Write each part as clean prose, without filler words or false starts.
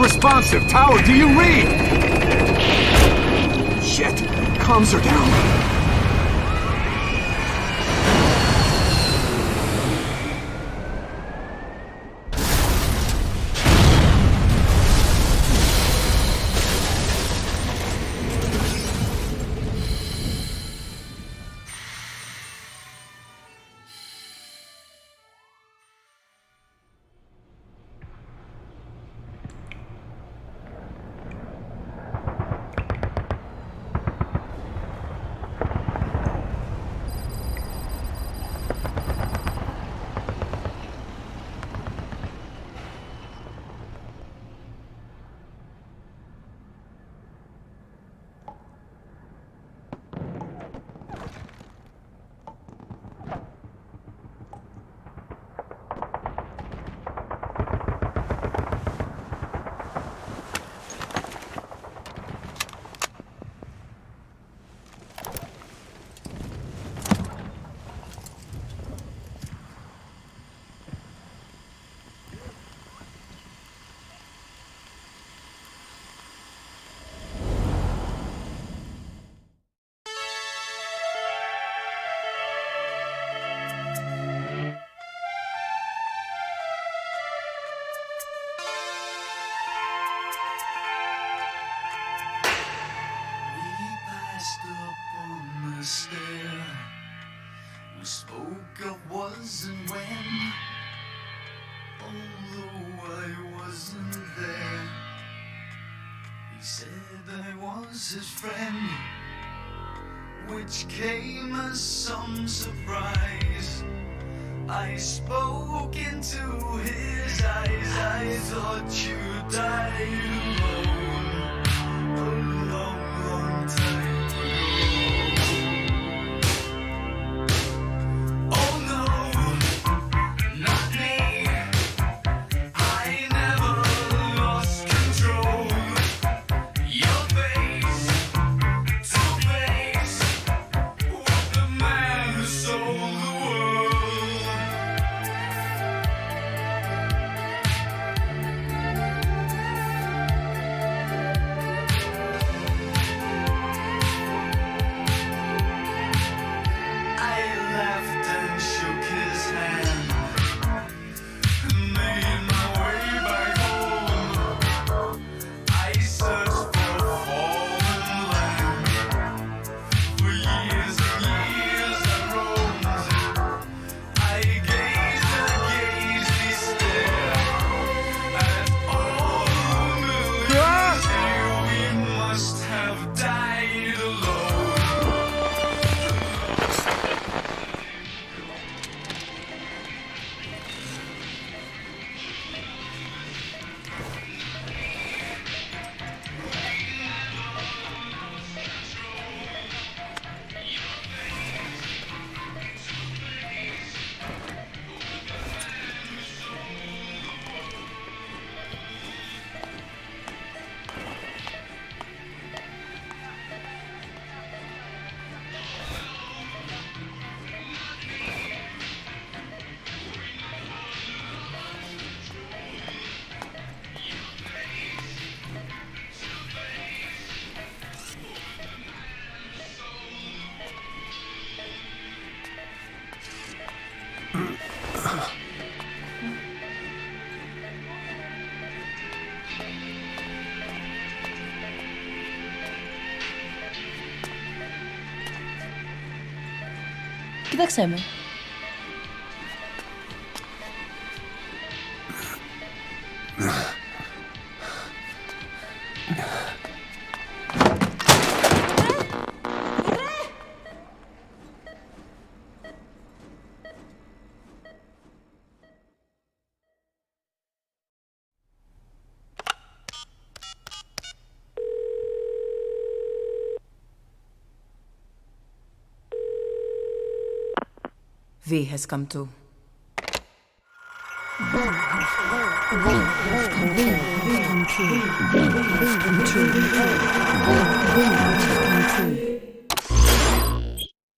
Unresponsive. Tower, do you read? Shit. Comms are down. We spoke of was and when, although I wasn't there. He said I was his friend, which came as some surprise. I spoke into his eyes. I thought you died alone a long, long time ago. Oh no, not me. I never lost control. Your face to face with the man who sold the world. Κοίταξέ με. V has come to.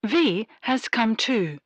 V has come too.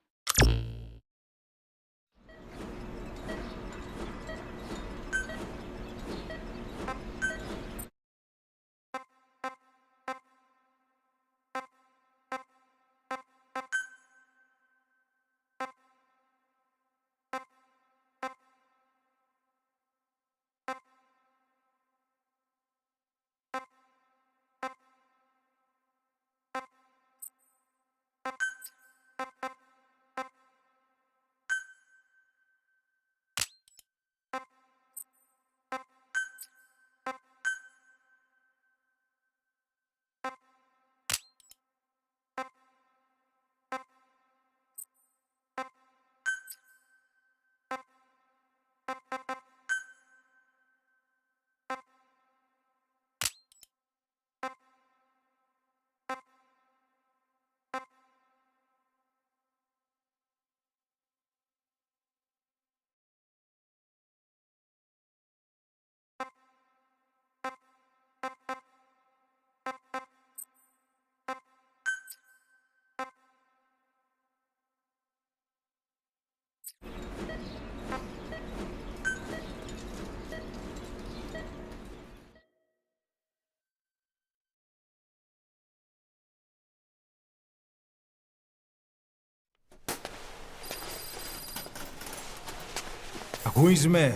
Ακούεις με?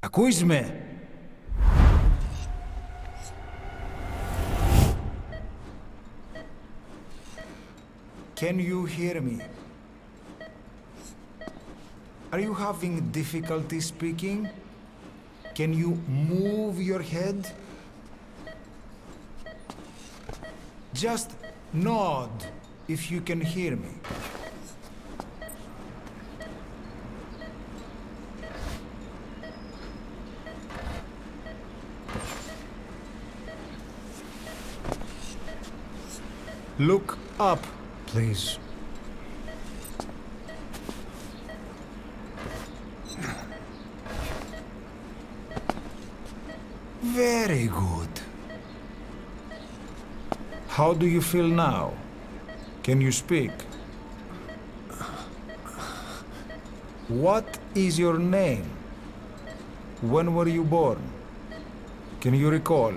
Ακούεις με? Can you hear me? Are you having difficulty speaking? Can you move your head? Just nod if you can hear me. Look up, please. Very good. How do you feel now? Can you speak? What is your name? When were you born? Can you recall?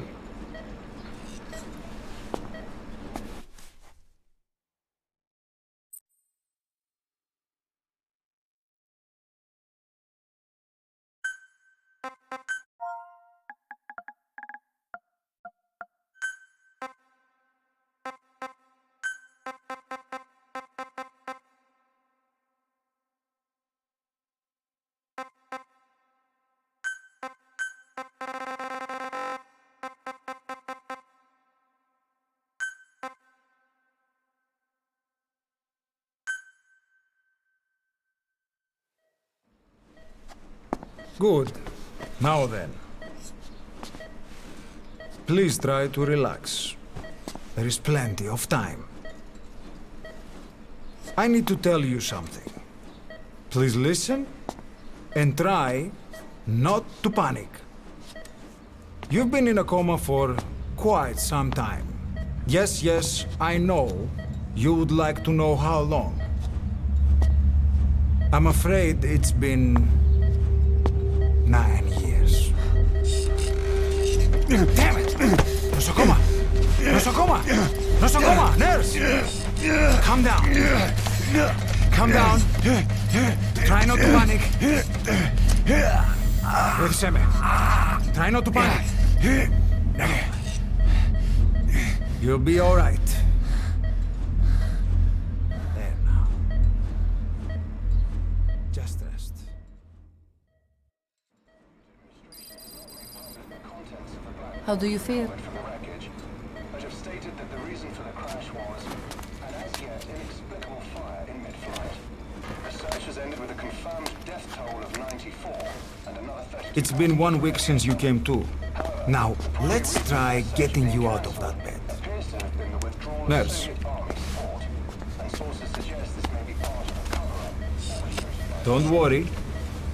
Good. Now then. Please try to relax. There is plenty of time. I need to tell you something. Please listen and try not to panic. You've been in a coma for quite some time. Yes, I know you would like to know how long. I'm afraid it's been 9 years. Damn it! Nosocoma! Nosocoma! Nosocoma! Nurse! Calm down. Calm down. Try not to panic. Βοήθησέ με. Try not to panic. You'll be all right. There now. Just rest. How do you feel? From the wreckage, but have stated that the reason for the crash was an as yet inexplicable fire in mid-flight. Research has ended with a confirmed death toll of 94 and another 30. It's been 1 week since you came to. Now, let's try getting you out of that bed. Appears to have been the withdrawal of Nurse. Soviet army support, and sources suggest this may be part of a cover-up. Don't worry.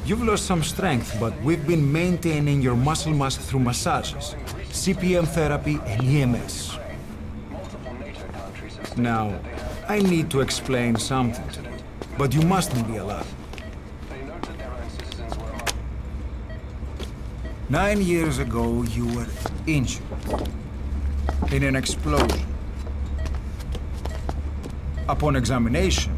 You've lost some strength, but we've been maintaining your muscle mass through massages, CPM therapy, and EMS. Multiple NATO countries have stated Now, that they have. I need to explain something to you, but you mustn't be alarmed. They note that their own citizens were among 9 years ago, you were injured in an explosion. Upon examination,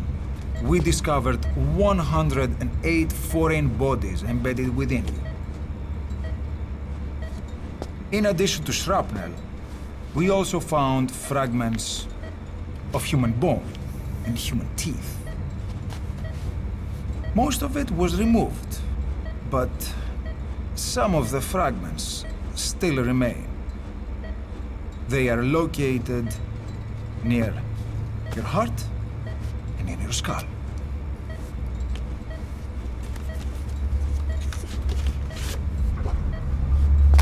we discovered 108 foreign bodies embedded within you. In addition to shrapnel, we also found fragments of human bone and human teeth. Most of it was removed, but some of the fragments still remain. They are located near your heart and in your skull.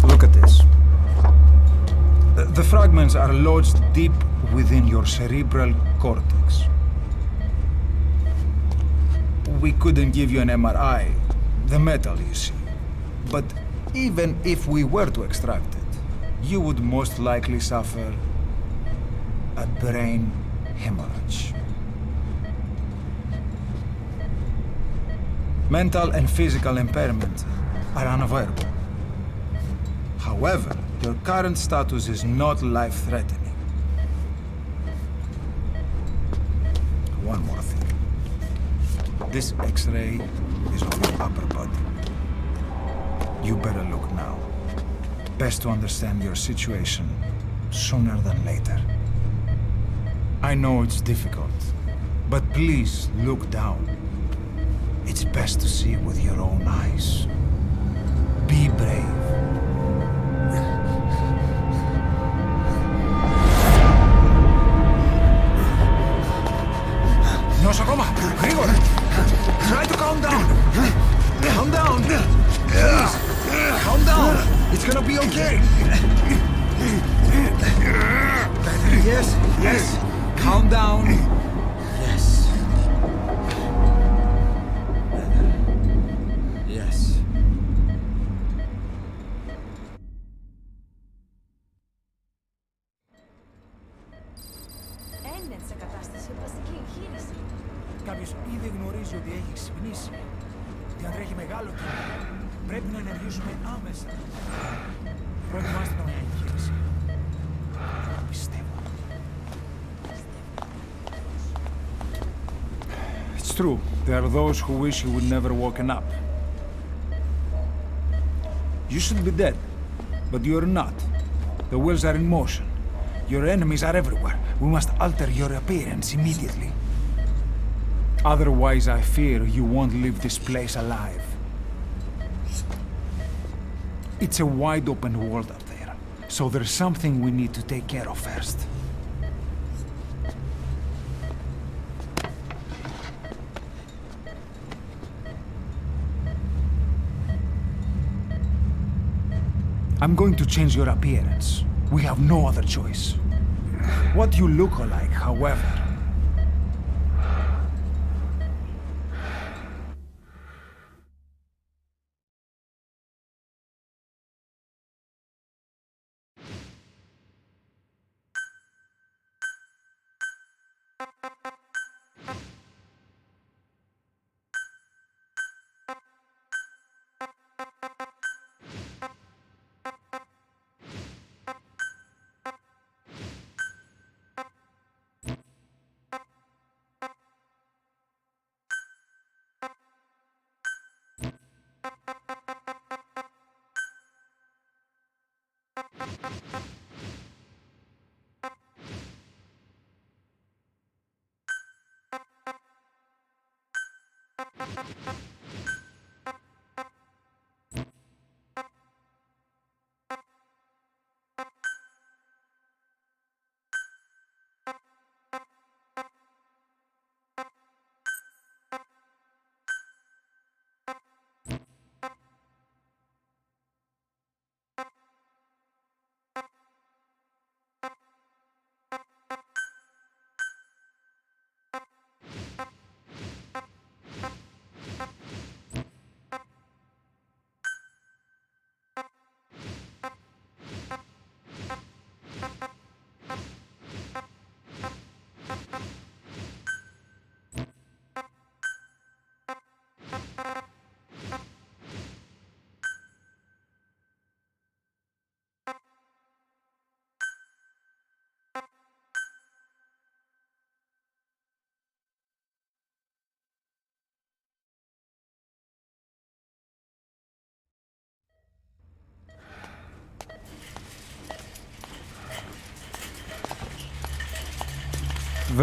Look at this. The fragments are lodged deep within your cerebral cortex. We couldn't give you an MRI, the metal you see. But even if we were to extract it, you would most likely suffer a brain hemorrhage. Mental and physical impairment are unavoidable. However, Your current status is not life-threatening. One more thing. This X-ray is on your upper body. You better look now. Best to understand your situation sooner than later. I know it's difficult, but please look down. It's best to see with your own eyes. Be brave. Nosokoma, Grigor! Try to calm down! Calm down! Please! Calm down! It's gonna be okay! Yes, yes! Calm down! Yes. Yes. Είναι σε κατάσταση οπλαστική εγχείρηση. Κάποιος ήδη γνωρίζει ότι έχει ξυπνήσει. Ότι αν τρέχει μεγάλο κίνημα, πρέπει να ενεργήσουμε άμεσα. Προετοιμάστε τον για εγχείρηση. Πιστεύω. It's true. There are those who wish you would never woken up. You should be dead, but you're not. The wheels are in motion. Your enemies are everywhere. We must alter your appearance immediately. Otherwise, I fear you won't leave this place alive. It's a wide open world up there, so there's something we need to take care of first. I'm going to change your appearance. We have no other choice. What you look like, however,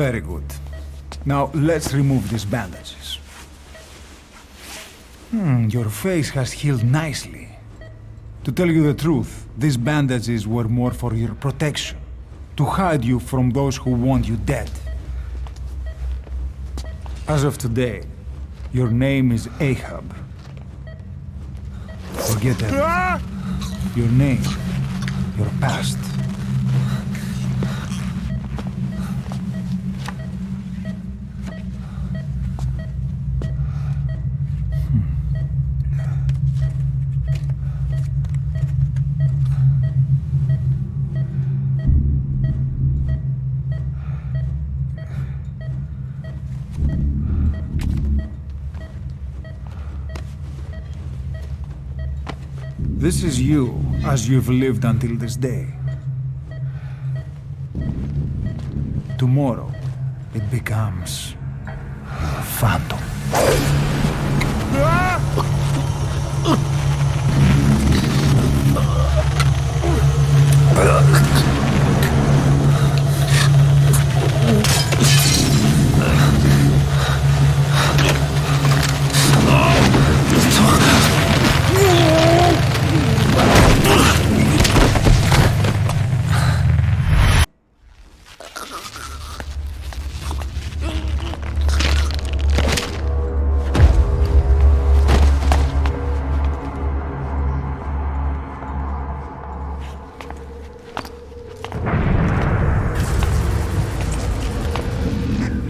very good. Now let's remove these bandages. Your face has healed nicely. To tell you the truth, these bandages were more for your protection, to hide you from those who want you dead. As of today, your name is Ahab. Forget everything. Your name, your past. This is you as you've lived until this day. Tomorrow, it becomes a phantom.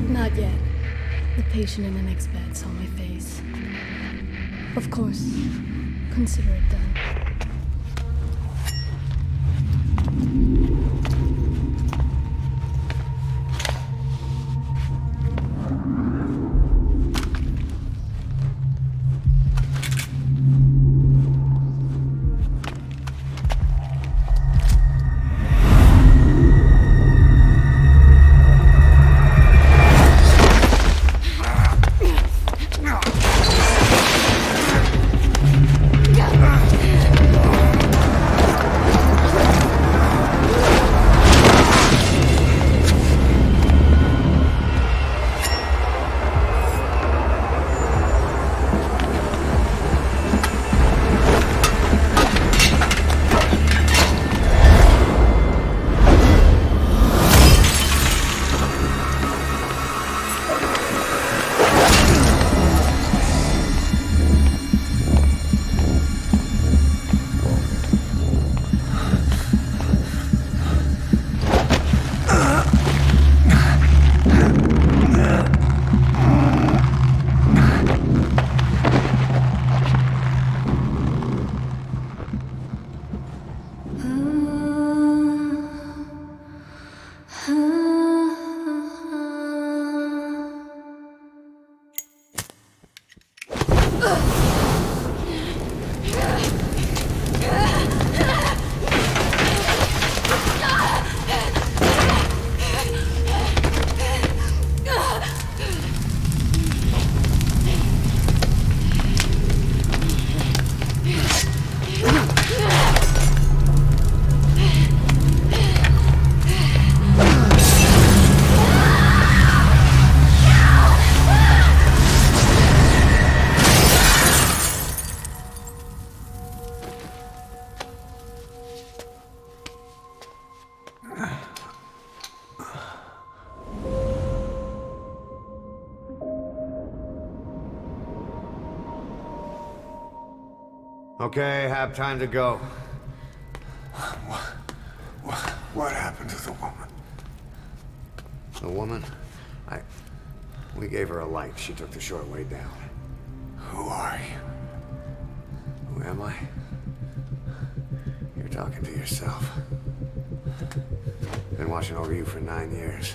Not yet. The patient in the next bed saw my face. Of course. Consider it done. Okay, have time to go. What happened to the woman? The woman? We gave her a light. She took the short way down. Who are you? Who am I? You're talking to yourself. Been watching over you for 9 years.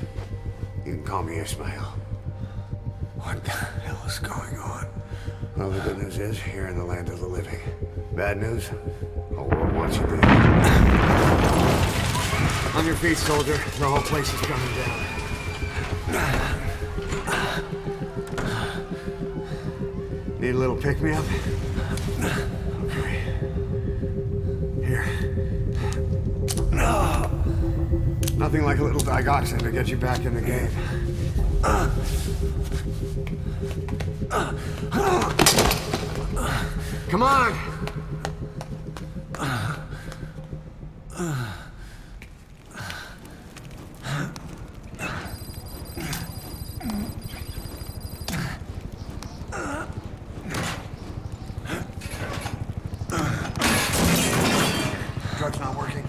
You can call me Ishmael. What the hell is going on? Well, the good news is, you're in the land of the living. Bad news? The whole world wants you dead. On your feet, soldier. The whole place is coming down. Need a little pick-me-up? Okay. Here. Nothing like a little digoxin to get you back in the game. Come on! Drug's not working.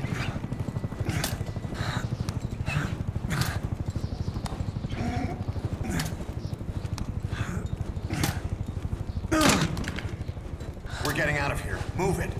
We're getting out of here. Move it.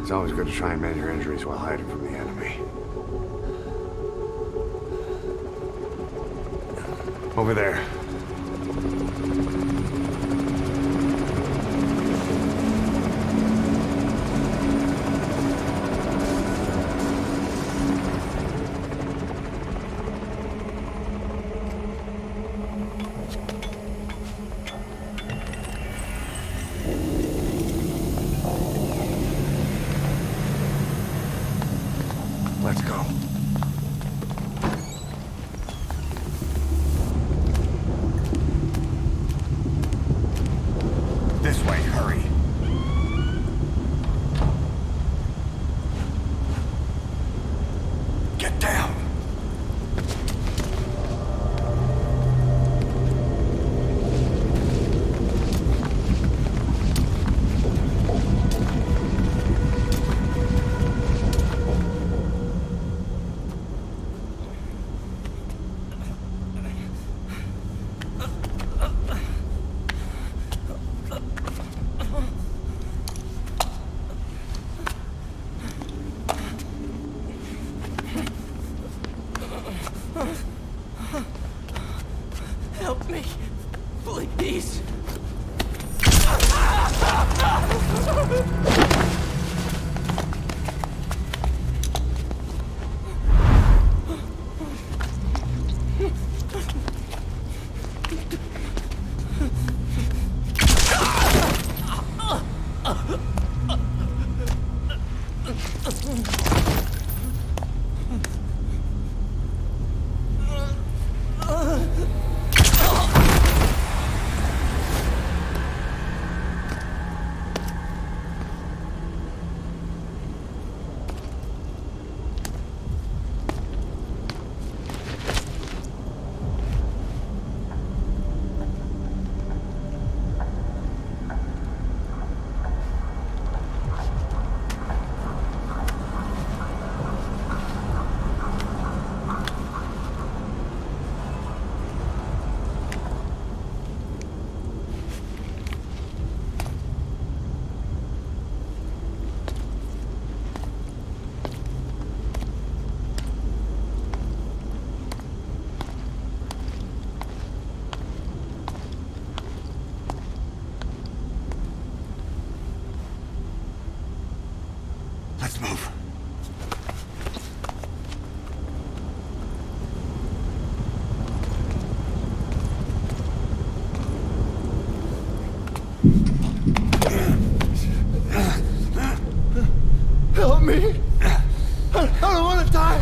It's always good to try and measure injuries while hiding from the enemy. Over there. Let's go. This way, hurry. Get down. Help me, please. Let's move. Help me! I don't want to die!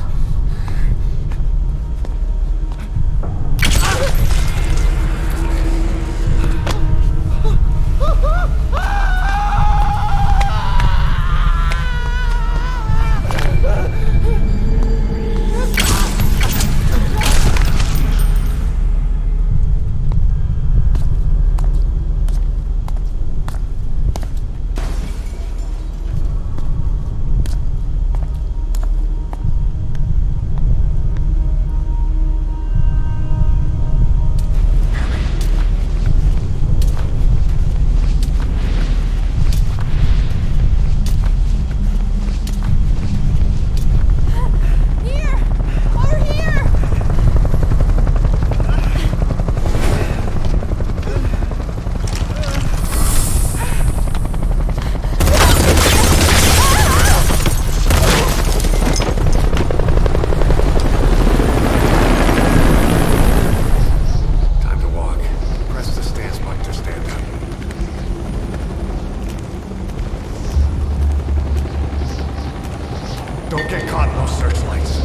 Don't get caught in those searchlights.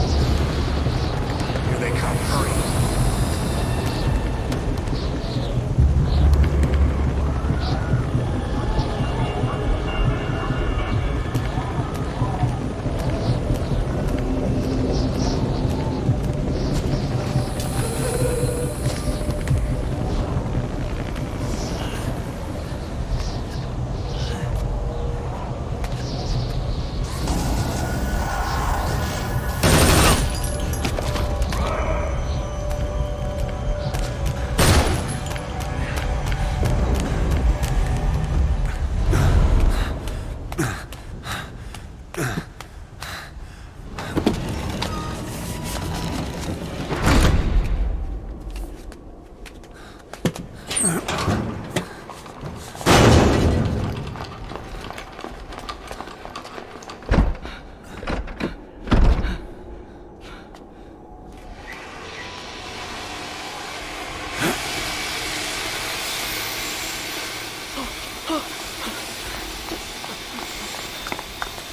Here they come. Hurry.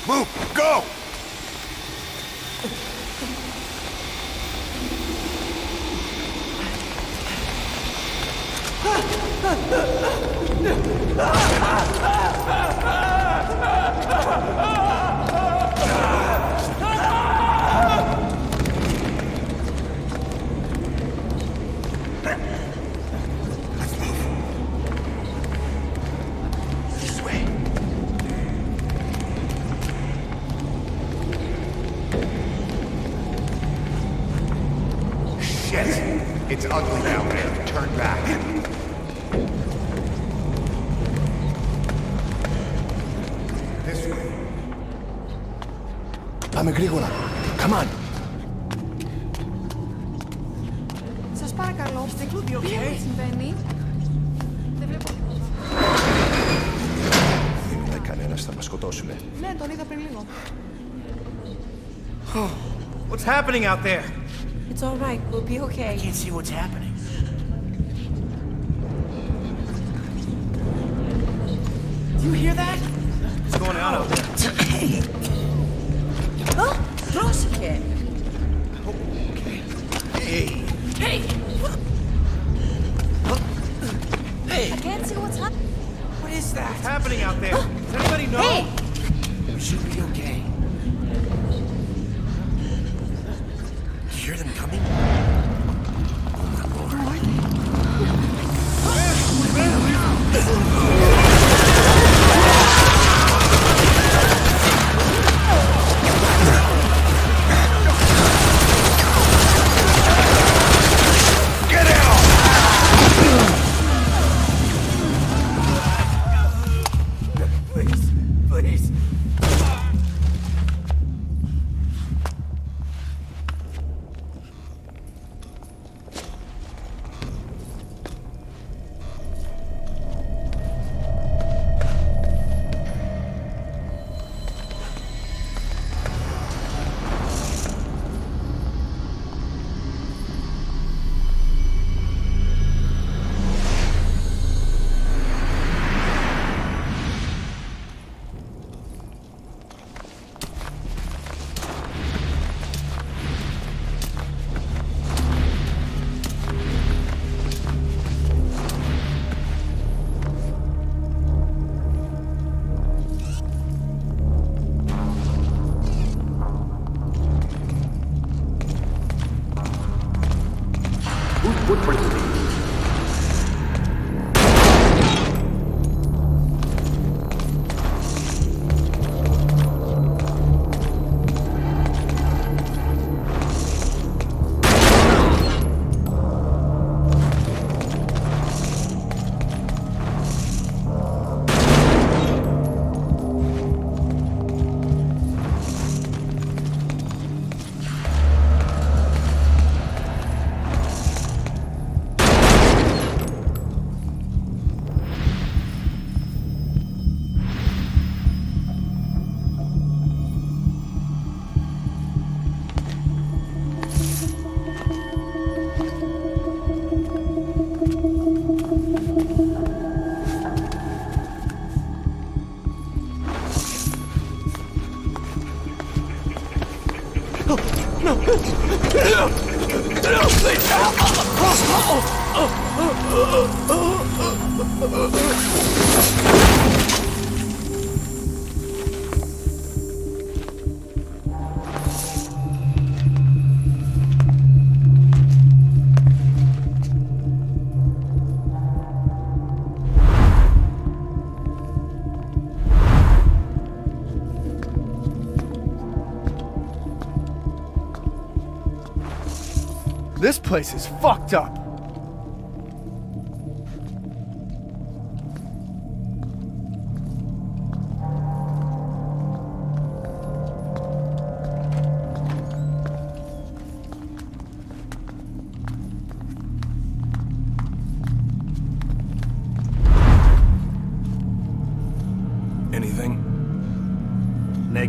Move! Go! Let's move. This way. Shit! It's ugly down there. Turn back. This way. Πάμε γρήγορα. Come on. Σας παρακαλώ, τι συμβαίνει? Δεν βλέπω τίποτα. Δεν είναι κανένας, θα μας σκοτώσουνε. Ναι, τον είδα πριν λίγο. What's happening out there? It's all right, we'll be okay. I can't see what's happening. Do you hear that? What's going on out there? Πρόσεχε! Hey! Hey! Hey! I can't see what's happening. What is that? What's happening out there? Does anybody know? Hey! We should be okay. You hear them coming? Oh my lord. Get out! Please, please. This place is fucked up.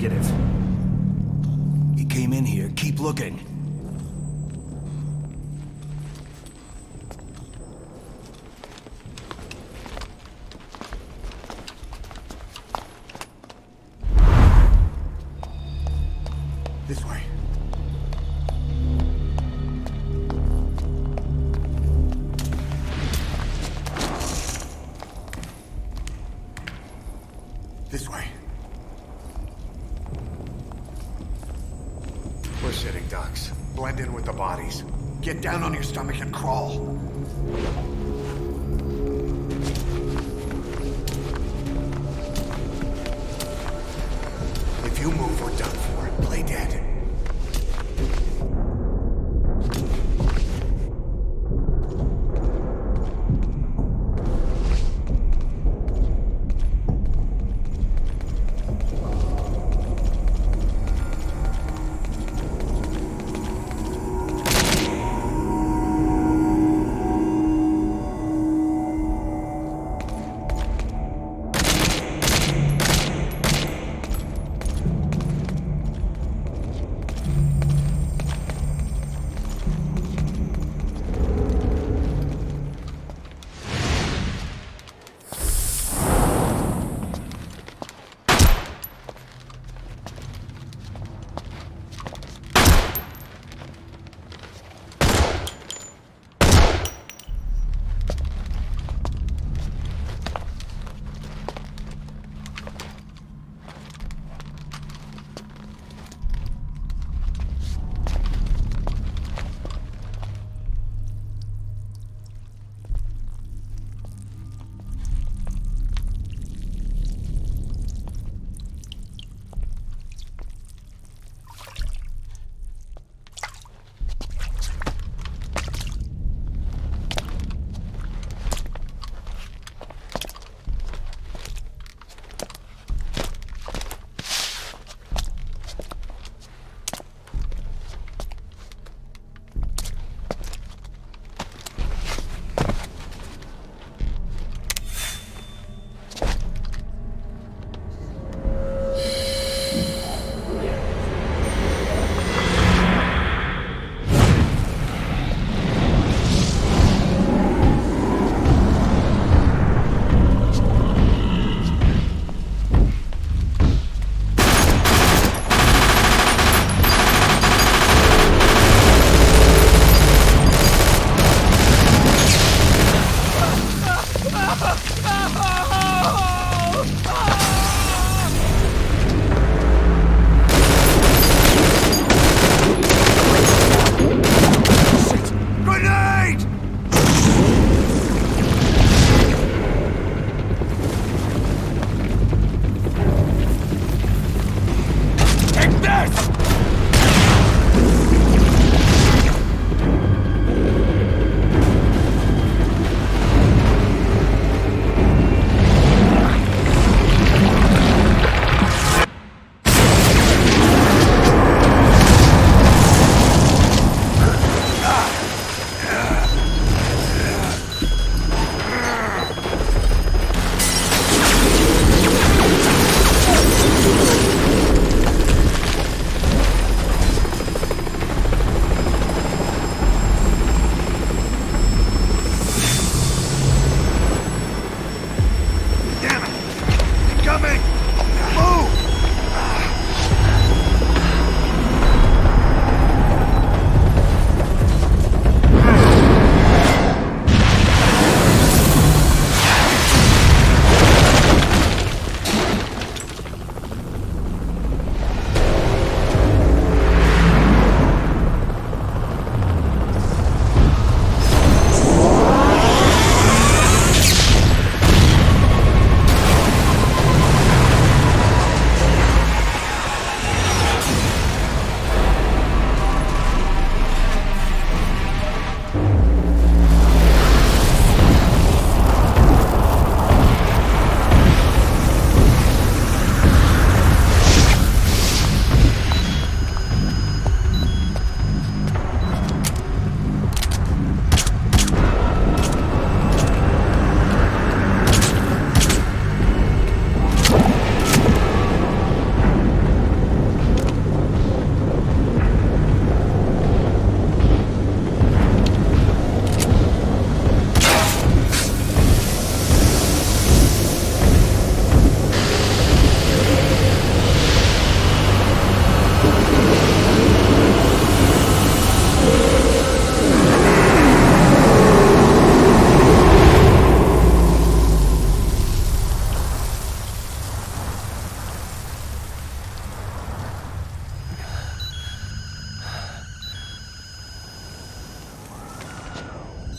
Negative. He came in here. Keep looking. This way. This way. We're sitting ducks. Blend in with the bodies. Get down on your stomach and crawl. If you move, we're done for. Play dead.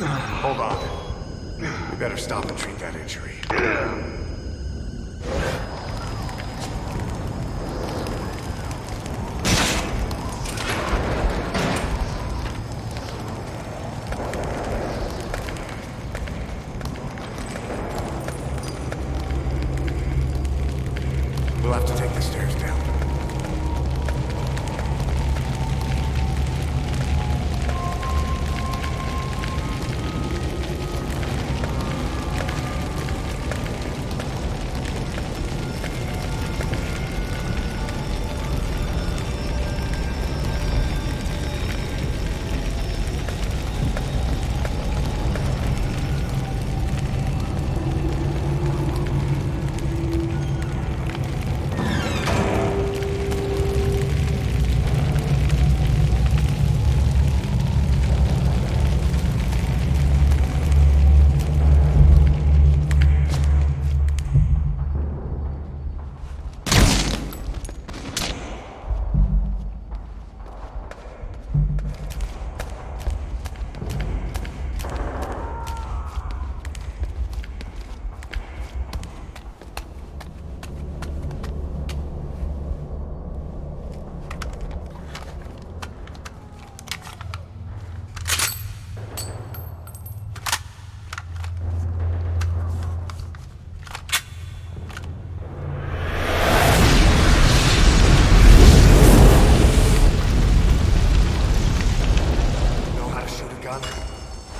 Hold on. We better stop and treat that injury. We'll have to take the stairs down.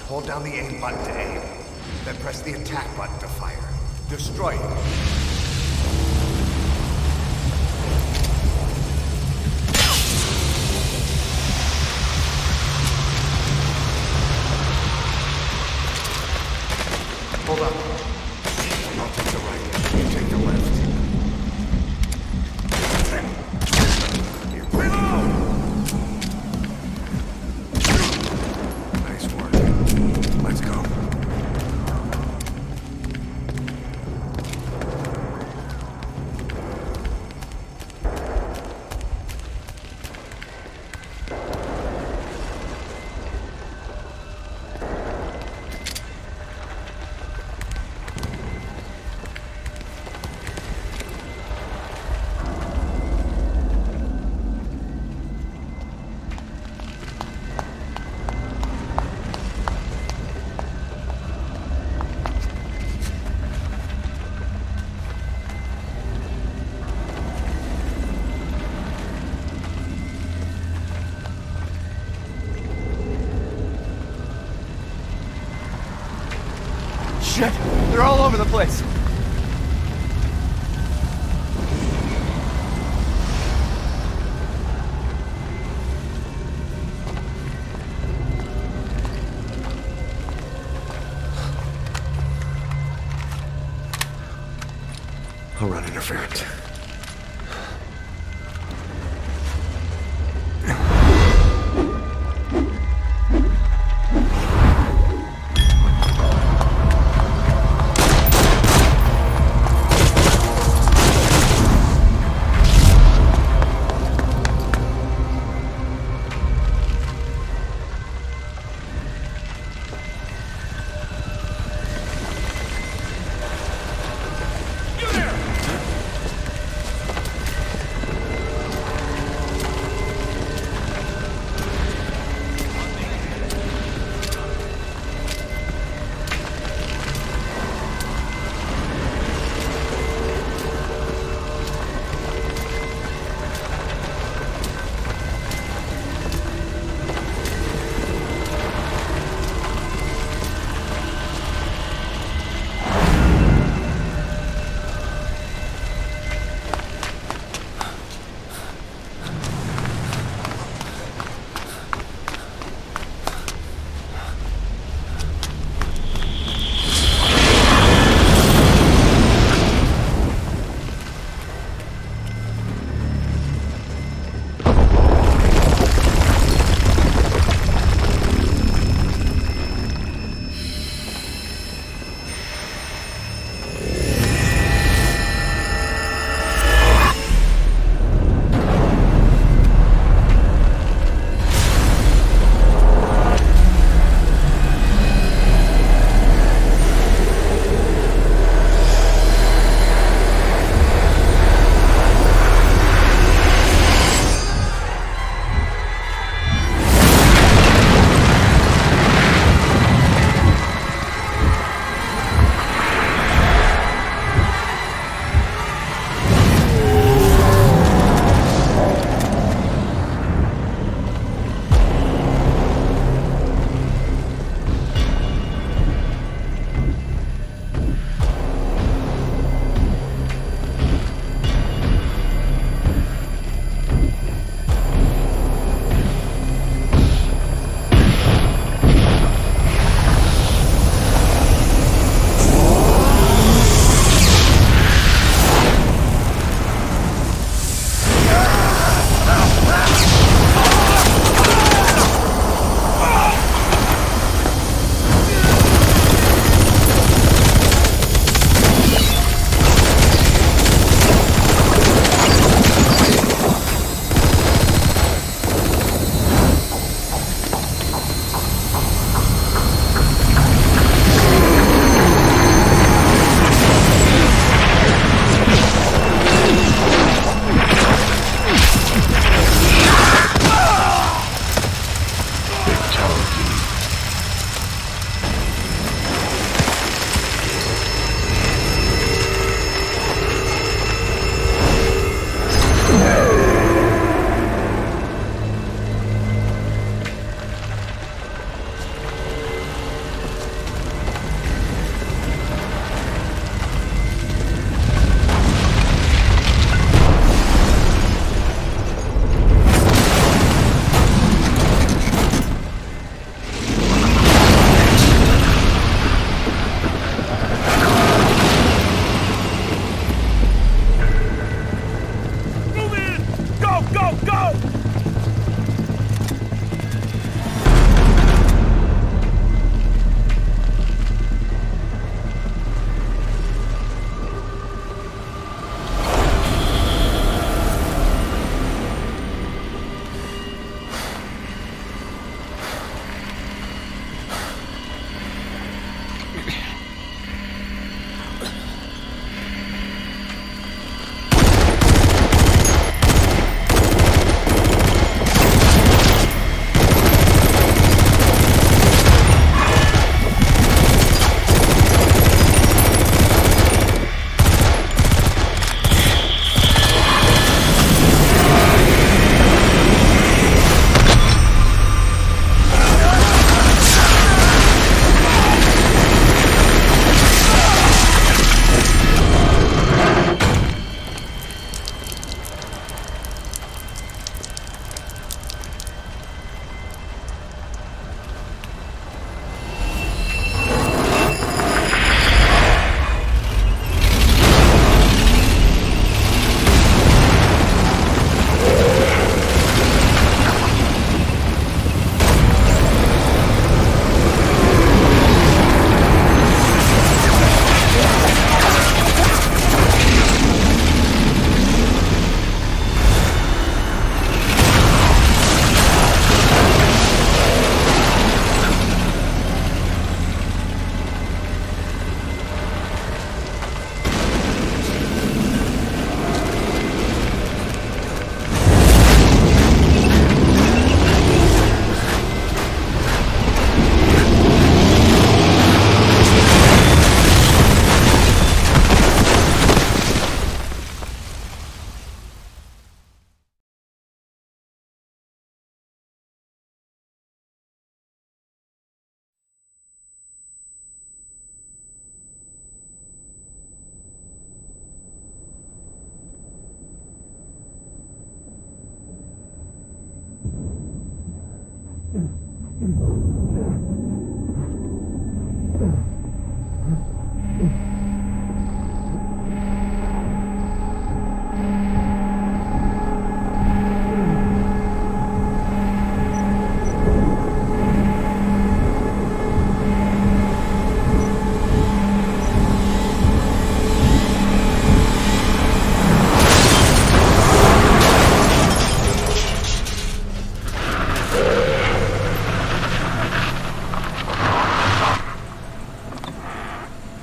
Hold down the aim button to aim, then press the attack button to fire. Destroy it. Hold on. I'll take the right. You take the left. Reload! Nice work. Let's go. Shit! They're all over the place! I'll run interference.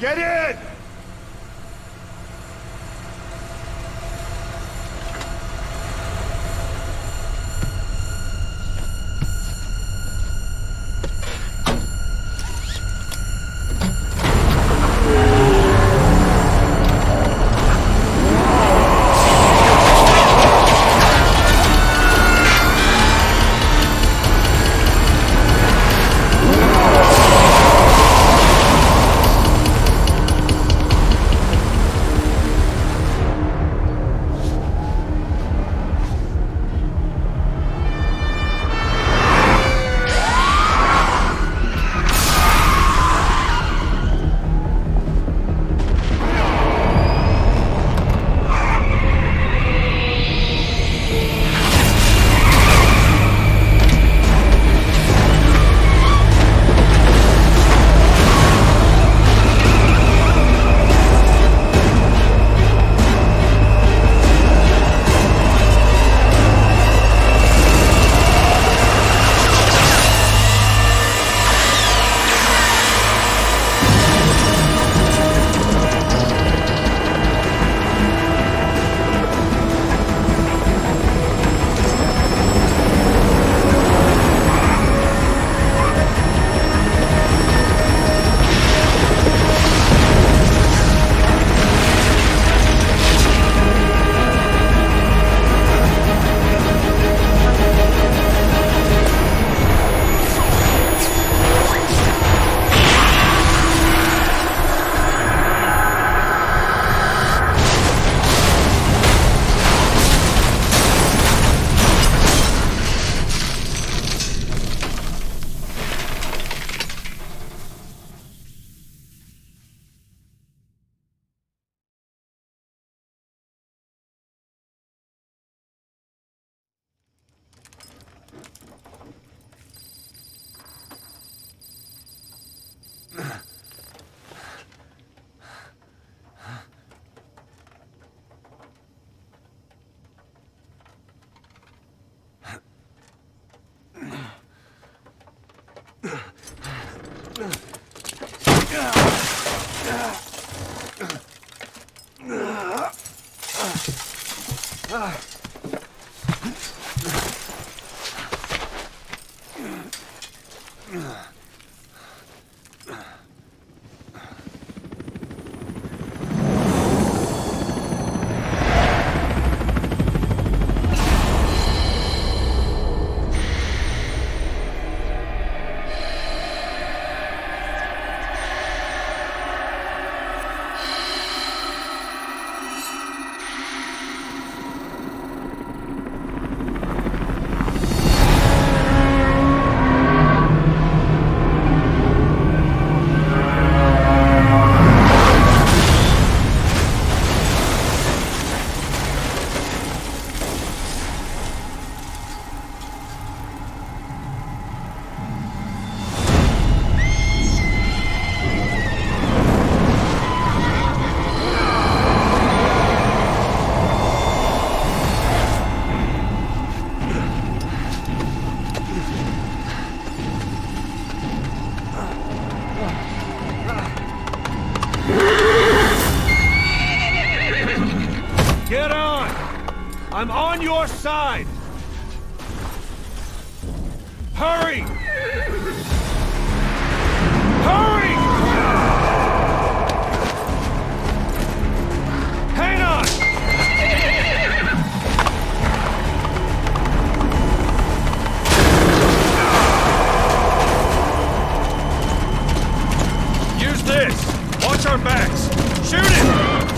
Get in! I'm on your side! Hurry! Hurry! Hang on! Use this! Watch our backs! Shoot it!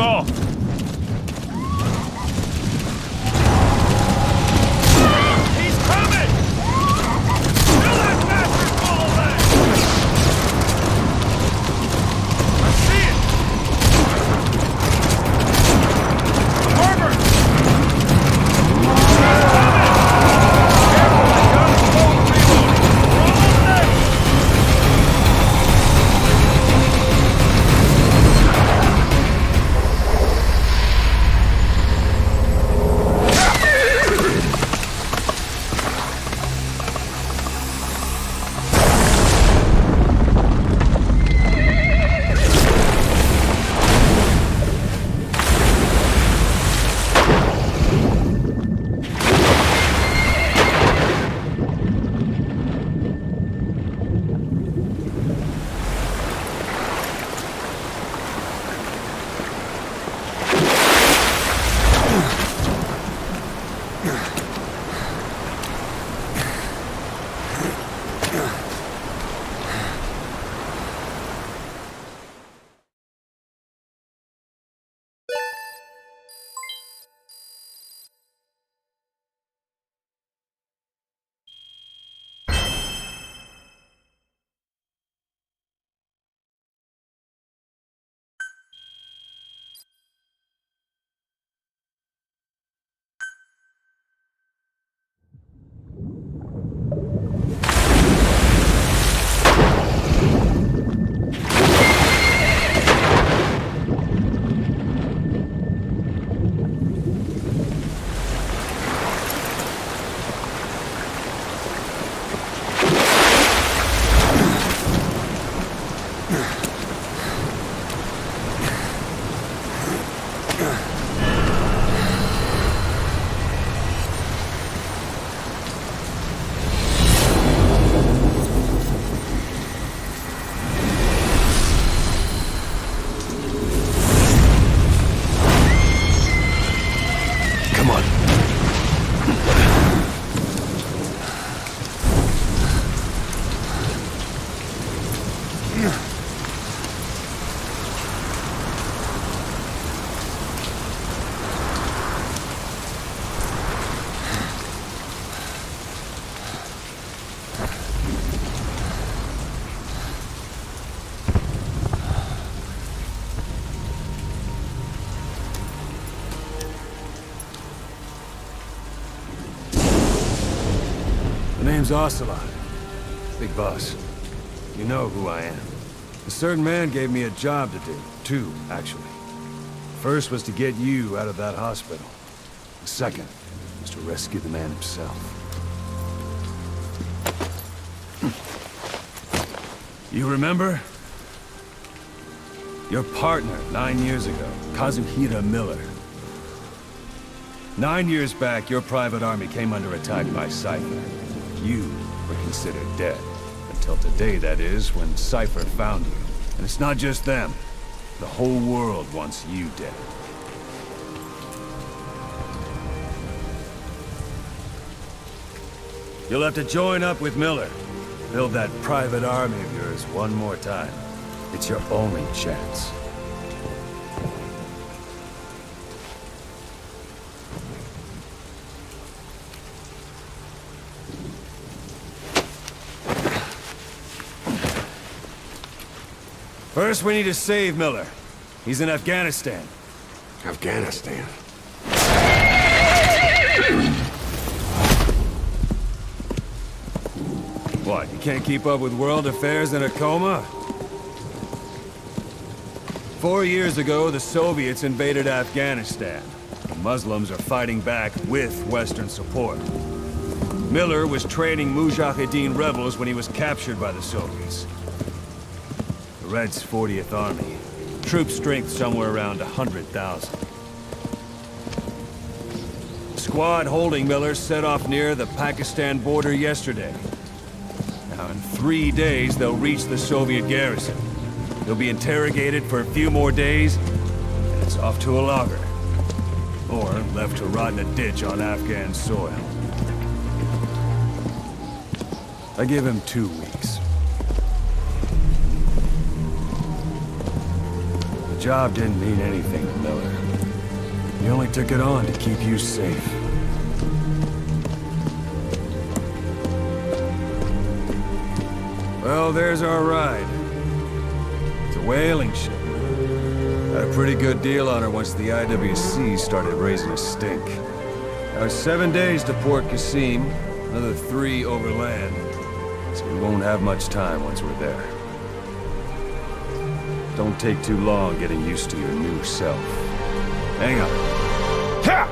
all! He's coming! Kill that bastard full of lead! I see it! Herbert! He's coming! Careful, the gun's full reloading! We're almost there! The name's Ocelot. Big boss. You know who I am. A certain man gave me a job to do. Two, actually. First was to get you out of that hospital. The second was to rescue the man himself. You remember? Your partner 9 years ago, Kazuhira Miller. 9 years back, your private army came under attack by Cypher. You were considered dead. Until today, that is, when Cypher found you. And it's not just them. The whole world wants you dead. You'll have to join up with Miller. Build that private army of yours one more time. It's your only chance. First, we need to save Miller. He's in Afghanistan. Afghanistan? What, you can't keep up with world affairs in a coma? 4 years ago, the Soviets invaded Afghanistan. The Muslims are fighting back with Western support. Miller was training Mujahideen rebels when he was captured by the Soviets. The Reds' 40th Army. Troop strength somewhere around 100,000. The squad holding Miller set off near the Pakistan border yesterday. Now, in 3 days, they'll reach the Soviet garrison. They'll be interrogated for a few more days, and it's off to a lager. Or left to rot in a ditch on Afghan soil. I give him 2 weeks. job didn't mean anything to Miller. He only took it on to keep you safe. Well, there's our ride. It's a whaling ship. Had a pretty good deal on her once the IWC started raising a stink. Now it's 7 days to Port Qasim, another 3 overland. So we won't have much time once we're there. Don't take too long getting used to your new self. Hang on. Ha!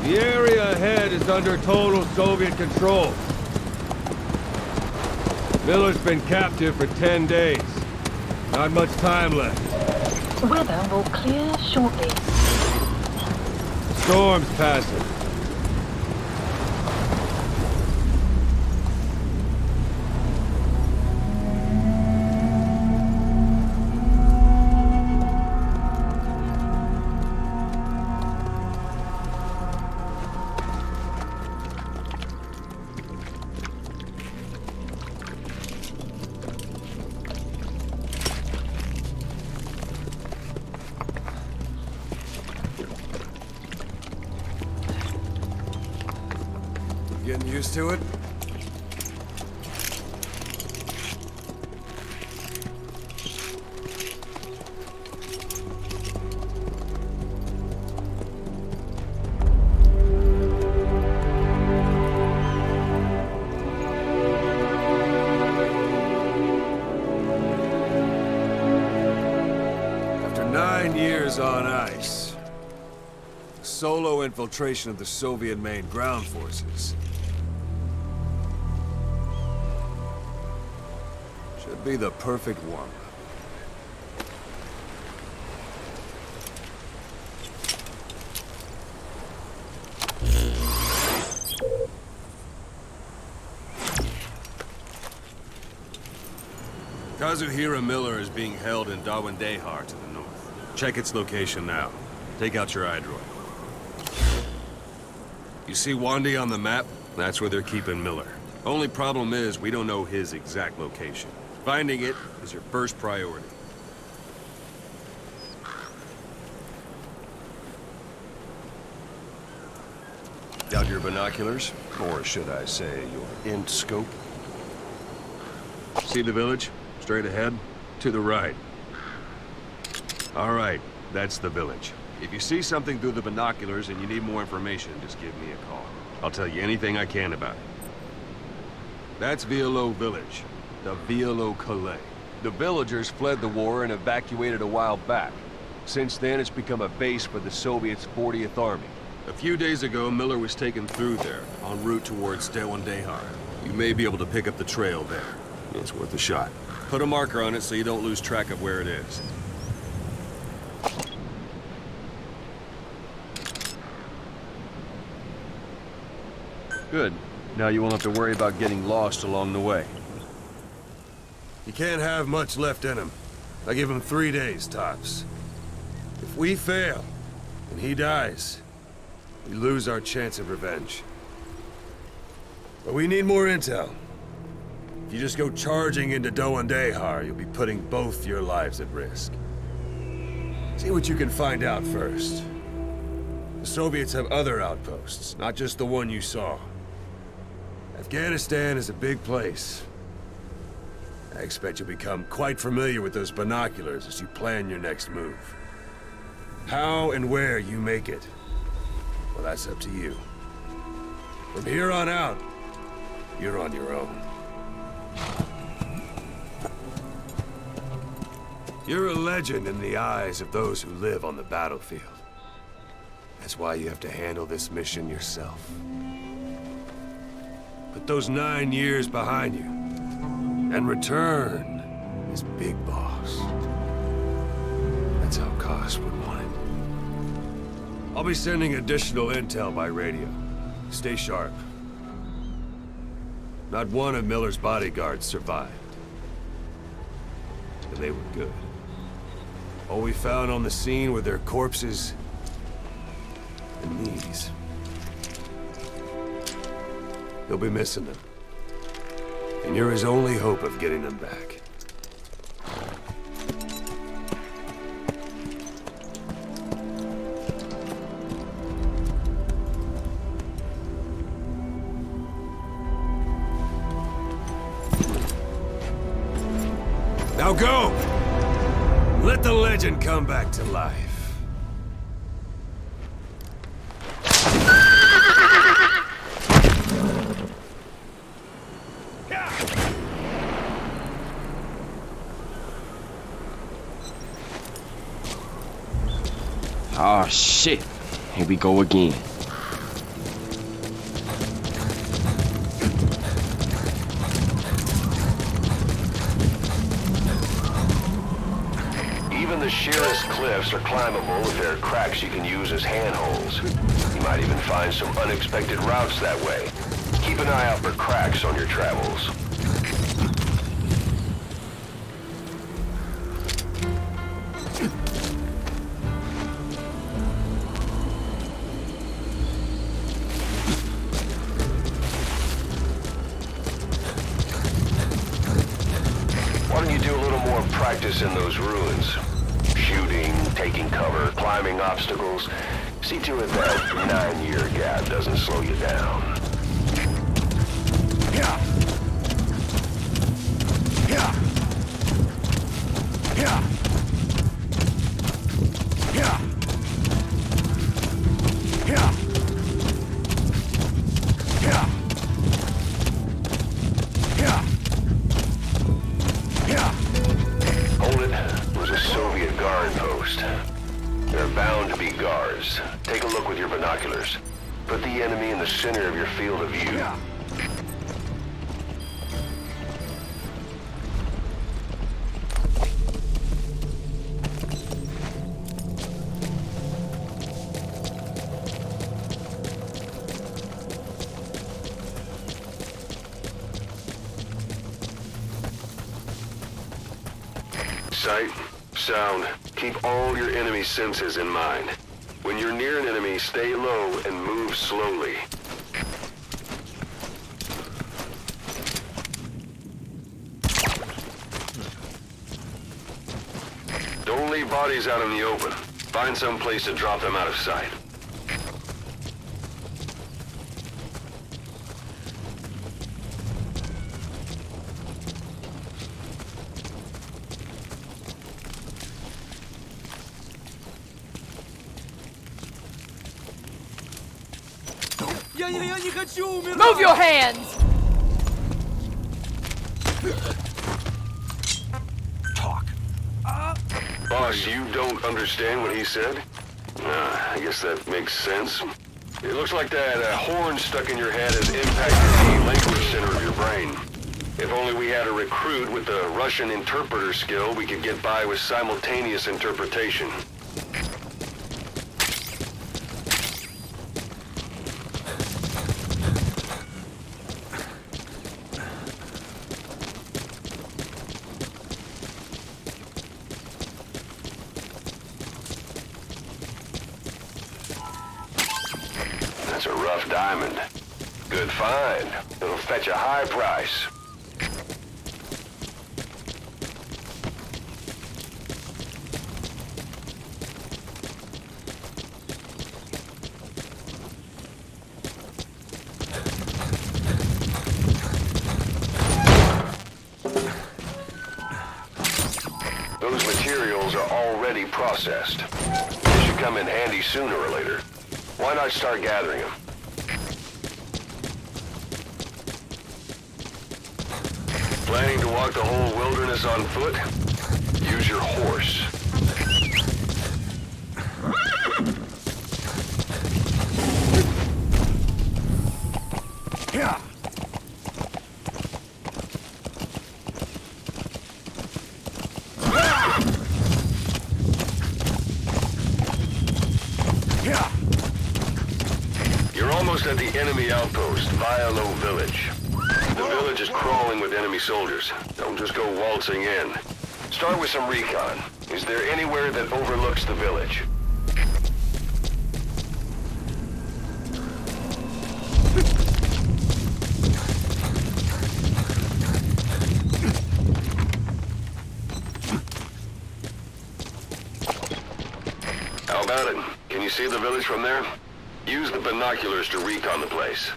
The area ahead is under total Soviet control. Miller's been captive for 10 days. Not much time left. Weather will clear shortly. Storm's passing. Getting used to it? After 9 years on ice, solo infiltration of the Soviet main ground forces should be the perfect warm-up. Kazuhira Miller is being held in Dawandehar to the north. Check its location now. Take out your iDroid. You see Wandy on the map? That's where they're keeping Miller. Only problem is, we don't know his exact location. Finding it is your first priority. Got your binoculars? Or should I say, your int scope? See the village? Straight ahead? To the right. All right, that's the village. If you see something through the binoculars and you need more information, just give me a call. I'll tell you anything I can about it. That's Violo Village. The Violo Calais. The villagers fled the war and evacuated a while back. Since then, it's become a base for the Soviets' 40th Army. A few days ago, Miller was taken through there, en route towards Dawandehar. You may be able to pick up the trail there. It's worth a shot. Put a marker on it so you don't lose track of where it is. Good. Now you won't have to worry about getting lost along the way. He can't have much left in him. I give him 3 days, tops. If we fail, and he dies, we lose our chance of revenge. But we need more intel. If you just go charging into Dawandehar, you'll be putting both your lives at risk. See what you can find out first. The Soviets have other outposts, not just the one you saw. Afghanistan is a big place. I expect you'll become quite familiar with those binoculars as you plan your next move. How and where you make it, well, that's up to you. From here on out, you're on your own. You're a legend in the eyes of those who live on the battlefield. That's why you have to handle this mission yourself. Put those 9 years behind you, and return as Big Boss. That's how Koss would want it. I'll be sending additional intel by radio. Stay sharp. Not one of Miller's bodyguards survived. And they were good. All we found on the scene were their corpses and knees. You'll be missing them. And you're his only hope of getting them back. Now go! Let the legend come back to life. Oh shit, here we go again. Even the sheerest cliffs are climbable if there are cracks you can use as handholds. You might even find some unexpected routes that way. Keep an eye out for cracks on your travels. Why don't you do a little more practice in those ruins? Shooting, taking cover, climbing obstacles. See to it that 9-year gap doesn't slow you down. Yeah. Yeah. Yeah. Yeah. Yeah. Yeah. Yeah. Yeah. Hold it. It was a Soviet guard post. There are bound to be guards. Take a look with your binoculars. Put the enemy in the center of your field of view. Yeah. sight, sound. Keep all your enemy senses in mind. When you're near an enemy, stay low and move slowly. Don't leave bodies out in the open. Find some place to drop them out of sight. Move your hands! Boss, you don't understand what he said? I guess that makes sense. It looks like that horn stuck in your head has impacted the language center of your brain. If only we had a recruit with the Russian interpreter skill, we could get by with simultaneous interpretation. That's a rough diamond. Good find. It'll fetch a high price. Those materials are already processed. They should come in handy sooner or later. Why not start gathering them? Planning to walk the whole wilderness on foot? Use your horse. Yeah. You're almost at the enemy outpost, Vialo Village. The village is crawling with enemy soldiers. Don't just go waltzing in. Start with some recon. Is there anywhere that overlooks the village? How about it? Can you see the village from there? Use the binoculars to recon the place.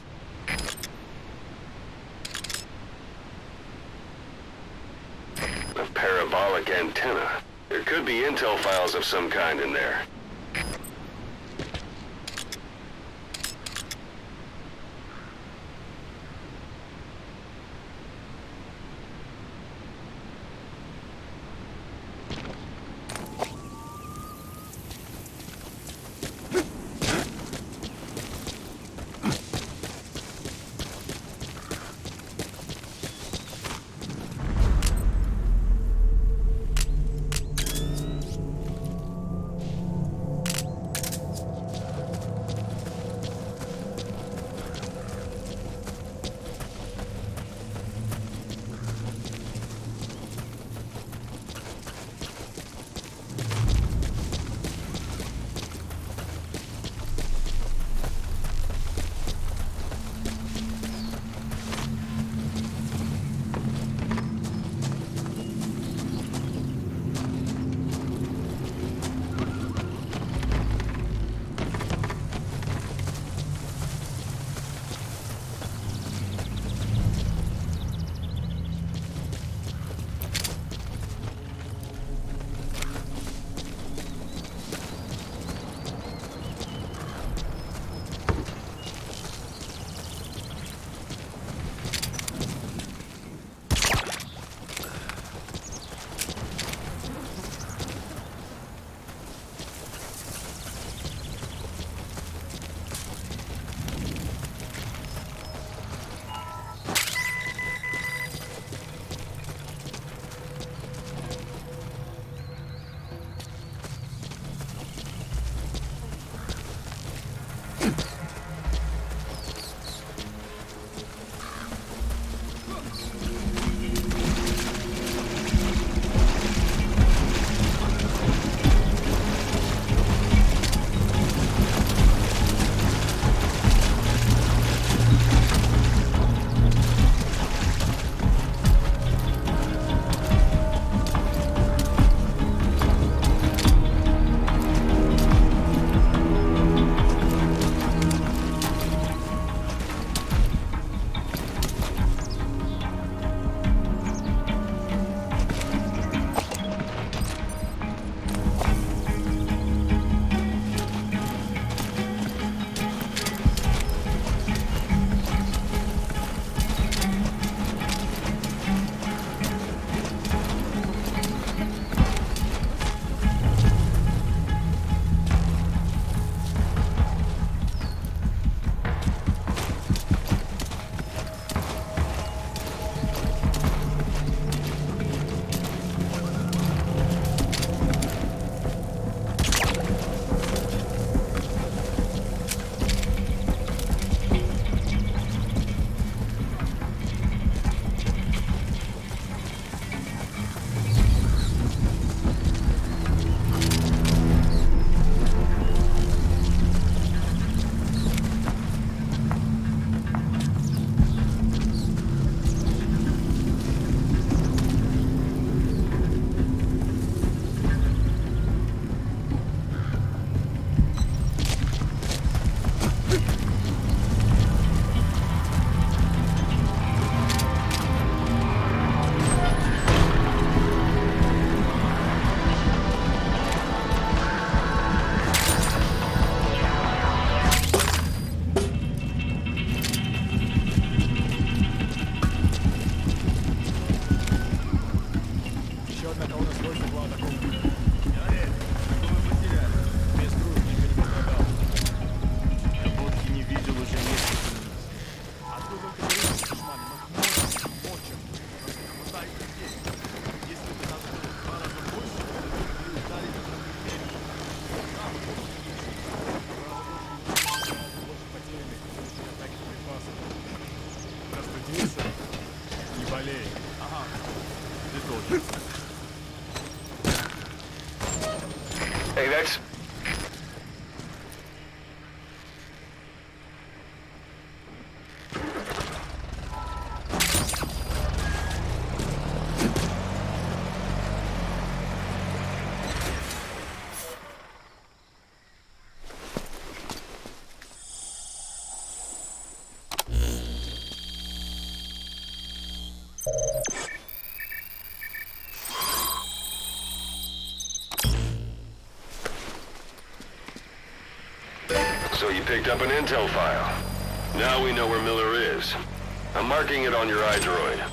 A parabolic antenna. There could be intel files of some kind in there. Hey, that's... So you picked up an intel file. Now we know where Miller is. I'm marking it on your iDroid.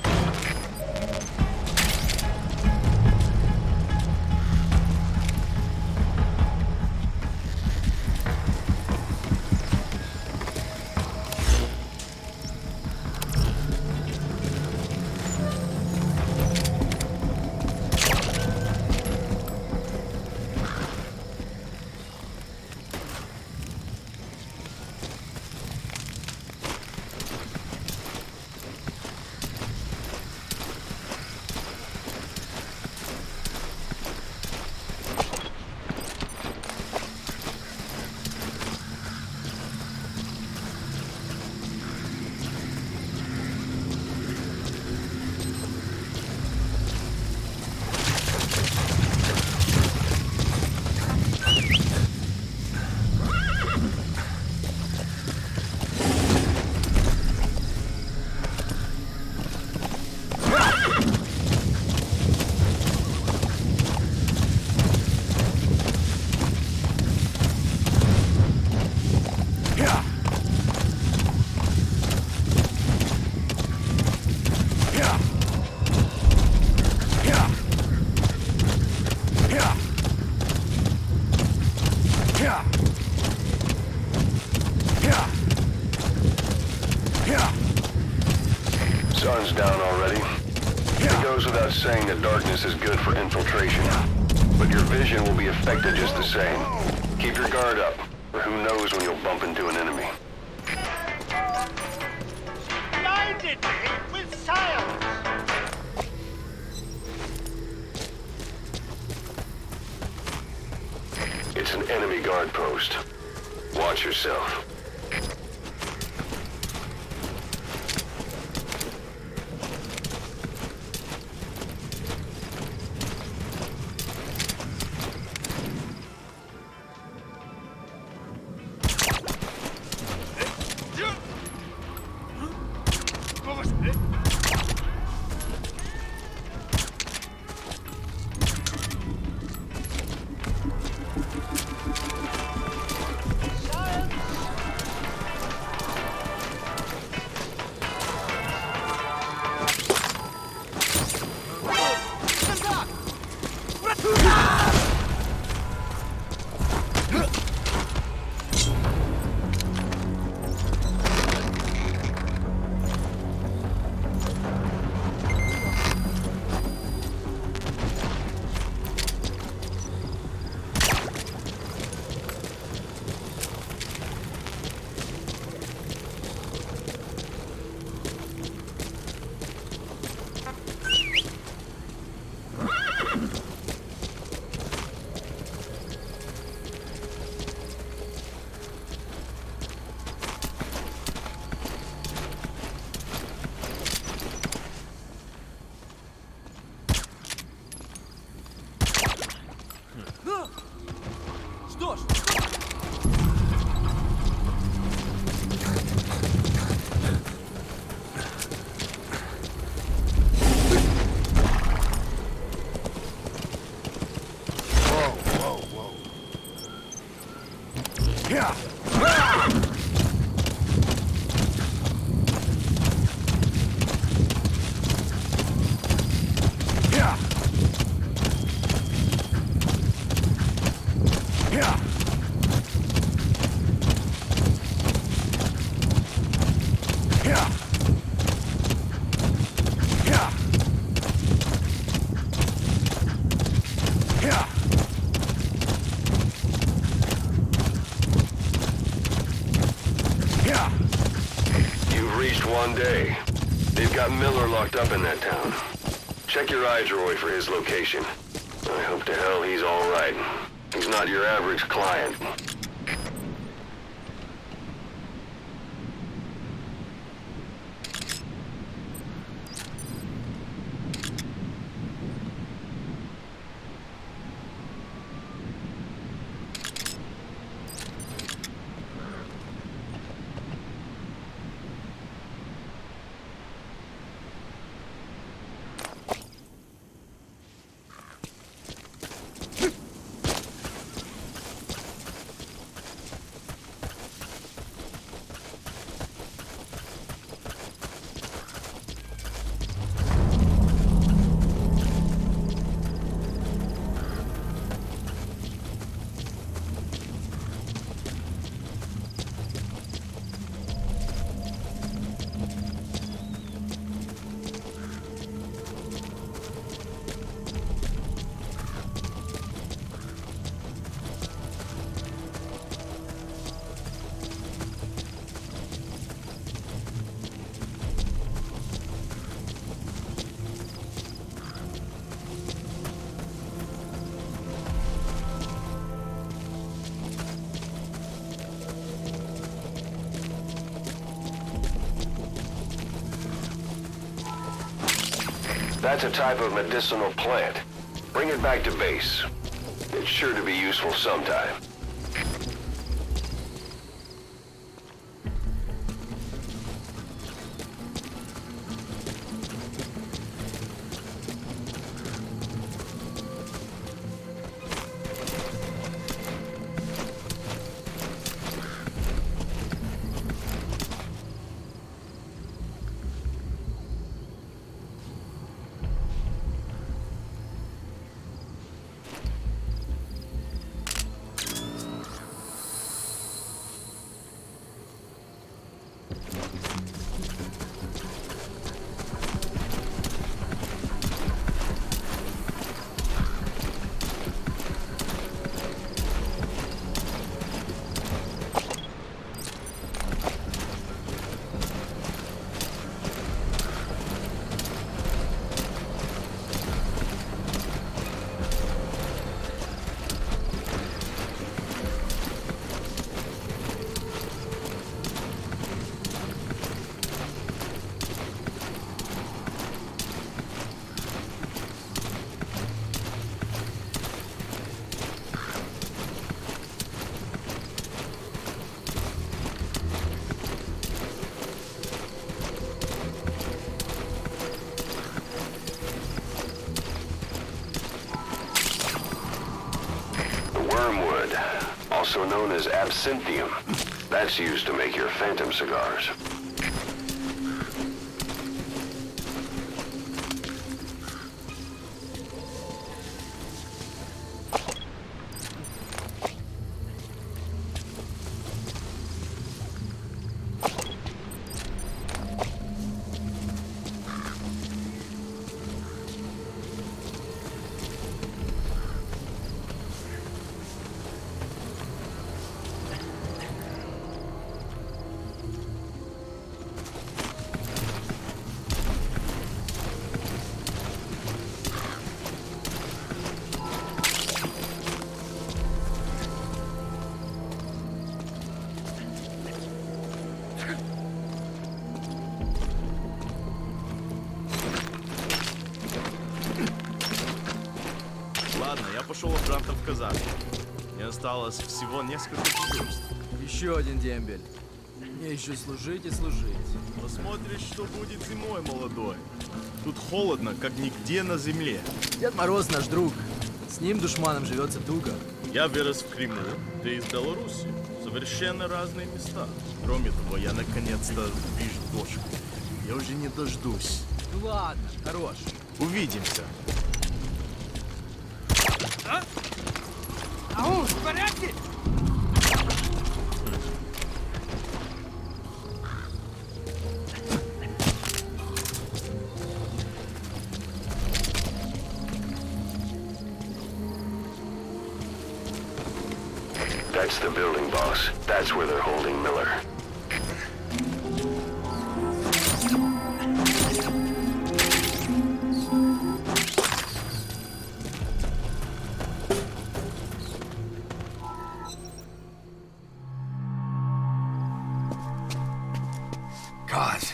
Sun's down already. It goes without saying that darkness is good for infiltration. But your vision will be affected just the same. Keep your guard up, or who knows when you'll bump into an enemy. Blinded me with silence! It's an enemy guard post. Watch yourself. One day. They've got Miller locked up in that town. Check your iDroid for his location. I hope to hell he's all right. He's Miller's not your average client. That's a type of medicinal plant. Bring it back to base. It's sure to be useful sometime. Also known as absinthium. That's used to make your phantom cigars. Ладно, я пошел обратно в казарму. Мне осталось всего несколько дежурств. Еще один дембель. Мне еще служить и служить. Посмотришь, что будет зимой, молодой. Тут холодно, как нигде на земле. Дед Мороз наш друг. С ним, душманом, живется туго. Я вырос в Крыму, ты из Беларуси. Совершенно разные места. Кроме того, я наконец-то вижу дочку. Я уже не дождусь. Ну ладно, хорош. Увидимся. Ау, в порядке? That's the building, boss. That's where they're holding Miller. Cause.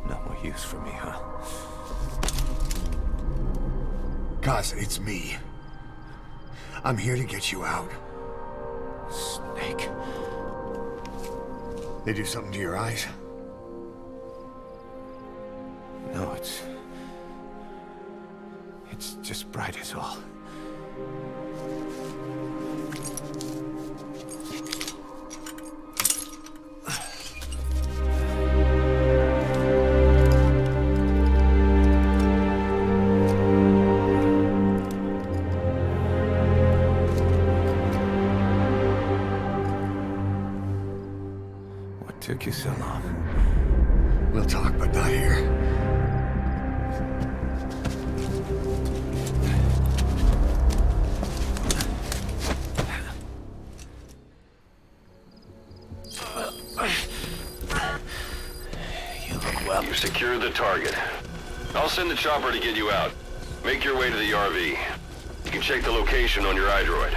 No more use for me, huh? Cause, it's me. I'm here to get you out. Snake. They do something to your eyes? No, it's just bright as all. What took you so long? We'll talk, but not here. You secured the target. I'll send the chopper to get you out. Make your way to the RV. You can check the location on your iDroid.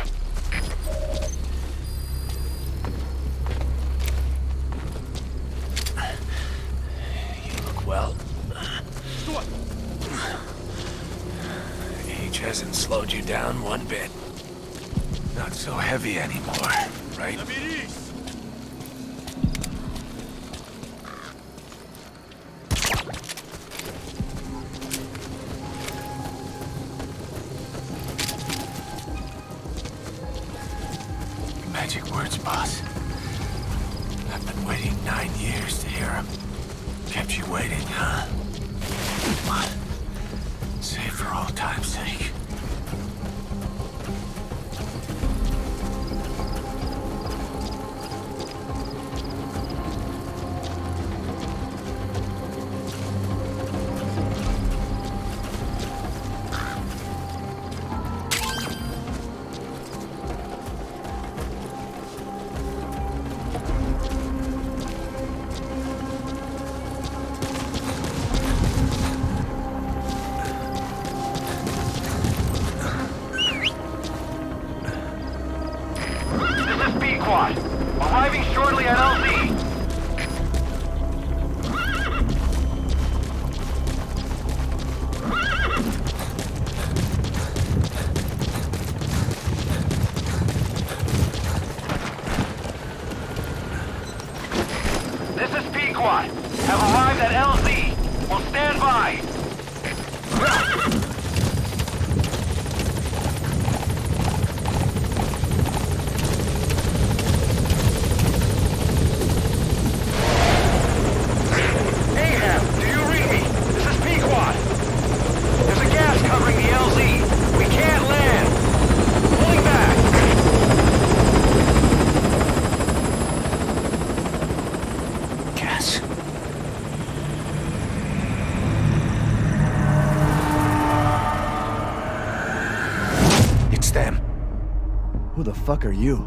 You look well. Age hasn't slowed you down one bit. Not so heavy anymore, right? Magic words, boss. I've been waiting 9 years to hear them. Kept you waiting, huh? What? Save for old time's sake. Arriving shortly at LZ. This is Pequod. Have arrived at LZ. We'll stand by. Who the fuck are you?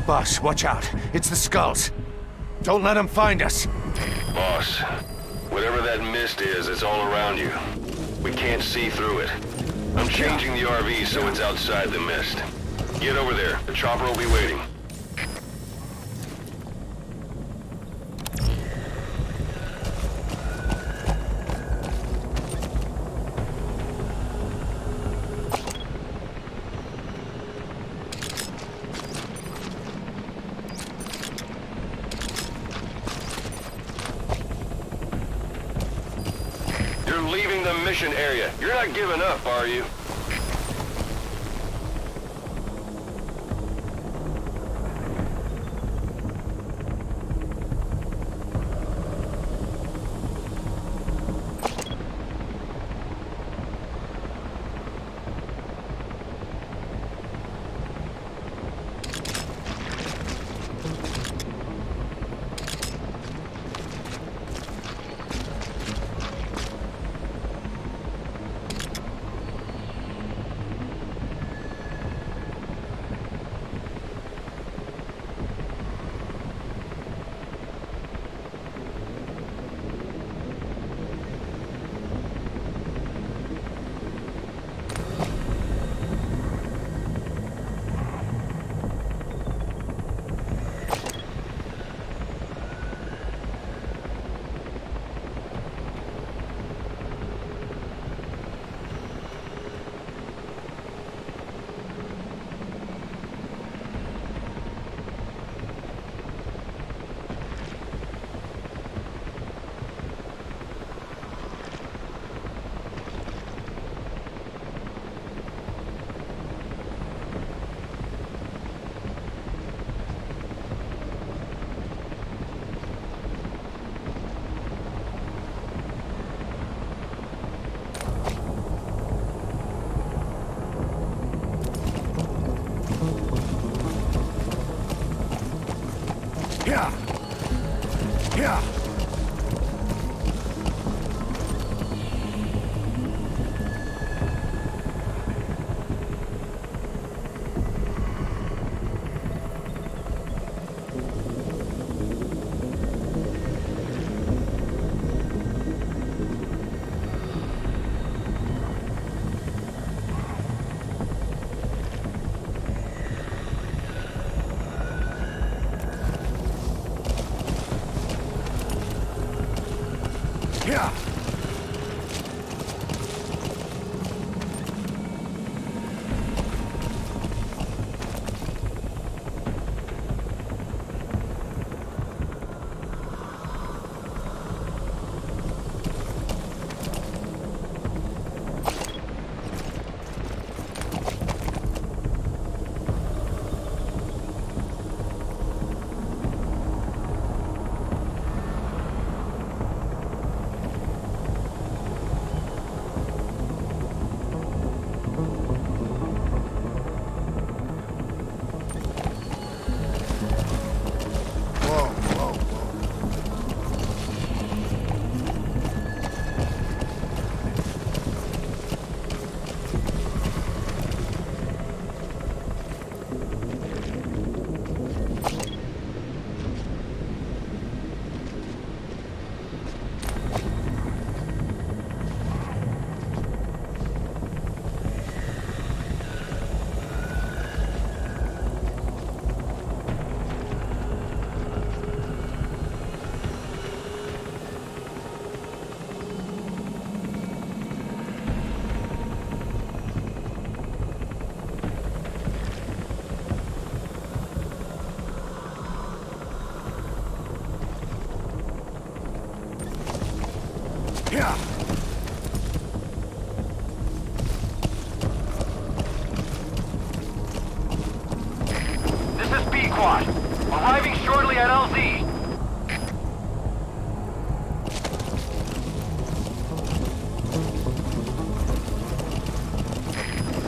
Boss, watch out. It's the skulls. Don't let them find us. Boss, whatever that mist is, it's all around you. We can't see through it. I'm changing the RV so it's outside the mist. Get over there. The chopper will be waiting. You're leaving the mission area. You're not giving up, are you? Yeah. Yeah. This is B-Quad. Arriving shortly at LZ.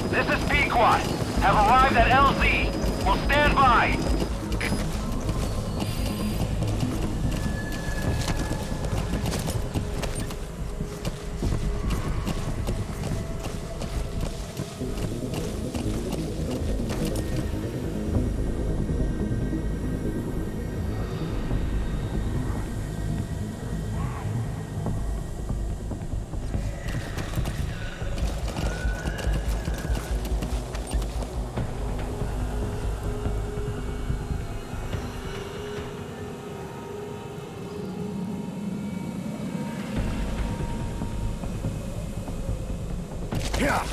This is B-Quad. Have arrived at LZ. Will stand by. Yeah.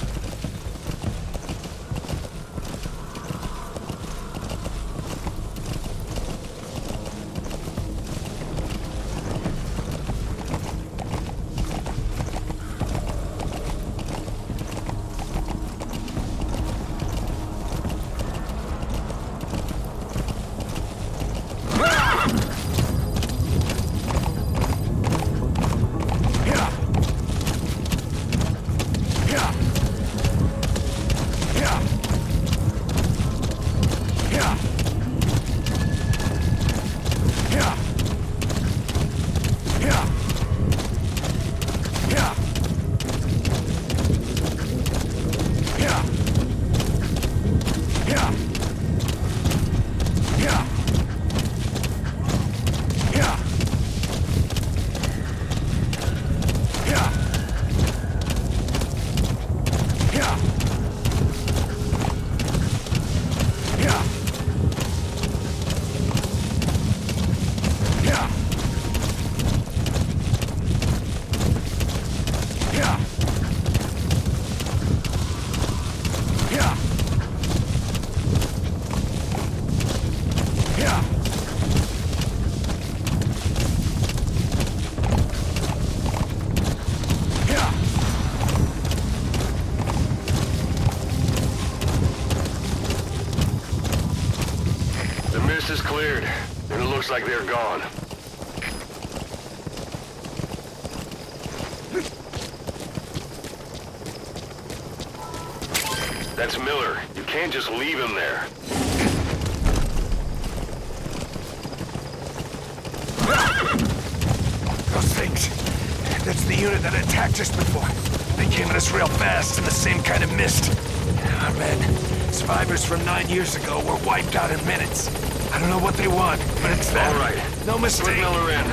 Is cleared, and it looks like they're gone. That's Miller. You can't just leave him there. Those things. That's the unit that attacked us before. They came at us real fast in the same kind of mist. Our men, survivors from 9 years ago, were wiped out in minutes. I don't know what they want, but it's them. All right. No mistake. Put Miller in.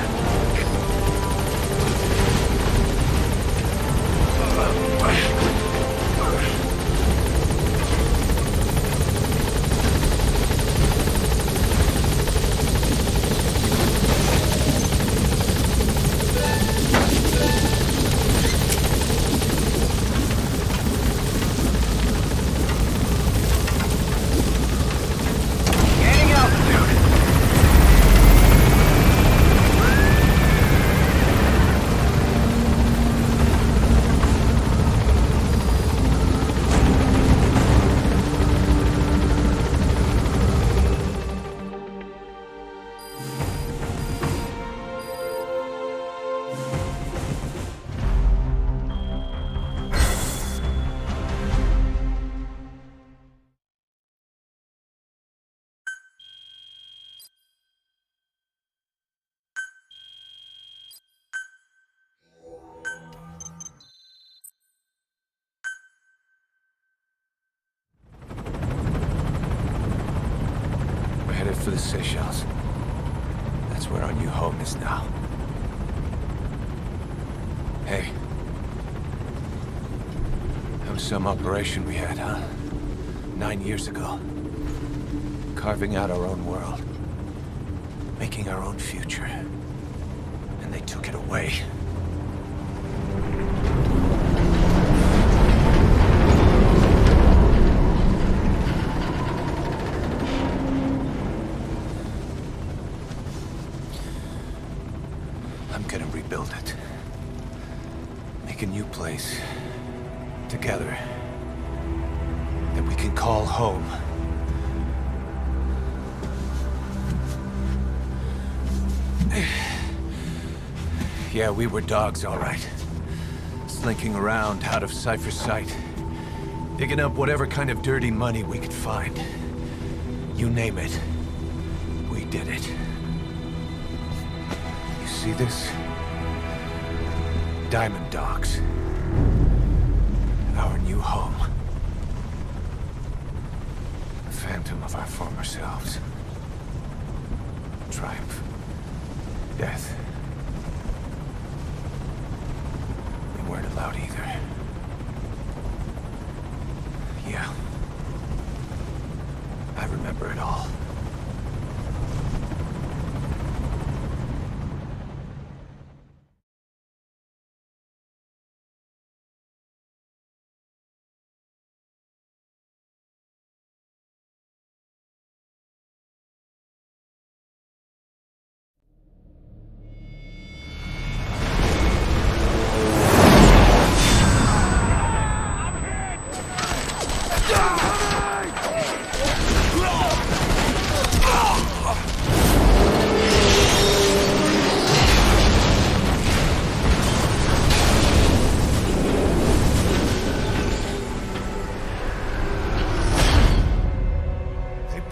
Seychelles. That's where our new home is now. Hey. That was some operation we had, huh? 9 years ago. Carving out our own world. Making our own future. And they took it away. I'm gonna rebuild it. Make a new place. Together. That we can call home. Yeah, we were dogs, all right. Slinking around out of Cypher's sight. Digging up whatever kind of dirty money we could find. You name it. We did it. You see this? Diamond Dogs. Our new home. A phantom of our former selves. Triumph. Death. We weren't allowed either. Yeah. I remember it all.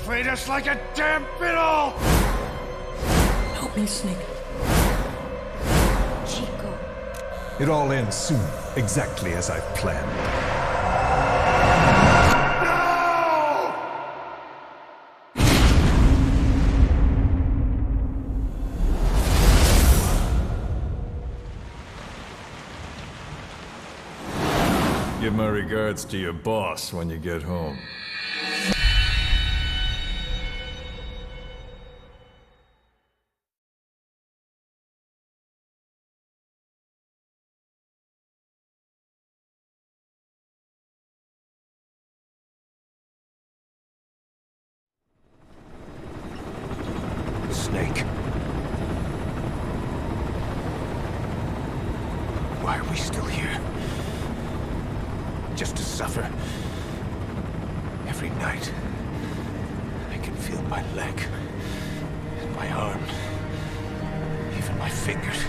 Treat us like a damn fiddle! Help me, Snake. Chico. It all ends soon, exactly as I've planned. Give my regards to your boss when you get home. Snake. Why are we still here? Just to suffer? Every night, I can feel my leg, and my arm, even my fingers.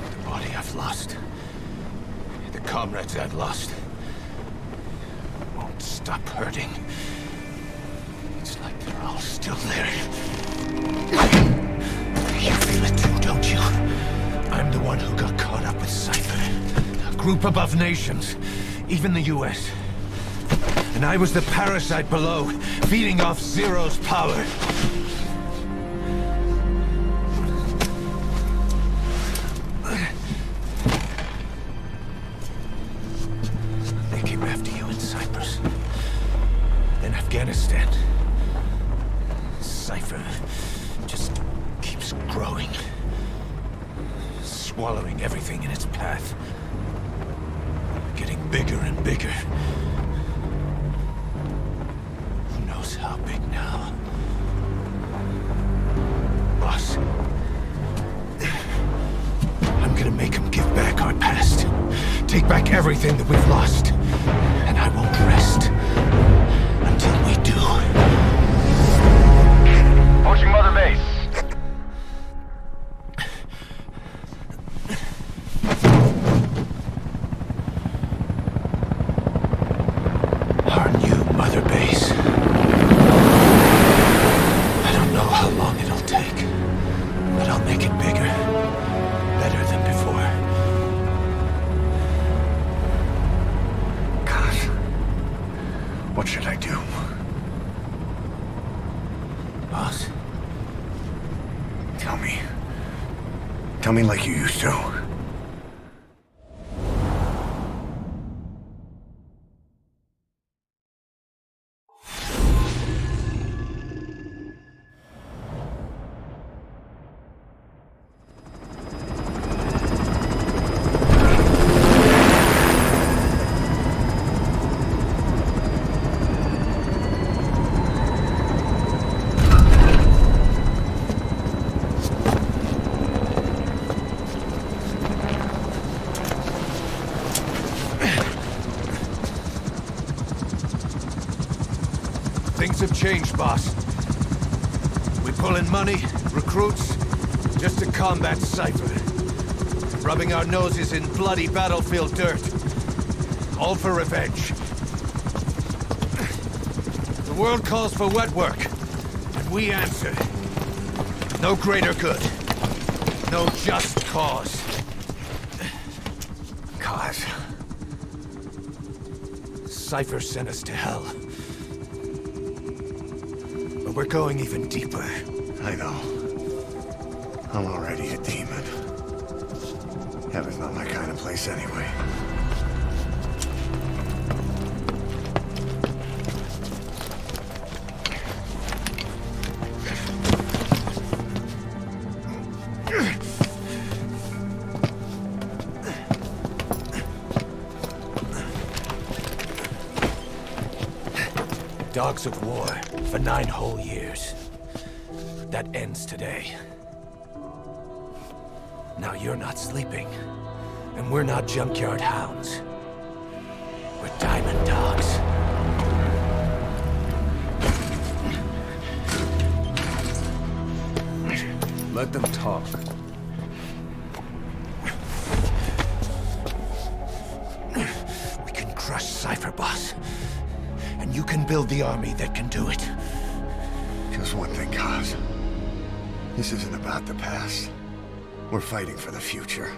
The body I've lost, the comrades I've lost, won't stop hurting. It's like they're all still there. You feel it too, don't you? I'm the one who got caught up with Cypher. A group above nations, even the US. And I was the parasite below, feeding off Zero's power. They came after you in Cyprus. Then Afghanistan. Cypher just keeps growing. Swallowing everything in its path. Getting bigger and bigger. Who knows how big now? Boss. I'm gonna make him give back our past. Take back everything that we've lost. And I won't rest until we do. Approaching Mother Base. Our new Mother Base. I don't know how long it'll take, but I'll make it bigger. Better than before. Tell me. Tell me like you used to. Things have changed, boss. We pull in money, recruits, just to combat Cypher. Rubbing our noses in bloody battlefield dirt. All for revenge. The world calls for wet work, and we answer. No greater good. No just cause. Cause? Cypher sent us to hell. But we're going even deeper. I know. I'm already a demon. Heaven's not my kind of place anyway. Dogs of war for 9 whole years. That ends today. Now you're not sleeping, and we're not junkyard hounds. We're diamond dogs. Let them talk. We can crush Cypher, boss. And you can build the army that can do it. Just one thing, Kaz. This isn't about the past. We're fighting for the future.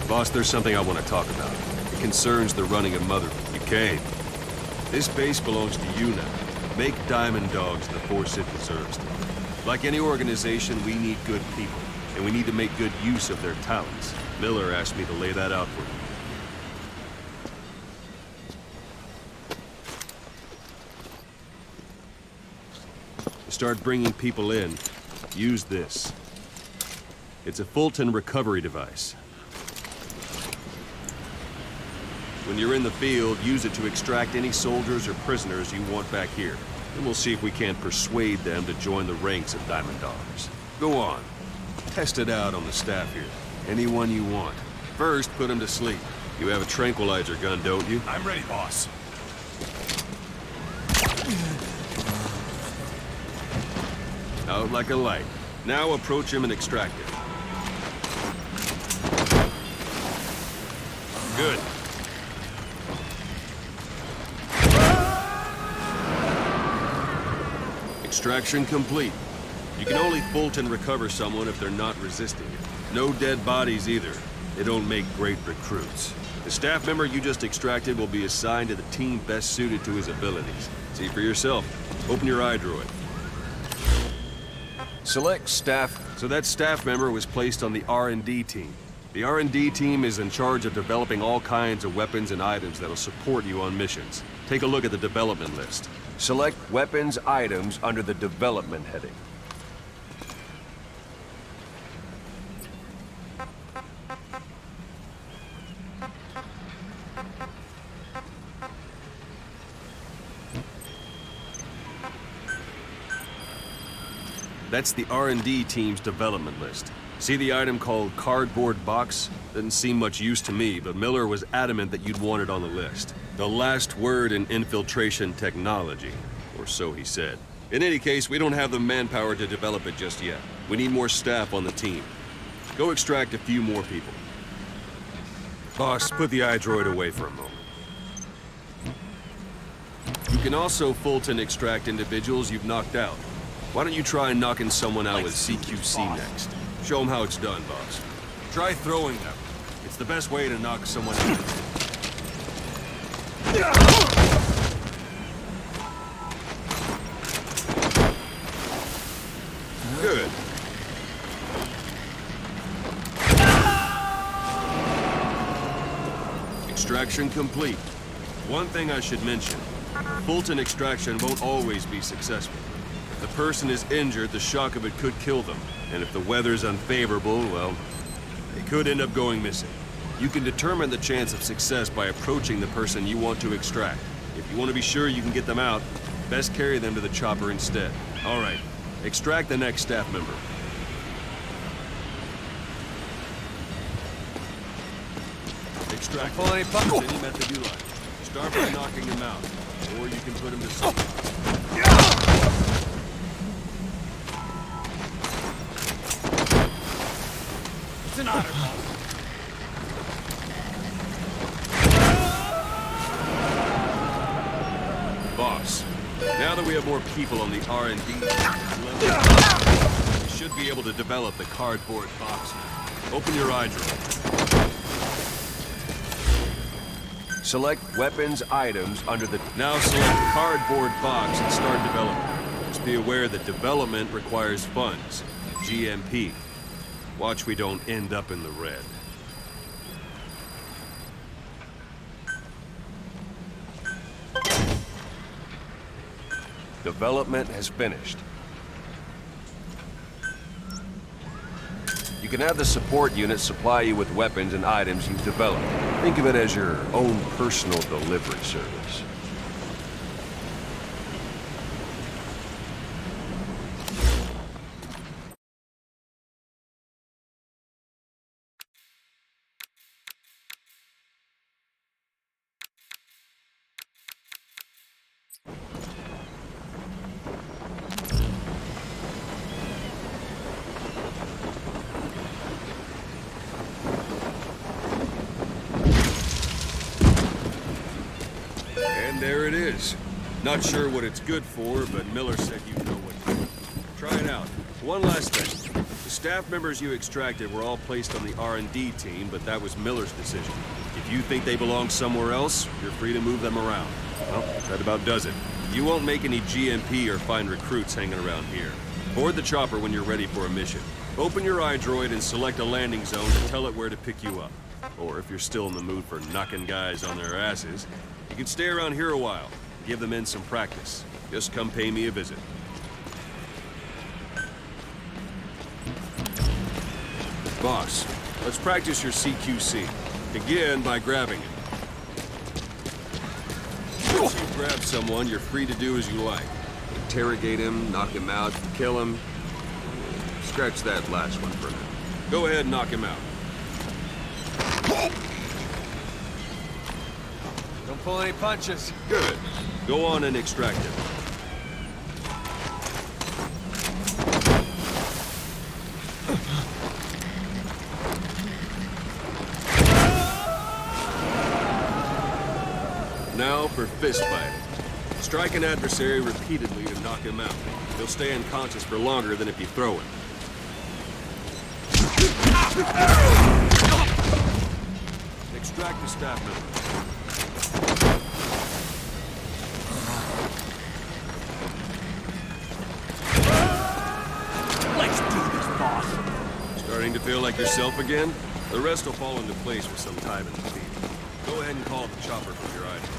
Boss, there's something I want to talk about. It concerns the running of Mother. You came. This base belongs to you now. Make Diamond Dogs the force it deserves. Like any organization, we need good people, and we need to make good use of their talents. Miller asked me to lay that out for you. To start bringing people in, use this. It's a Fulton recovery device. When you're in the field, use it to extract any soldiers or prisoners you want back here. And we'll see if we can't persuade them to join the ranks of Diamond Dogs. Go on. Test it out on the staff here. Anyone you want. First, put them to sleep. You have a tranquilizer gun, don't you? I'm ready, boss. Out like a light. Now approach him and extract him. Good. Extraction complete. You can only Fulton recover someone if they're not resisting it. No dead bodies either. They don't make great recruits. The staff member you just extracted will be assigned to the team best suited to his abilities. See for yourself. Open your eye droid. Select staff. So that staff member was placed on the R&D team. The R&D team is in charge of developing all kinds of weapons and items that'll support you on missions. Take a look at the development list. Select weapons items under the development heading. That's the R&D team's development list. See the item called cardboard box? Didn't seem much use to me, but Miller was adamant that you'd want it on the list. The last word in infiltration technology, or so he said. In any case, we don't have the manpower to develop it just yet. We need more staff on the team. Go extract a few more people. Boss, put the iDroid away for a moment. You can also Fulton extract individuals you've knocked out. Why don't you try knocking someone out with CQC next? Show them how it's done, boss. Try throwing them. It's the best way to knock someone out. Good. Extraction complete. One thing I should mention. Fulton extraction won't always be successful. If the person is injured, the shock of it could kill them. And if the weather's unfavorable, well, they could end up going missing. You can determine the chance of success by approaching the person you want to extract. If you want to be sure you can get them out, best carry them to the chopper instead. All right, extract the next staff member. Extract any method you like. Start by knocking him out, or you can put him to sleep. It's an honor, boss. Boss, now that we have more people on the R&D level, we should be able to develop the cardboard box now. Open your iDroid. Select weapons items under the... Now select cardboard box and start development. Just be aware that development requires funds. GMP. Watch we don't end up in the red. Development has finished. You can have the support unit supply you with weapons and items you've developed. Think of it as your own personal delivery service. And there it is. Not sure what it's good for, but Miller said you know what to do. Try it out. One last thing. The staff members you extracted were all placed on the R&D team, but that was Miller's decision. If you think they belong somewhere else, you're free to move them around. Well, that about does it. You won't make any GMP or find recruits hanging around here. Board the chopper when you're ready for a mission. Open your iDroid and select a landing zone to tell it where to pick you up. Or if you're still in the mood for knocking guys on their asses, you can stay around here a while. Give the men some practice. Just come pay me a visit. Boss, let's practice your CQC. Begin by grabbing it. Once you grab someone, you're free to do as you like. Interrogate him, knock him out, kill him. Scratch that last one for now. Go ahead and knock him out. Don't pull any punches. Good. Go on and extract him. Now for fist fighting. Strike an adversary repeatedly to knock him out. He'll stay unconscious for longer than if you throw him. Extract the staff member. Let's do this, boss. Starting to feel like yourself again? The rest will fall into place with some time in the field. Go ahead and call the chopper from your item.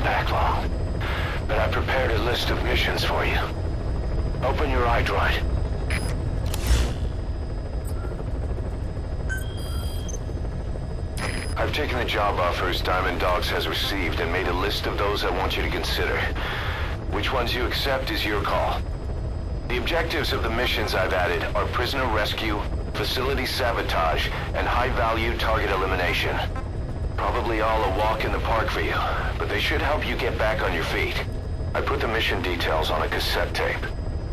back long. But I prepared a list of missions for you. Open your iDroid. I've taken the job offers Diamond Dogs has received and made a list of those I want you to consider. Which ones you accept is your call. The objectives of the missions I've added are prisoner rescue, facility sabotage, and high-value target elimination. Probably all a walk in the park for you, but they should help you get back on your feet. I put the mission details on a cassette tape.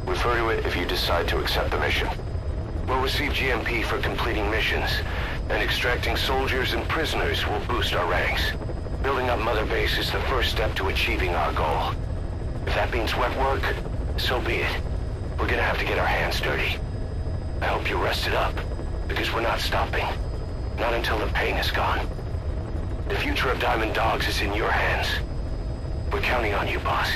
Refer to it if you decide to accept the mission. We'll receive GMP for completing missions, and extracting soldiers and prisoners will boost our ranks. Building up Mother Base is the first step to achieving our goal. If that means wet work, so be it. We're gonna have to get our hands dirty. I hope you're rested up, because we're not stopping. Not until the pain is gone. The future of Diamond Dogs is in your hands. We're counting on you, boss.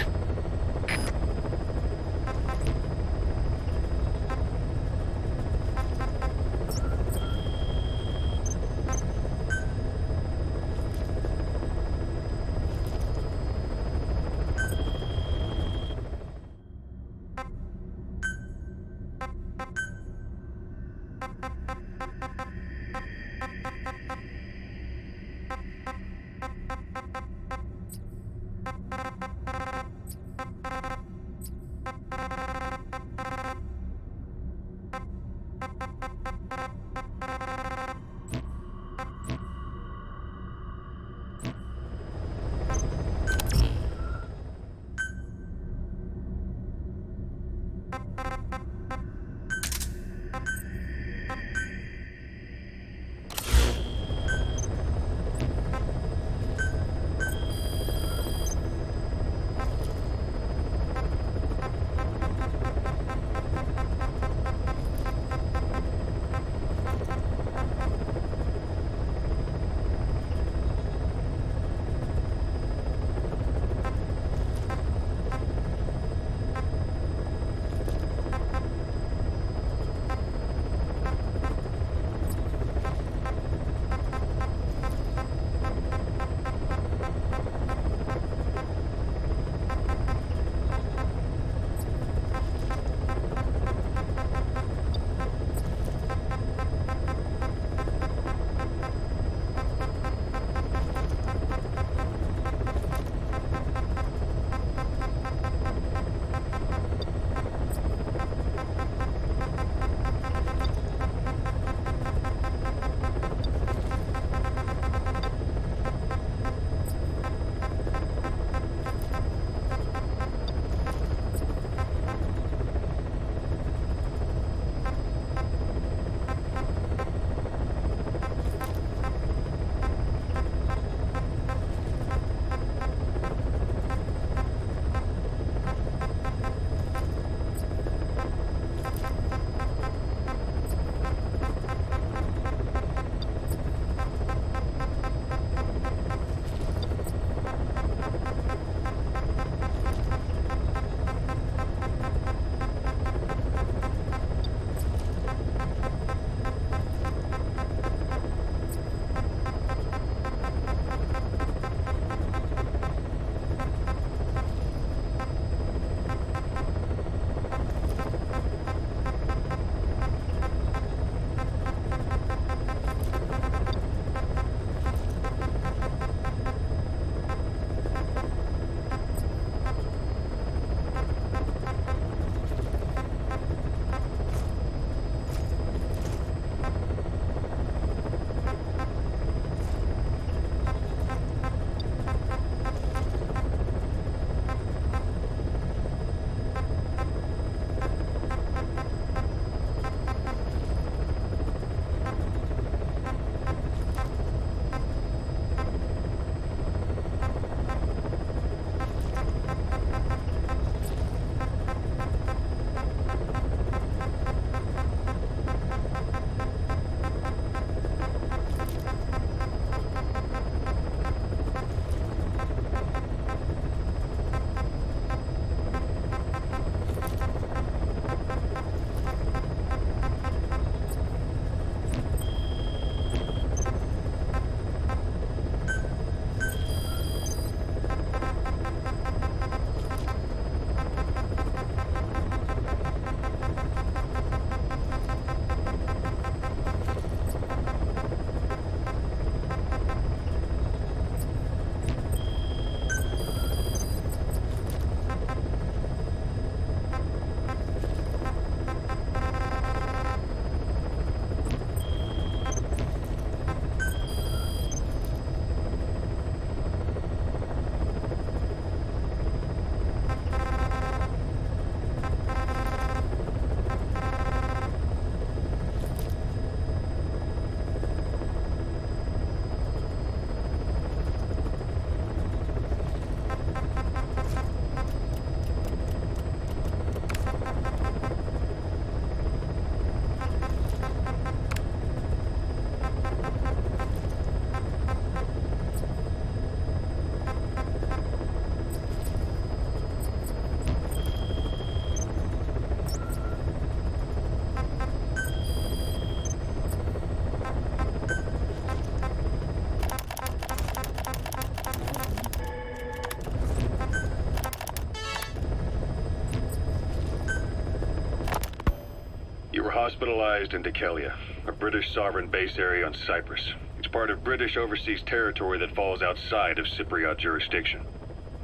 We're hospitalized in Dekelia, a British sovereign base area on Cyprus. It's part of British overseas territory that falls outside of Cypriot jurisdiction.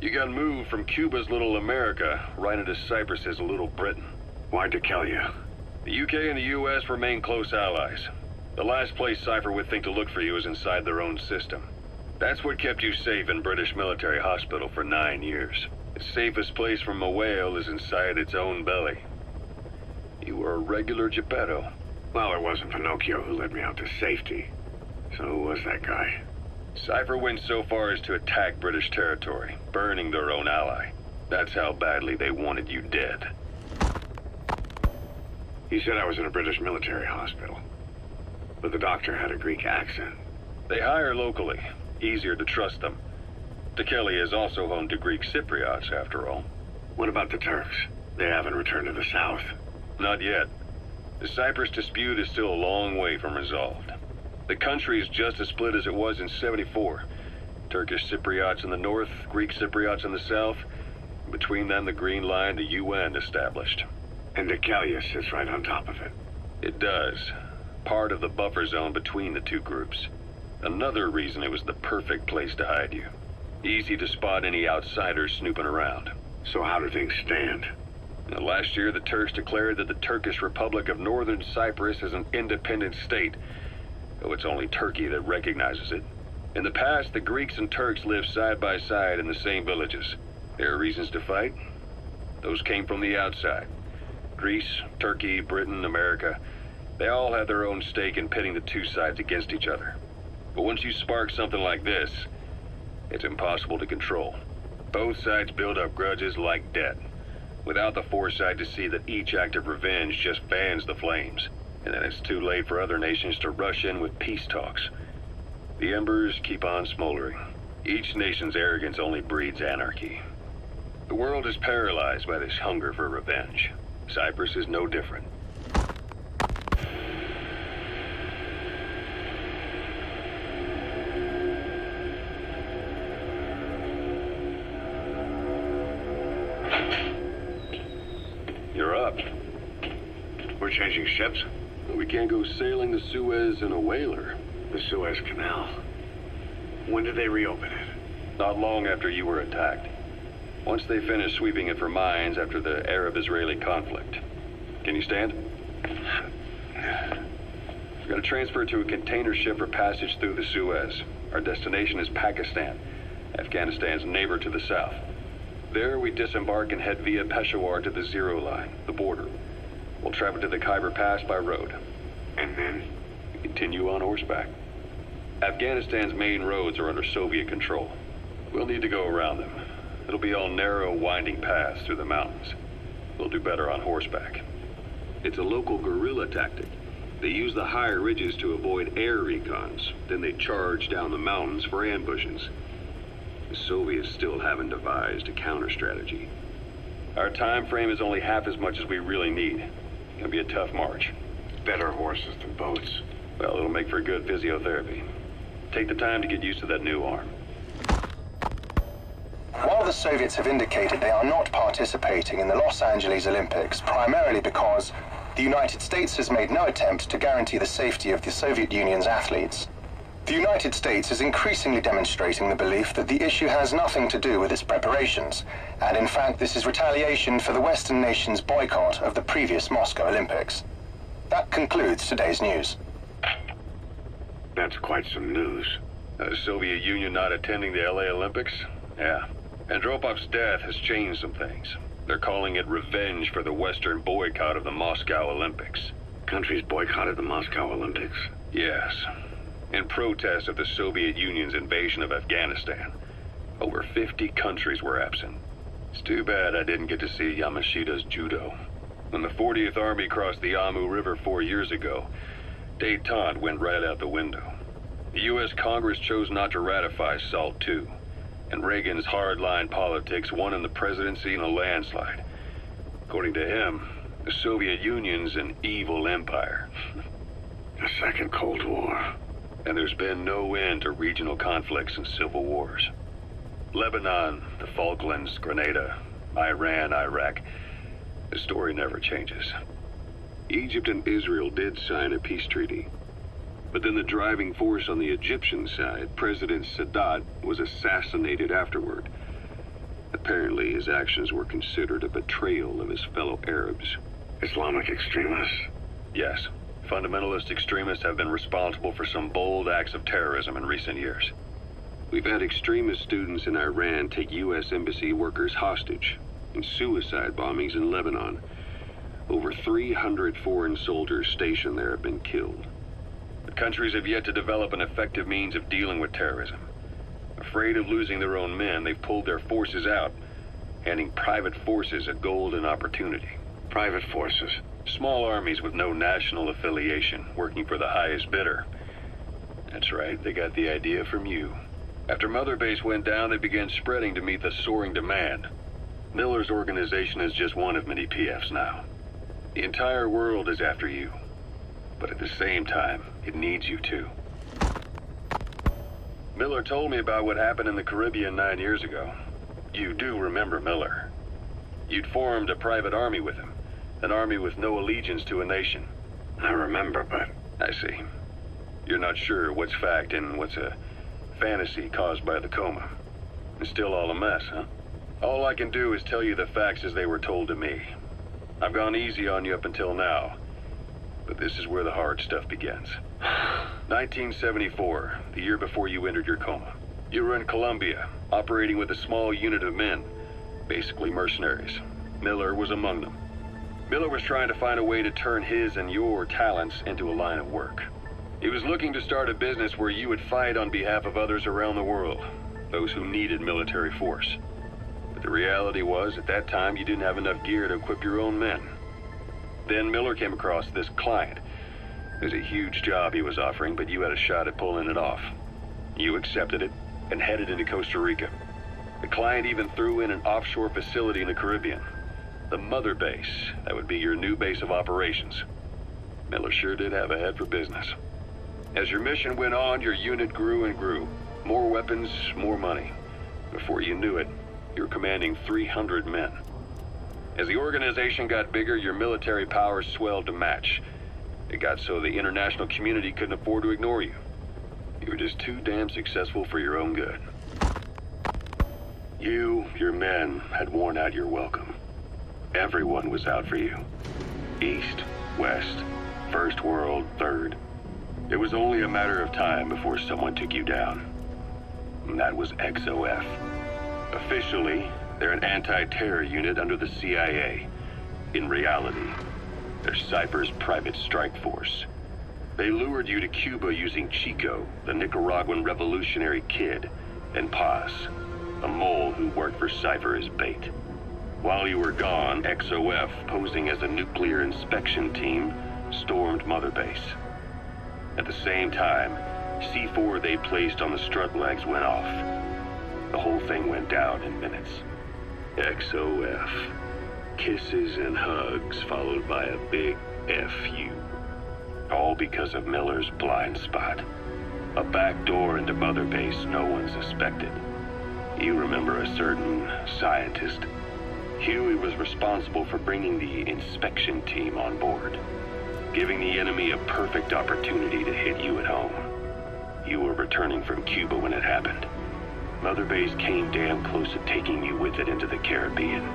You got moved from Cuba's Little America right into Cyprus's Little Britain. Why Dekelia? The UK and the US remain close allies. The last place Cypher would think to look for you is inside their own system. That's what kept you safe in British military hospital for 9 years. The safest place from a whale is inside its own belly. You were a regular Geppetto. Well, it wasn't Pinocchio who led me out to safety. So who was that guy? Cypher went so far as to attack British territory, burning their own ally. That's how badly they wanted you dead. He said I was in a British military hospital. But the doctor had a Greek accent. They hire locally. Easier to trust them. Dekelia is also home to Greek Cypriots, after all. What about the Turks? They haven't returned to the south. Not yet. The Cyprus dispute is still a long way from resolved. The country is just as split as it was in '74. Turkish Cypriots in the north, Greek Cypriots in the south. Between them, the Green Line, the UN established. And Dekelia sits right on top of it. It does. Part of the buffer zone between the two groups. Another reason it was the perfect place to hide you. Easy to spot any outsiders snooping around. So how do things stand? Now, last year, the Turks declared that the Turkish Republic of Northern Cyprus is an independent state, though it's only Turkey that recognizes it. In the past, the Greeks and Turks lived side by side in the same villages. There are reasons to fight. Those came from the outside. Greece, Turkey, Britain, America, they all had their own stake in pitting the two sides against each other. But once you spark something like this, it's impossible to control. Both sides build up grudges like debt, without the foresight to see that each act of revenge just fans the flames. And then it's too late for other nations to rush in with peace talks. The embers keep on smoldering. Each nation's arrogance only breeds anarchy. The world is paralyzed by this hunger for revenge. Cyprus is no different. You're up. We're changing ships? We can't go sailing the Suez in a whaler. The Suez Canal. When did they reopen it? Not long after you were attacked. Once they finished sweeping it for mines after the Arab-Israeli conflict. Can you stand? We're going to transfer it to a container ship for passage through the Suez. Our destination is Pakistan, Afghanistan's neighbor to the south. There, we disembark and head via Peshawar to the Zero Line, the border. We'll travel to the Khyber Pass by road. And then? We continue on horseback. Afghanistan's main roads are under Soviet control. We'll need to go around them. It'll be all narrow, winding paths through the mountains. We'll do better on horseback. It's a local guerrilla tactic. They use the higher ridges to avoid air recons. Then they charge down the mountains for ambushes. The Soviets still haven't devised a counter-strategy. Our time frame is only half as much as we really need. It's gonna be a tough march. Better horses than boats. Well, it'll make for good physiotherapy. Take the time to get used to that new arm. While the Soviets have indicated they are not participating in the Los Angeles Olympics, primarily because the United States has made no attempt to guarantee the safety of the Soviet Union's athletes, the United States is increasingly demonstrating the belief that the issue has nothing to do with its preparations, and in fact this is retaliation for the Western nations' boycott of the previous Moscow Olympics. That concludes today's news. That's quite some news. The Soviet Union not attending the LA Olympics? Yeah. Andropov's death has changed some things. They're calling it revenge for the Western boycott of the Moscow Olympics. Countries boycotted the Moscow Olympics? Yes. In protest of the Soviet Union's invasion of Afghanistan. Over 50 countries were absent. It's too bad I didn't get to see Yamashita's judo. When the 40th Army crossed the Amu River 4 years ago, détente went right out the window. The U.S. Congress chose not to ratify SALT II, and Reagan's hardline politics won him the presidency in a landslide. According to him, the Soviet Union's an evil empire. A second Cold War. And there's been no end to regional conflicts and civil wars. Lebanon, the Falklands, Grenada, Iran, Iraq. The story never changes. Egypt and Israel did sign a peace treaty. But then the driving force on the Egyptian side, President Sadat, was assassinated afterward. Apparently, his actions were considered a betrayal of his fellow Arabs. Islamic extremists? Yes. Fundamentalist extremists have been responsible for some bold acts of terrorism in recent years. We've had extremist students in Iran take U.S. embassy workers hostage, and suicide bombings in Lebanon. Over 300 foreign soldiers stationed there have been killed. The countries have yet to develop an effective means of dealing with terrorism. Afraid of losing their own men, they've pulled their forces out, handing private forces a golden opportunity. Private forces? Small armies with no national affiliation, working for the highest bidder. That's right, they got the idea from you. After Mother Base went down, they began spreading to meet the soaring demand. Miller's organization is just one of many PFs now. The entire world is after you. But at the same time, it needs you too. Miller told me about what happened in the Caribbean 9 years ago. You do remember Miller. You'd formed a private army with him. An army with no allegiance to a nation. I remember, but... I see. You're not sure what's fact and what's a fantasy caused by the coma. It's still all a mess, huh? All I can do is tell you the facts as they were told to me. I've gone easy on you up until now. But this is where the hard stuff begins. 1974, the year before you entered your coma. You were in Colombia, operating with a small unit of men. Basically mercenaries. Miller was among them. Miller was trying to find a way to turn his and your talents into a line of work. He was looking to start a business where you would fight on behalf of others around the world, those who needed military force. But the reality was, at that time, you didn't have enough gear to equip your own men. Then Miller came across this client. It was a huge job he was offering, but you had a shot at pulling it off. You accepted it and headed into Costa Rica. The client even threw in an offshore facility in the Caribbean. The Mother Base, that would be your new base of operations. Miller sure did have a head for business. As your mission went on, your unit grew and grew. More weapons, more money. Before you knew it, you were commanding 300 men. As the organization got bigger, your military powers swelled to match. It got so the international community couldn't afford to ignore you. You were just too damn successful for your own good. You, your men, had worn out your welcome. Everyone was out for you. East, West, First World, Third. It was only a matter of time before someone took you down. And that was XOF. Officially, they're an anti-terror unit under the CIA. In reality, they're Cypher's private strike force. They lured you to Cuba using Chico, the Nicaraguan revolutionary kid, and Paz, a mole who worked for Cypher as bait. While you were gone, XOF, posing as a nuclear inspection team, stormed Mother Base. At the same time, C4 they placed on the strut legs went off. The whole thing went down in minutes. XOF. Kisses and hugs followed by a big FU. All because of Miller's blind spot. A back door into Mother Base no one suspected. You remember a certain scientist. Huey was responsible for bringing the inspection team on board, giving the enemy a perfect opportunity to hit you at home. You were returning from Cuba when it happened. Mother Base came damn close to taking you with it into the Caribbean.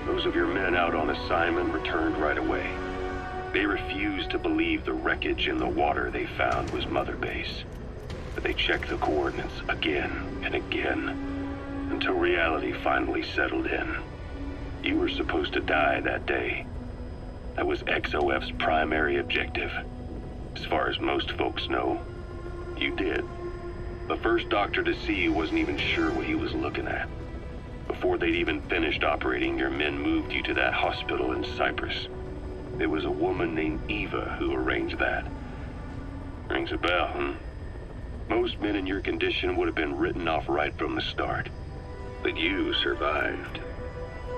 Those of your men out on assignment returned right away. They refused to believe the wreckage in the water they found was Mother Base. But they checked the coordinates again and again, until reality finally settled in. You were supposed to die that day. That was XOF's primary objective. As far as most folks know, you did. The first doctor to see you wasn't even sure what he was looking at. Before they'd even finished operating, your men moved you to that hospital in Cyprus. It was a woman named Eva who arranged that. Rings a bell, huh? Most men in your condition would have been written off right from the start. But you survived.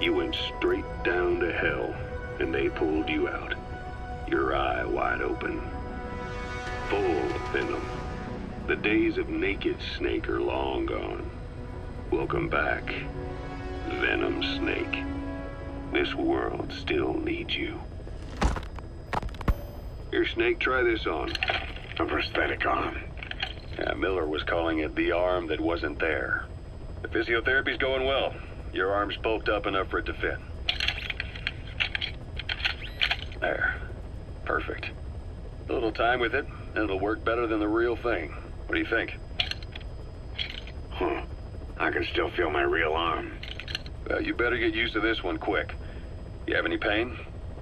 You went straight down to hell, and they pulled you out. Your eye wide open. Full of venom. The days of naked Snake are long gone. Welcome back, Venom Snake. This world still needs you. Here, Snake, try this on. A prosthetic arm. Yeah, Miller was calling it the arm that wasn't there. The physiotherapy's going well. Your arm's bulked up enough for it to fit. There. Perfect. A little time with it, and it'll work better than the real thing. What do you think? Huh. I can still feel my real arm. Well, you better get used to this one quick. You have any pain?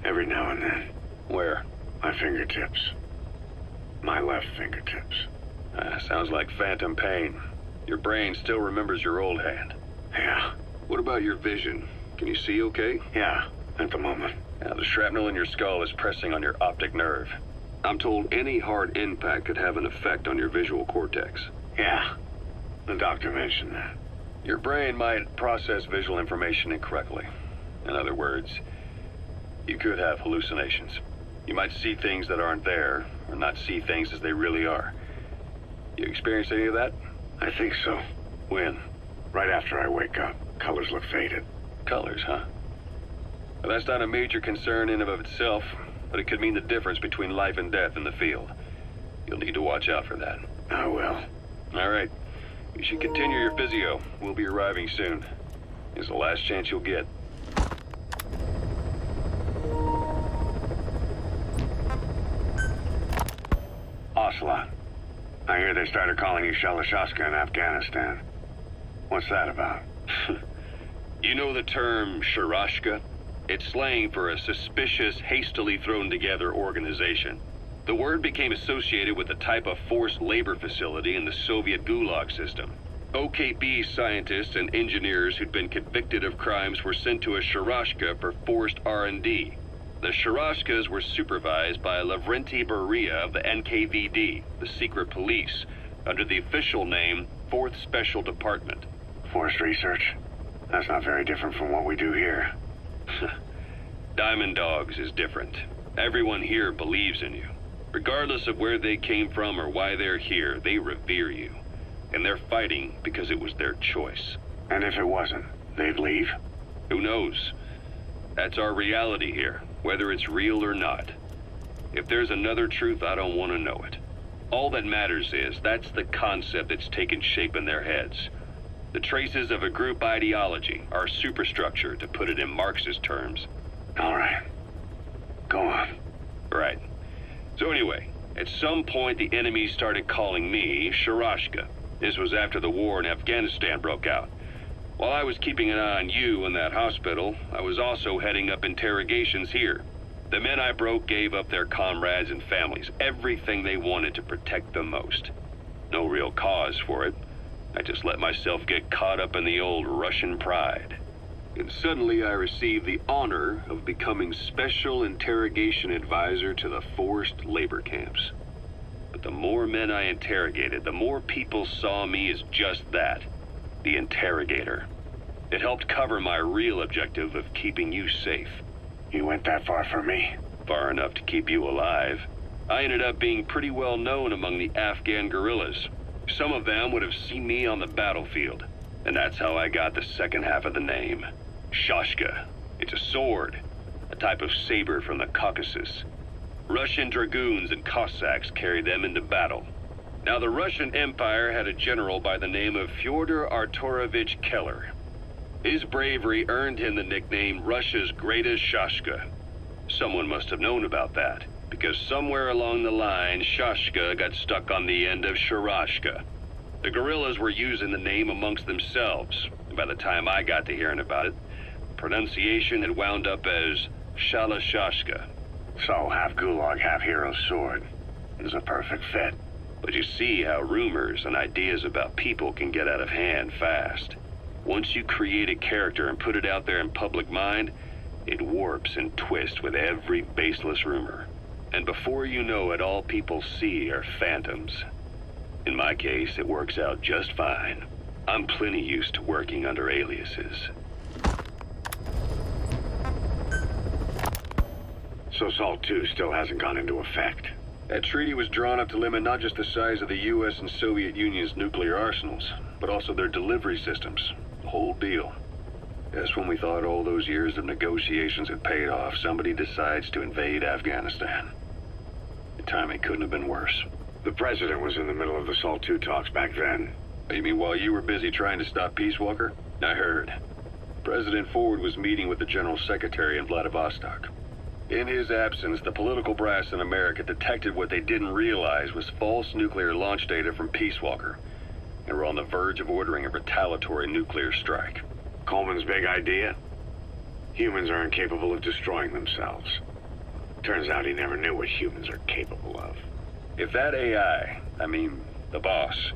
Every now and then. Where? My fingertips. My left fingertips. Sounds like phantom pain. Your brain still remembers your old hand. Yeah. What about your vision? Can you see okay? Yeah, at the moment. Now, the shrapnel in your skull is pressing on your optic nerve. I'm told any hard impact could have an effect on your visual cortex. Yeah. The doctor mentioned that. Your brain might process visual information incorrectly. In other words, you could have hallucinations. You might see things that aren't there, or not see things as they really are. You experienced any of that? I think so. When? Right after I wake up. Colors look faded. Colors, huh? Well, that's not a major concern in and of itself, but it could mean the difference between life and death in the field. You'll need to watch out for that. I will. All right. You should continue your physio. We'll be arriving soon. It's the last chance you'll get. Ocelot. I hear they started calling you Shalashaska in Afghanistan. What's that about? You know the term Sharashka? It's slang for a suspicious, hastily thrown together organization. The word became associated with a type of forced labor facility in the Soviet Gulag system. OKB scientists and engineers who'd been convicted of crimes were sent to a Sharashka for forced R&D. The Sharashkas were supervised by Lavrenti Beria of the NKVD, the secret police, under the official name 4th Special Department. Forced research? That's not very different from what we do here. Diamond Dogs is different. Everyone here believes in you. Regardless of where they came from or why they're here, they revere you. And they're fighting because it was their choice. And if it wasn't, they'd leave? Who knows? That's our reality here, whether it's real or not. If there's another truth, I don't want to know it. All that matters is that's the concept that's taken shape in their heads. The traces of a group ideology, our superstructure, to put it in Marxist terms. All right. Go on. Right. So anyway, at some point the enemy started calling me Sharashka. This was after the war in Afghanistan broke out. While I was keeping an eye on you in that hospital, I was also heading up interrogations here. The men I broke gave up their comrades and families, everything they wanted to protect the most. No real cause for it. I just let myself get caught up in the old Russian pride. And suddenly I received the honor of becoming Special Interrogation Advisor to the forced labor camps. But the more men I interrogated, the more people saw me as just that, the interrogator. It helped cover my real objective of keeping you safe. You went that far for me? Far enough to keep you alive. I ended up being pretty well known among the Afghan guerrillas. Some of them would have seen me on the battlefield, and that's how I got the second half of the name. Shashka. It's a sword, a type of saber from the Caucasus. Russian dragoons and Cossacks carried them into battle. Now, the Russian Empire had a general by the name of Fyodor Arturovich Keller. His bravery earned him the nickname Russia's Greatest Shashka. Someone must have known about that, because somewhere along the line, Shashka got stuck on the end of Sharashka. The guerrillas were using the name amongst themselves, and by the time I got to hearing about it, pronunciation had wound up as Shalashashka. So, half Gulag, half Hero Sword. Is a perfect fit. But you see how rumors and ideas about people can get out of hand fast. Once you create a character and put it out there in public mind, it warps and twists with every baseless rumor. And before you know it, all people see are phantoms. In my case, it works out just fine. I'm plenty used to working under aliases. So SALT II still hasn't gone into effect? That treaty was drawn up to limit not just the size of the U.S. and Soviet Union's nuclear arsenals, but also their delivery systems. The whole deal. Just when we thought all those years of negotiations had paid off, somebody decides to invade Afghanistan. timing couldn't have been worse. The president was in the middle of the SALT II talks back then. You mean while you were busy trying to stop Peace Walker? I heard. President Ford was meeting with the General Secretary in Vladivostok. In his absence, the political brass in America detected what they didn't realize was false nuclear launch data from Peace Walker, and were on the verge of ordering a retaliatory nuclear strike. Coleman's big idea? Humans are incapable of destroying themselves. Turns out he never knew what humans are capable of. If that AI, the boss,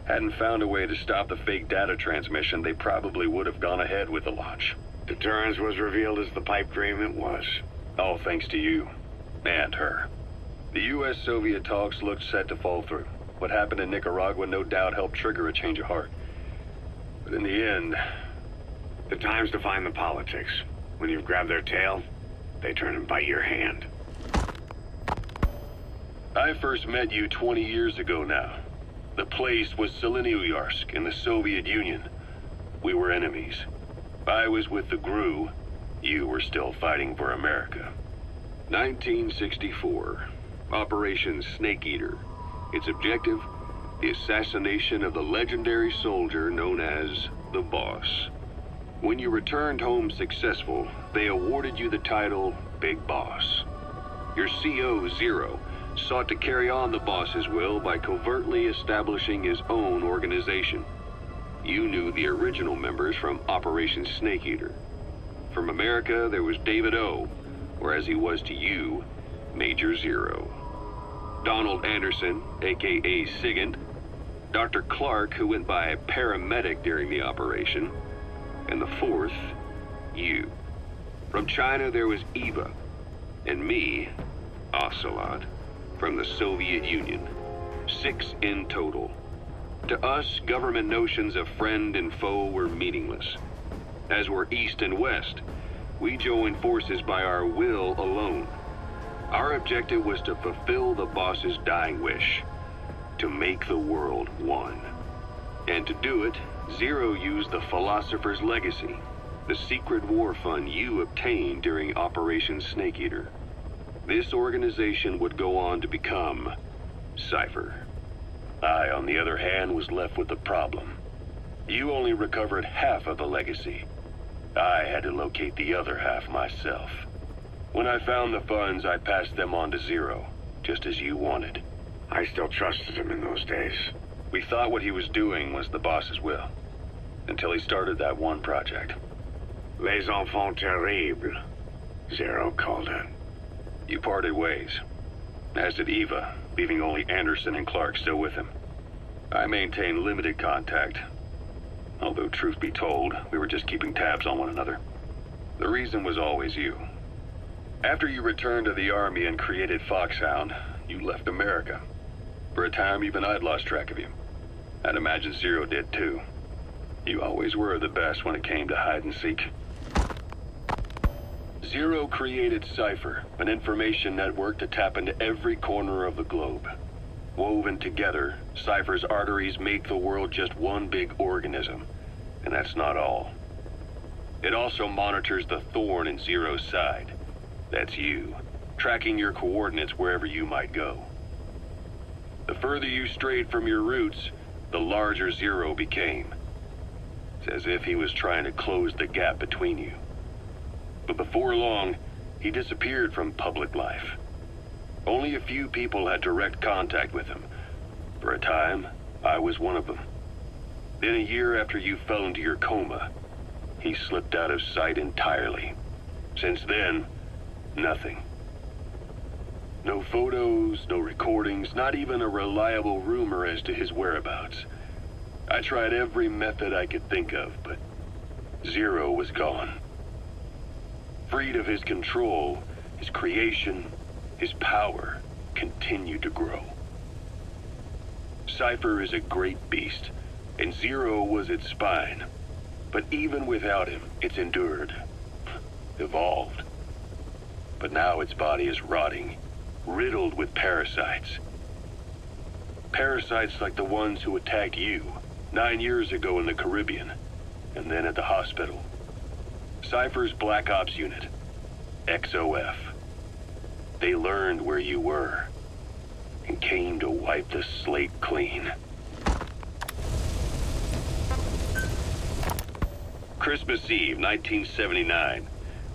hadn't found a way to stop the fake data transmission, they probably would have gone ahead with the launch. Deterrence was revealed as the pipe dream it was. All thanks to you. And her. The U.S.-Soviet talks looked set to fall through. What happened in Nicaragua no doubt helped trigger a change of heart. But in the end... The time's to find the politics. When you've grabbed their tail, they turn and bite your hand. I first met you 20 years ago now. The place was Selenoyarsk in the Soviet Union. We were enemies. I was with the GRU. You were still fighting for America. 1964. Operation Snake Eater. Its objective? The assassination of the legendary soldier known as the Boss. When you returned home successful, they awarded you the title Big Boss. Your CO, Zero, sought to carry on the boss's will by covertly establishing his own organization. You knew the original members from Operation Snake Eater. From America, there was David O, or as he was to you, Major Zero. Donald Anderson, aka Sigint, Dr. Clark, who went by paramedic during the operation, and the fourth, you. From China, there was Eva, and me, Ocelot, from the Soviet Union. 6 in total. To us, government notions of friend and foe were meaningless. As were East and West, we joined forces by our will alone. Our objective was to fulfill the boss's dying wish, to make the world one. And to do it, Zero used the Philosopher's Legacy, the secret war fund you obtained during Operation Snake Eater. This organization would go on to become Cypher. I, on the other hand, was left with the problem. You only recovered half of the legacy. I had to locate the other half myself. When I found the funds, I passed them on to Zero, just as you wanted. I still trusted him in those days. We thought what he was doing was the boss's will, until he started that one project. Les enfants terribles, Zero called it. You parted ways, as did Eva, leaving only Anderson and Clark still with him. I maintained limited contact, although truth be told, we were just keeping tabs on one another. The reason was always you. After you returned to the Army and created Foxhound, you left America. For a time, even I'd lost track of you. I'd imagine Zero did too. You always were the best when it came to hide and seek. Zero created Cypher, an information network to tap into every corner of the globe. Woven together, Cypher's arteries make the world just one big organism. And that's not all. It also monitors the thorn in Zero's side. That's you, tracking your coordinates wherever you might go. The further you strayed from your roots, the larger Zero became. It's as if he was trying to close the gap between you. But before long, he disappeared from public life. Only a few people had direct contact with him. For a time, I was one of them. Then a year after you fell into your coma, he slipped out of sight entirely. Since then, nothing. No photos, no recordings, not even a reliable rumor as to his whereabouts. I tried every method I could think of, but Zero was gone. Freed of his control, his creation, his power continued to grow. Cypher is a great beast, and Zero was its spine. But even without him, it's endured, evolved. But now its body is rotting, riddled with parasites. Parasites like the ones who attacked you 9 years ago in the Caribbean, and then at the hospital. Cypher's Black Ops unit, XOF. They learned where you were, and came to wipe the slate clean. Christmas Eve, 1979,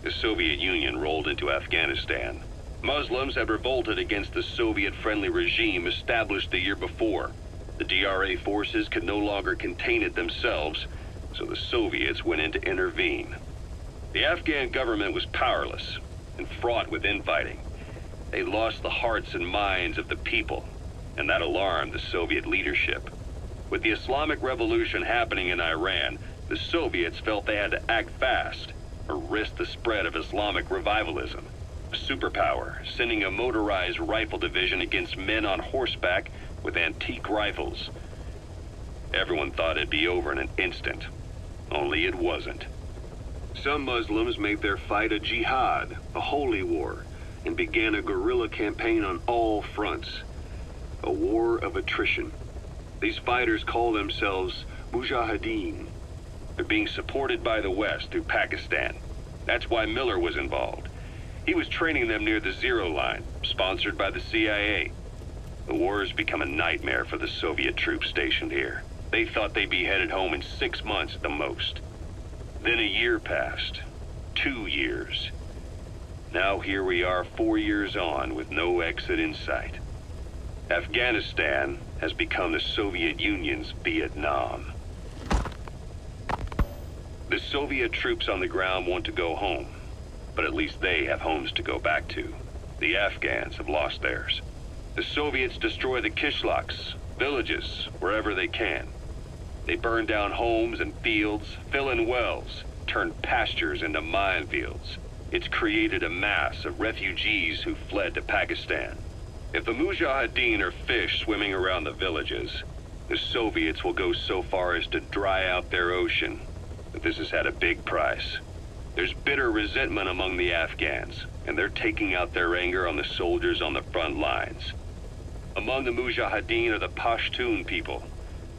the Soviet Union rolled into Afghanistan. Muslims had revolted against the Soviet-friendly regime established the year before. The DRA forces could no longer contain it themselves, so the Soviets went in to intervene. The Afghan government was powerless and fraught with infighting. They lost the hearts and minds of the people, and that alarmed the Soviet leadership. With the Islamic Revolution happening in Iran, the Soviets felt they had to act fast or risk the spread of Islamic revivalism. A superpower, sending a motorized rifle division against men on horseback with antique rifles. Everyone thought it'd be over in an instant, only it wasn't. Some Muslims made their fight a jihad, a holy war, and began a guerrilla campaign on all fronts. A war of attrition. These fighters call themselves Mujahideen. They're being supported by the West through Pakistan. That's why Miller was involved. He was training them near the Zero Line, sponsored by the CIA. The war has become a nightmare for the Soviet troops stationed here. They thought they'd be headed home in 6 months at the most. Then a year passed. 2 years. Now here we are 4 years on with no exit in sight. Afghanistan has become the Soviet Union's Vietnam. The Soviet troops on the ground want to go home, but at least they have homes to go back to. The Afghans have lost theirs. The Soviets destroy the kishlaks, villages, wherever they can. They burn down homes and fields, fill in wells, turn pastures into minefields. It's created a mass of refugees who fled to Pakistan. If the Mujahideen are fish swimming around the villages, the Soviets will go so far as to dry out their ocean. But this has had a big price. There's bitter resentment among the Afghans, and they're taking out their anger on the soldiers on the front lines. Among the Mujahideen are the Pashtun people.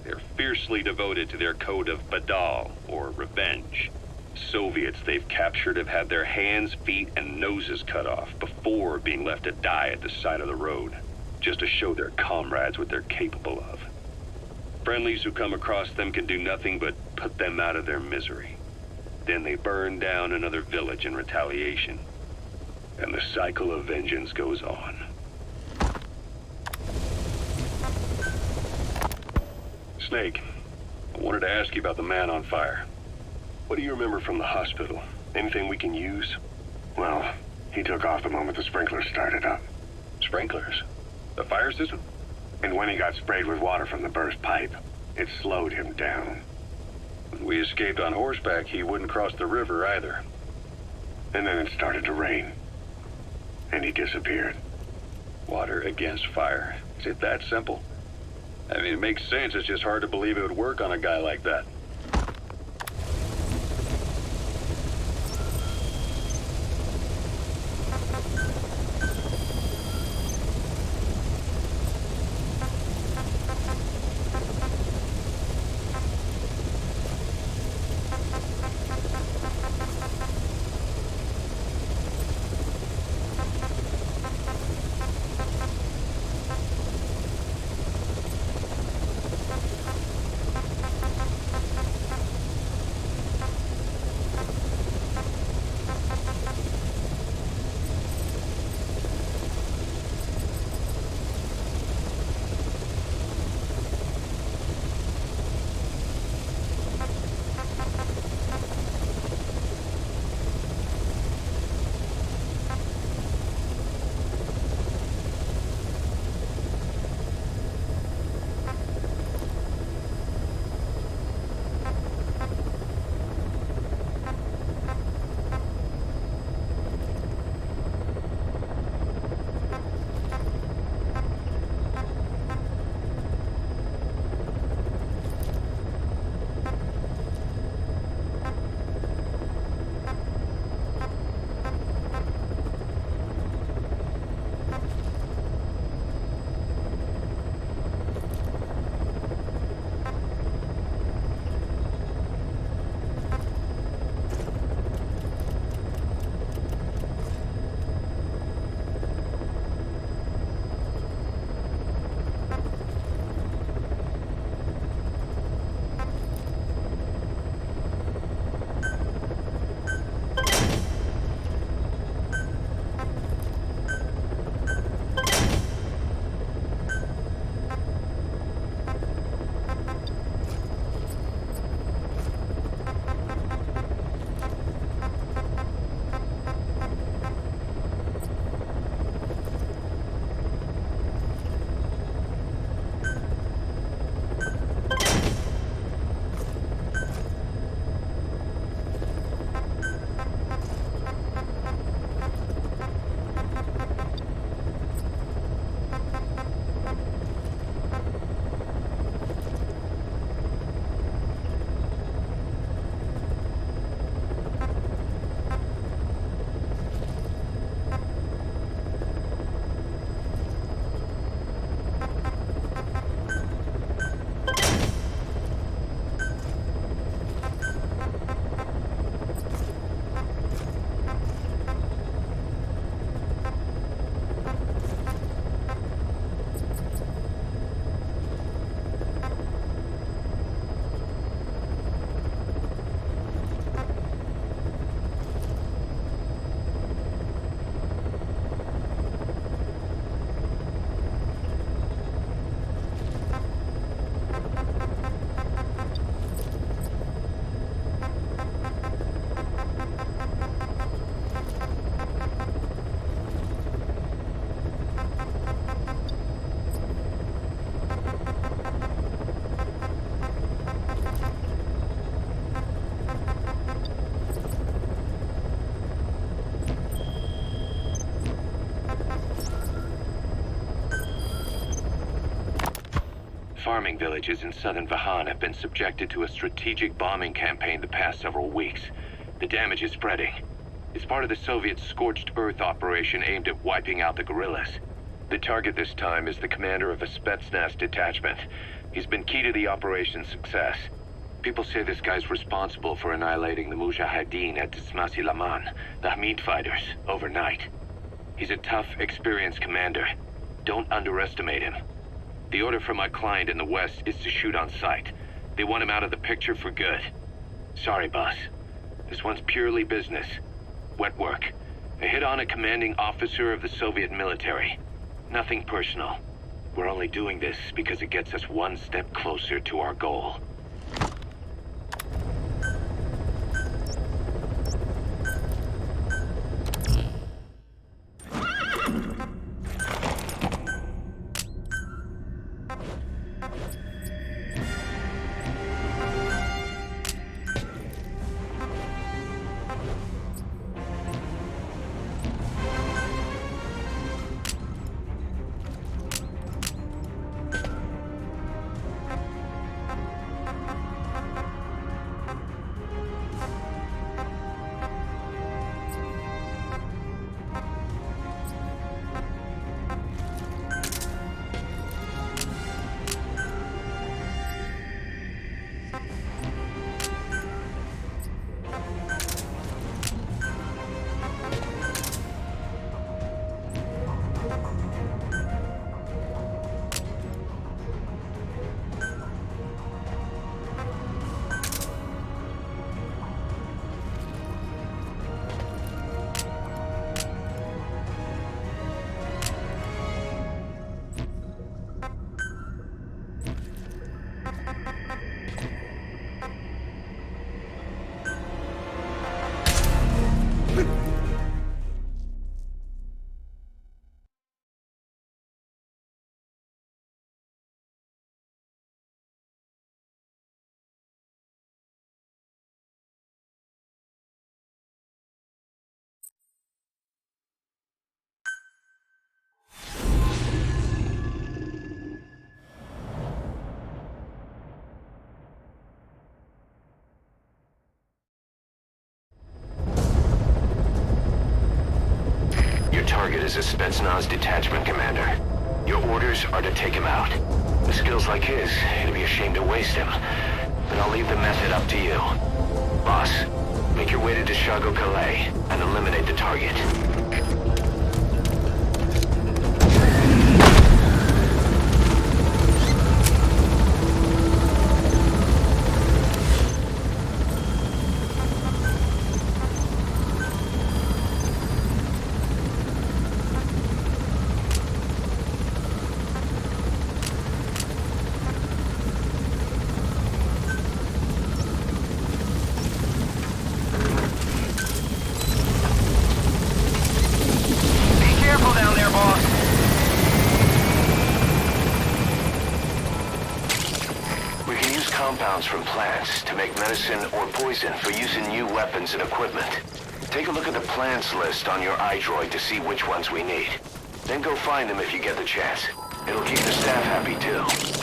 They're fiercely devoted to their code of Badal, or revenge. Soviets they've captured have had their hands, feet, and noses cut off before being left to die at the side of the road, just to show their comrades what they're capable of. Friendlies who come across them can do nothing but put them out of their misery. Then they burn down another village in retaliation. And the cycle of vengeance goes on. Snake, I wanted to ask you about the man on fire. What do you remember from the hospital? Anything we can use? Well, he took off the moment the sprinklers started up. Sprinklers? The fire system? And when he got sprayed with water from the burst pipe, it slowed him down. When we escaped on horseback, he wouldn't cross the river either. And then it started to rain. And he disappeared. Water against fire. Is it that simple? I mean, it makes sense. It's just hard to believe it would work on a guy like that. farming villages in southern Vahan have been subjected to a strategic bombing campaign the past several weeks. The damage is spreading. It's part of the Soviet Scorched Earth operation aimed at wiping out the guerrillas. The target this time is the commander of a Spetsnaz detachment. He's been key to the operation's success. People say this guy's responsible for annihilating the Mujahideen at Tismasi Laman, the Hamid fighters, overnight. He's a tough, experienced commander. Don't underestimate him. The order from my client in the west is to shoot on sight. They want him out of the picture for good. Sorry, boss. This one's purely business. Wet work. A hit on a commanding officer of the Soviet military. Nothing personal. We're only doing this because it gets us one step closer to our goal. Target is a Spetsnaz detachment commander. Your orders are to take him out. With skills like his, it'd be a shame to waste him. But I'll leave the method up to you. Boss, make your way to Deshago Calais and eliminate the target. Compounds from plants to make medicine or poison for use in new weapons and equipment. Take a look at the plants list on your iDroid to see which ones we need. Then go find them if you get the chance. It'll keep the staff happy too.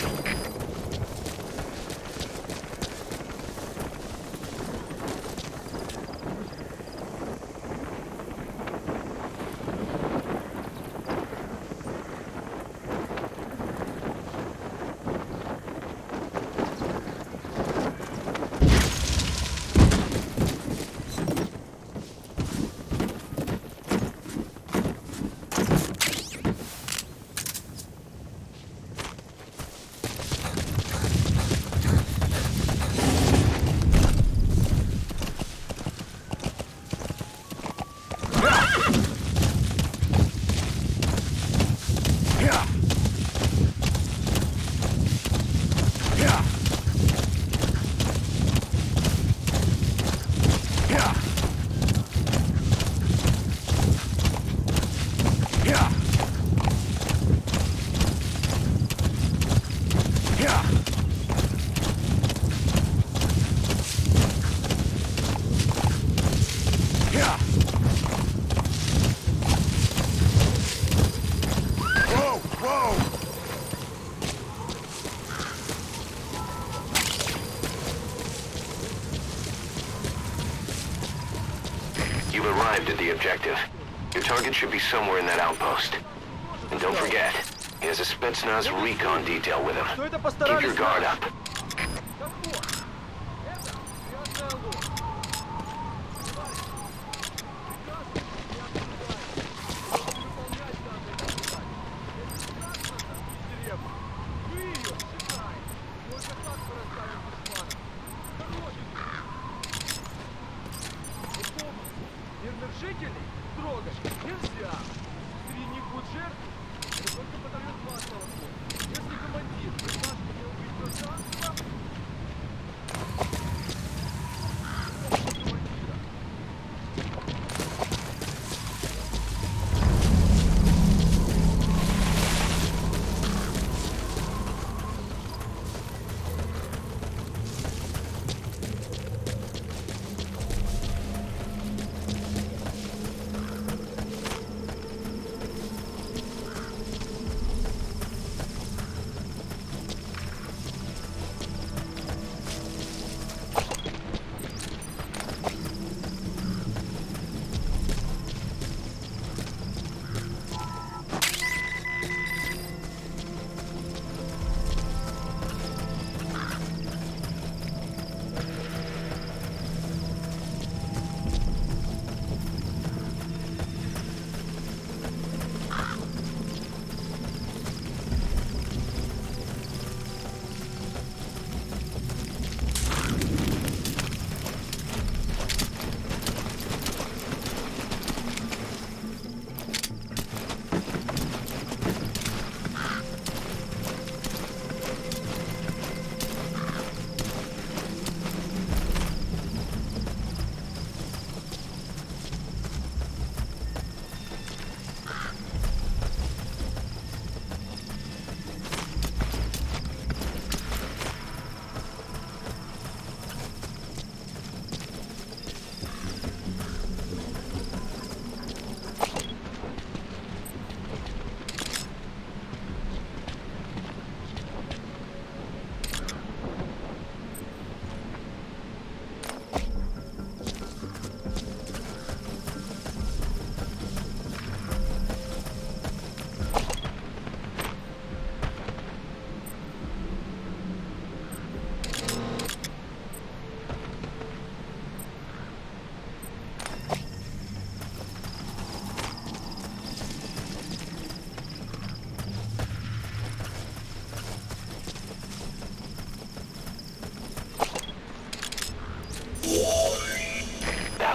You've arrived at the objective. Your target should be somewhere in that outpost. And don't forget, he has a Spetsnaz recon detail with him. Keep your guard up.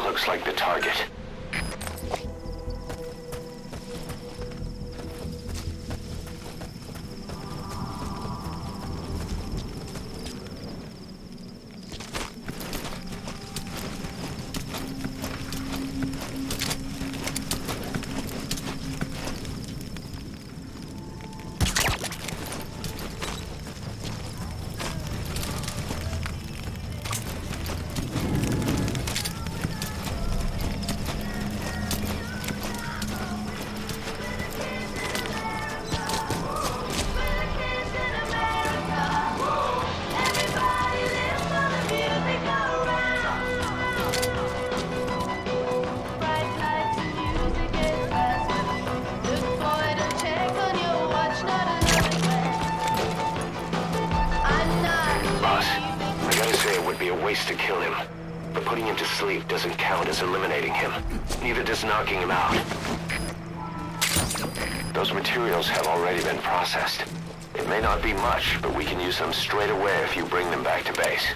Looks like the target. Waste to kill him, but putting him to sleep doesn't count as eliminating him. Neither does knocking him out. Those materials have already been processed. It may not be much, but we can use them straight away if you bring them back to base.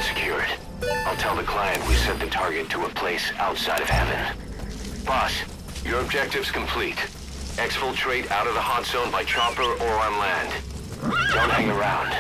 target secured. I'll tell the client we sent the target to a place outside of heaven. Boss, your objective's complete. Exfiltrate out of the hot zone by chopper or on land. Don't hang around.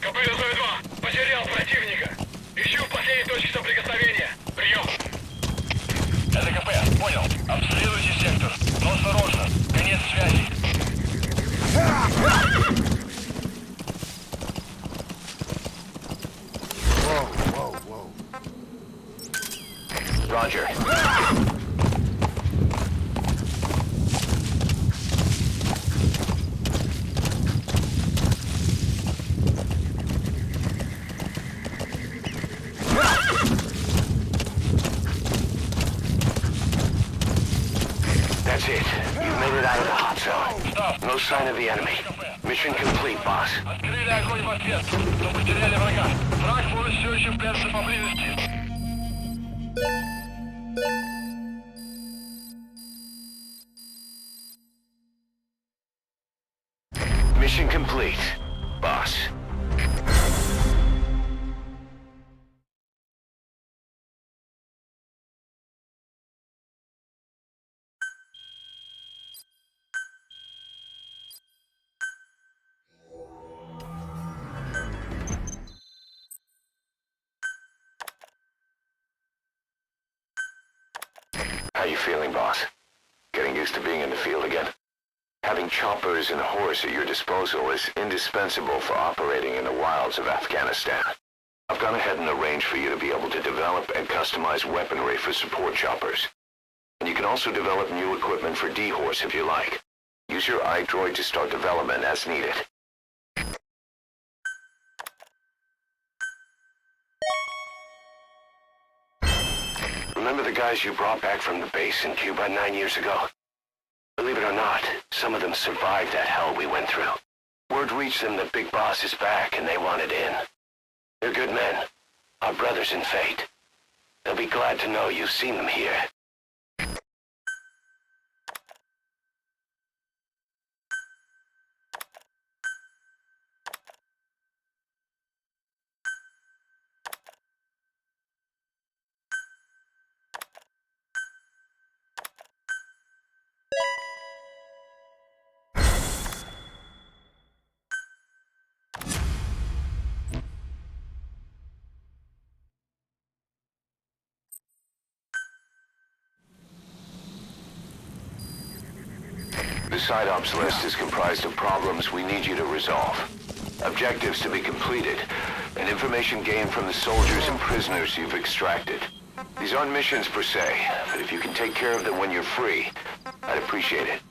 КП-102, потерял противника. Ищу последние точки соприкосновения. Прием. Это КП, понял. Обследуйте сектор. Но осторожно, конец связи. Roger. That's it. You've made it out of the hot zone. No sign of the enemy. Mission complete, boss. Открыли огонь в ответ, но потеряли врага. Враг может все еще прятаться поблизости. Mission complete, boss. How you feeling, boss? Getting used to being in the field again? Having choppers and horse at your disposal is indispensable for operating in the wilds of Afghanistan. I've gone ahead and arranged for you to be able to develop and customize weaponry for support choppers. And you can also develop new equipment for D-Horse if you like. Use your iDroid to start development as needed. Remember the guys you brought back from the base in Cuba 9 years ago? Believe it or not, some of them survived that hell we went through. Word reached them that Big Boss is back and they wanted in. They're good men, our brothers in fate. They'll be glad to know you've seen them here. The side ops list is comprised of problems we need you to resolve. Objectives to be completed, and information gained from the soldiers and prisoners you've extracted. These aren't missions per se, but if you can take care of them when you're free, I'd appreciate it.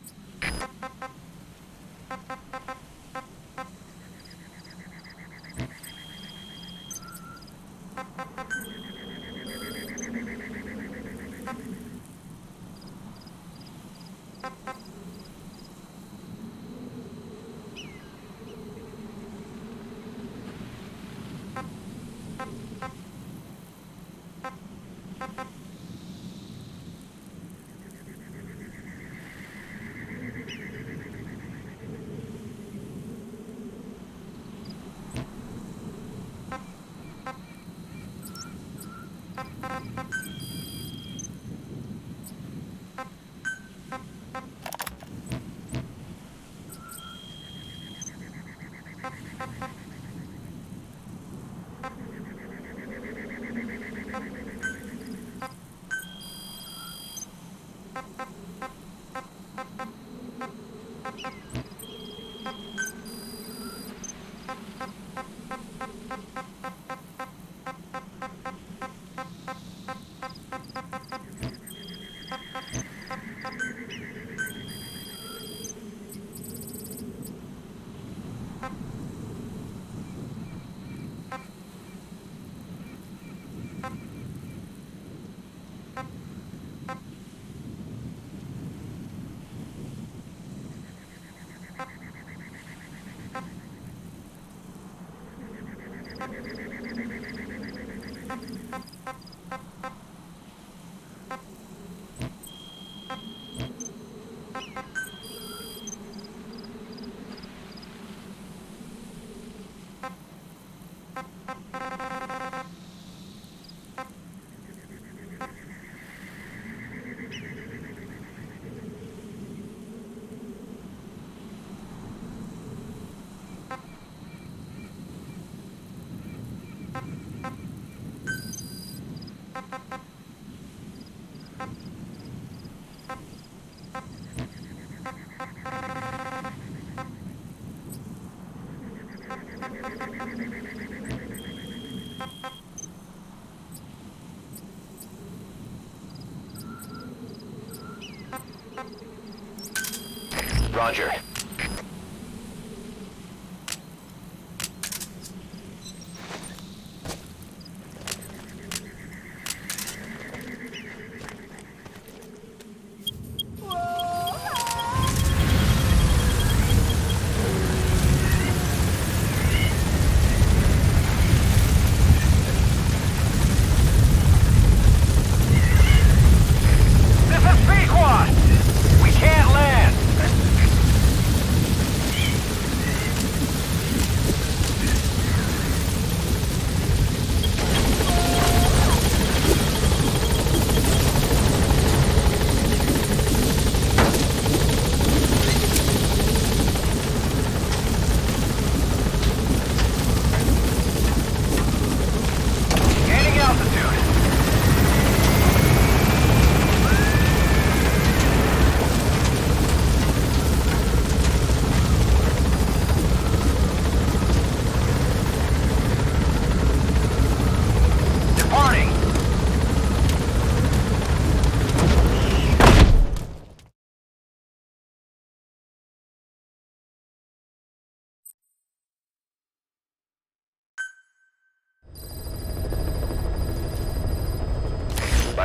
Roger.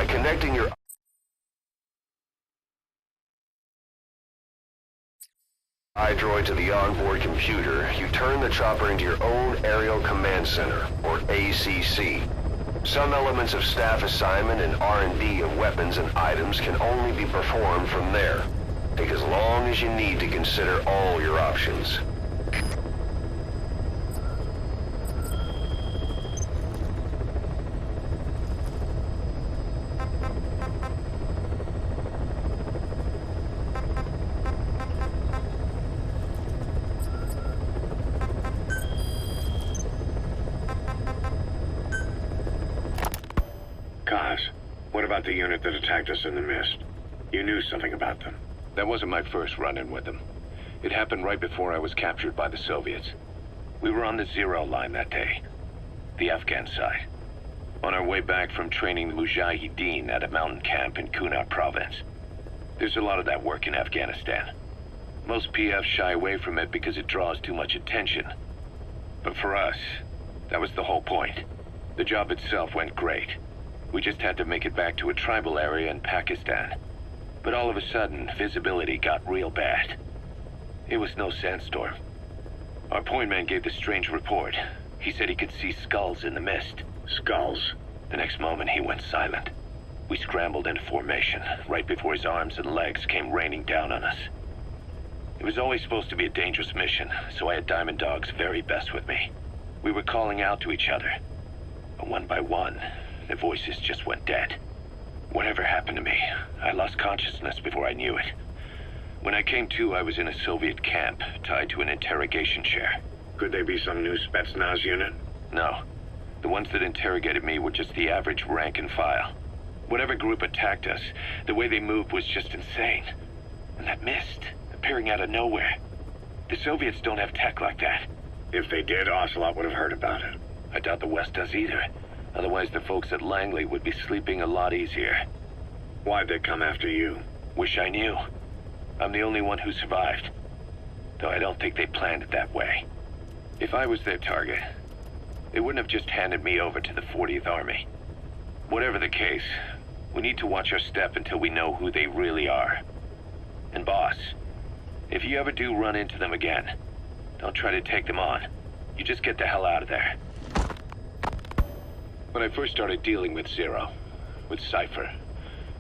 By connecting your iDroid to the onboard computer, you turn the chopper into your own Aerial Command Center, or ACC. Some elements of staff assignment and R&D of weapons and items can only be performed from there. Take as long as you need to consider all your options. What about the unit that attacked us in the mist? You knew something about them. That wasn't my first run-in with them. It happened right before I was captured by the Soviets. We were on the Zero line that day, the Afghan side, on our way back from training the Mujahideen at a mountain camp in Kunar province. There's a lot of that work in Afghanistan. Most PFs shy away from it because it draws too much attention. But for us, that was the whole point. The job itself went great. We just had to make it back to a tribal area in Pakistan. But all of a sudden, visibility got real bad. It was no sandstorm. Our point man gave this strange report. He said he could see skulls in the mist. Skulls? The next moment, he went silent. We scrambled into formation, right before his arms and legs came raining down on us. It was always supposed to be a dangerous mission, so I had Diamond Dog's very best with me. We were calling out to each other. But one by one, the voices just went dead. Whatever happened to me, I lost consciousness before I knew it. When I came to, I was in a Soviet camp, tied to an interrogation chair. Could they be some new Spetsnaz unit? No. The ones that interrogated me were just the average rank and file. Whatever group attacked us, the way they moved was just insane. And that mist, appearing out of nowhere. The Soviets don't have tech like that. If they did, Ocelot would have heard about it. I doubt the West does either. Otherwise, the folks at Langley would be sleeping a lot easier. Why'd they come after you? Wish I knew. I'm the only one who survived. Though I don't think they planned it that way. If I was their target, they wouldn't have just handed me over to the 40th Army. Whatever the case, we need to watch our step until we know who they really are. And boss, if you ever do run into them again, don't try to take them on. You just get the hell out of there. When I first started dealing with Zero, with Cypher,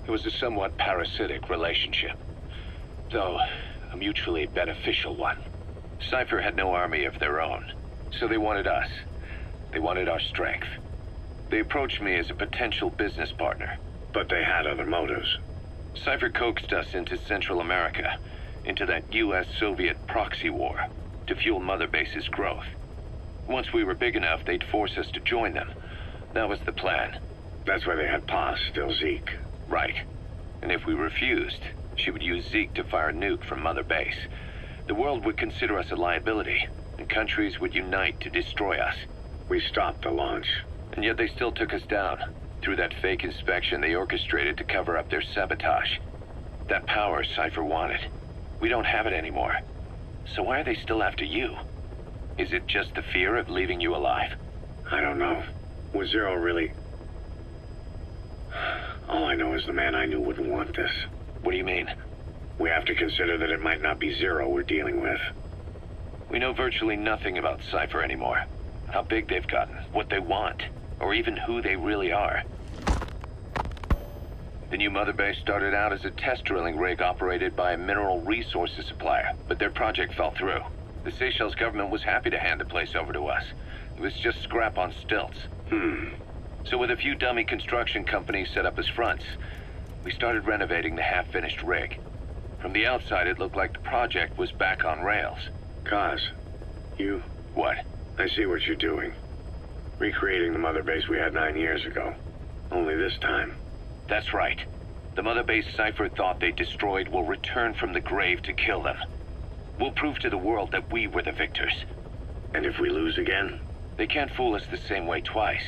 it was a somewhat parasitic relationship, though a mutually beneficial one. Cypher had no army of their own, so they wanted us. They wanted our strength. They approached me as a potential business partner. But they had other motives. Cypher coaxed us into Central America, into that US-Soviet proxy war, to fuel Mother Base's growth. Once we were big enough, they'd force us to join them. That was the plan. That's why they had Paz, still Zeke. Right. And if we refused, she would use Zeke to fire a nuke from Mother Base. The world would consider us a liability, and countries would unite to destroy us. We stopped the launch. And yet they still took us down, through that fake inspection they orchestrated to cover up their sabotage. That power Cypher wanted. We don't have it anymore. So why are they still after you? Is it just the fear of leaving you alive? I don't know. Was Zero really... All I know is the man I knew wouldn't want this. What do you mean? We have to consider that it might not be Zero we're dealing with. We know virtually nothing about Cypher anymore. How big they've gotten, what they want, or even who they really are. The new Mother Base started out as a test drilling rig operated by a mineral resources supplier, but their project fell through. The Seychelles government was happy to hand the place over to us. It was just scrap on stilts. So with a few dummy construction companies set up as fronts, we started renovating the half-finished rig. From the outside, it looked like the project was back on rails. Kaz, you... What? I see what you're doing. Recreating the Mother Base we had 9 years ago. Only this time. That's right. The Mother Base Cypher thought they destroyed will return from the grave to kill them. We'll prove to the world that we were the victors. And if we lose again? They can't fool us the same way twice.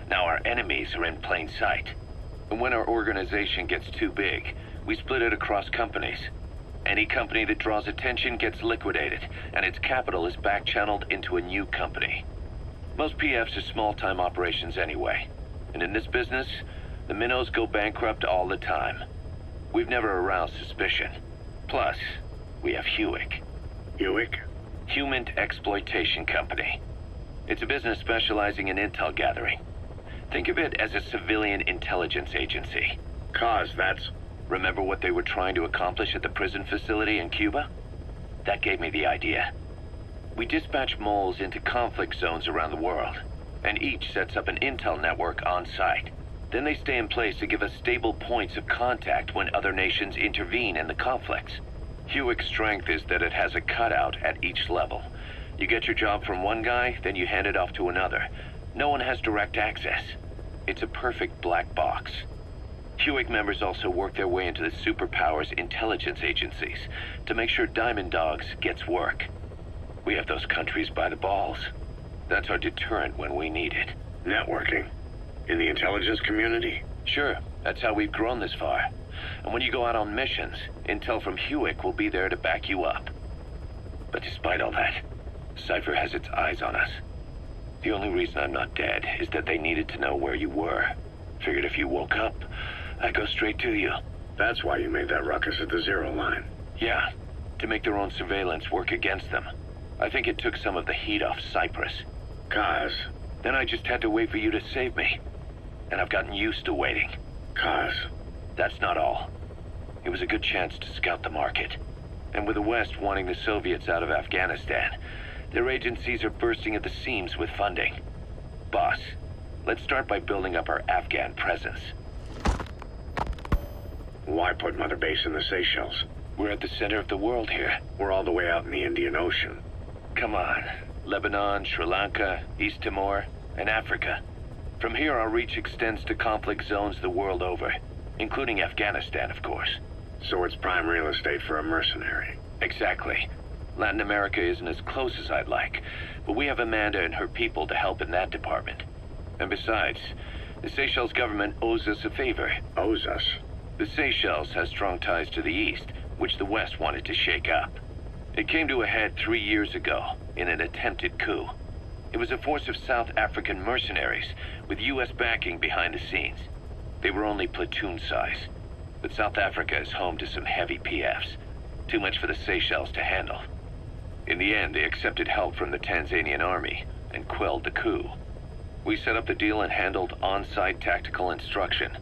Now our enemies are in plain sight. And when our organization gets too big, we split it across companies. Any company that draws attention gets liquidated, and its capital is back-channeled into a new company. Most PFs are small-time operations anyway. And in this business, The minnows go bankrupt all the time. We've never aroused suspicion. Plus, we have Hewick. Hewick? Human Exploitation Company. It's a business specializing in intel gathering. Think of it as a civilian intelligence agency. Cause that's... Remember what they were trying to accomplish at the prison facility in Cuba? That gave me the idea. We dispatch moles into conflict zones around the world, and each sets up an intel network on site. Then they stay in place to give us stable points of contact when other nations intervene in the conflicts. Hewick's strength is that it has a cutout at each level. You get your job from one guy, then you hand it off to another. No one has direct access. It's a perfect black box. Hewick members also work their way into the superpowers intelligence agencies to make sure Diamond Dogs gets work. We have those countries by the balls. That's our deterrent when we need it. Networking? In the intelligence community? Sure, that's how we've grown this far. And when you go out on missions, intel from Hewick will be there to back you up. But despite all that, Cypher has its eyes on us. The only reason I'm not dead is that they needed to know where you were. Figured if you woke up, I'd go straight to you. That's why you made that ruckus at the Zero Line. Yeah, to make their own surveillance work against them. I think it took some of the heat off Cyprus. Kaz. Then I just had to wait for you to save me. And I've gotten used to waiting. Kaz. That's not all. It was a good chance to scout the market. And with the West wanting the Soviets out of Afghanistan, their agencies are bursting at the seams with funding. Boss, let's start by building up our Afghan presence. Why put Mother Base in the Seychelles? We're at the center of the world here. We're all the way out in the Indian Ocean. Come on. Lebanon, Sri Lanka, East Timor, and Africa. From here, our reach extends to conflict zones the world over, including Afghanistan, of course. So it's prime real estate for a mercenary. Exactly. Latin America isn't as close as I'd like, but we have Amanda and her people to help in that department. And besides, the Seychelles government owes us a favor. Owes us? The Seychelles has strong ties to the east, which the West wanted to shake up. It came to a head 3 years ago, in an attempted coup. It was a force of South African mercenaries, with U.S. backing behind the scenes. They were only platoon size, but South Africa is home to some heavy PFs. Too much for the Seychelles to handle. In the end, they accepted help from the Tanzanian army, and quelled the coup. We set up the deal and handled on-site tactical instruction.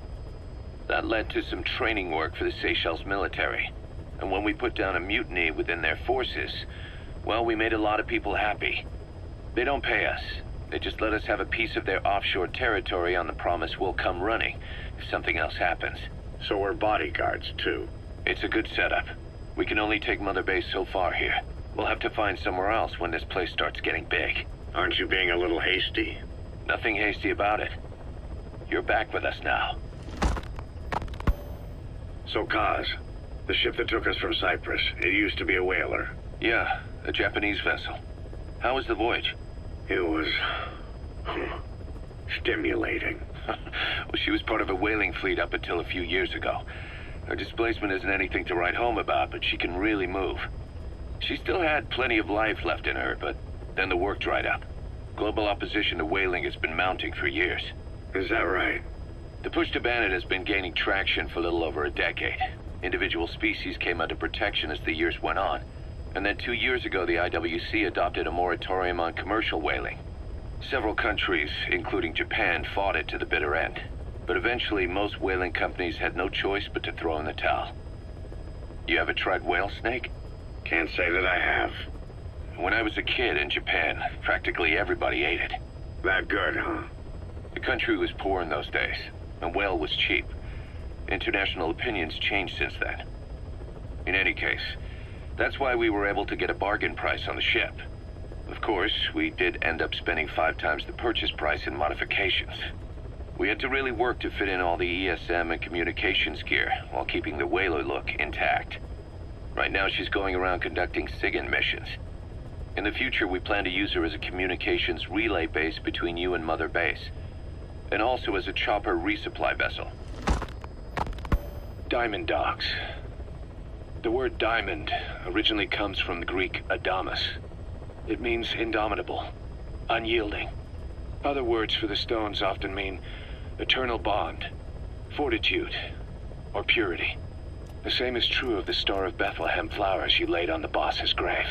That led to some training work for the Seychelles military. And when we put down a mutiny within their forces, well, we made a lot of people happy. They don't pay us. They just let us have a piece of their offshore territory on the promise we'll come running if something else happens. So we're bodyguards, too. It's a good setup. We can only take Mother Base so far here. We'll have to find somewhere else when this place starts getting big. Aren't you being a little hasty? Nothing hasty about it. You're back with us now. So, Kaz, the ship that took us from Cyprus, it used to be a whaler. Yeah, a Japanese vessel. How was the voyage? It was... stimulating. Well, she was part of a whaling fleet up until a few years ago. Her displacement isn't anything to write home about, but she can really move. She still had plenty of life left in her, but then the work dried up. Global opposition to whaling has been mounting for years. Is that right? The push to ban it has been gaining traction for a little over a decade. Individual species came under protection as the years went on. And then 2 years ago, the IWC adopted a moratorium on commercial whaling. Several countries, including Japan, fought it to the bitter end. But eventually, most whaling companies had no choice but to throw in the towel. You ever tried whale snake? Can't say that I have. When I was a kid in Japan, practically everybody ate it. That good, huh? The country was poor in those days, and whale was cheap. International opinions changed since then. In any case, that's why we were able to get a bargain price on the ship. Of course, we did end up spending 5 times the purchase price in modifications. We had to really work to fit in all the ESM and communications gear while keeping the whaler look intact. Right now, she's going around conducting SIGINT missions. In the future, we plan to use her as a communications relay base between you and Mother Base, and also as a chopper resupply vessel. Diamond Dogs. The word diamond originally comes from the Greek adamas. It means indomitable, unyielding. Other words for the stones often mean eternal bond, Fortitude. Or purity. The same is true of the Star of Bethlehem flowers you laid on the boss's grave.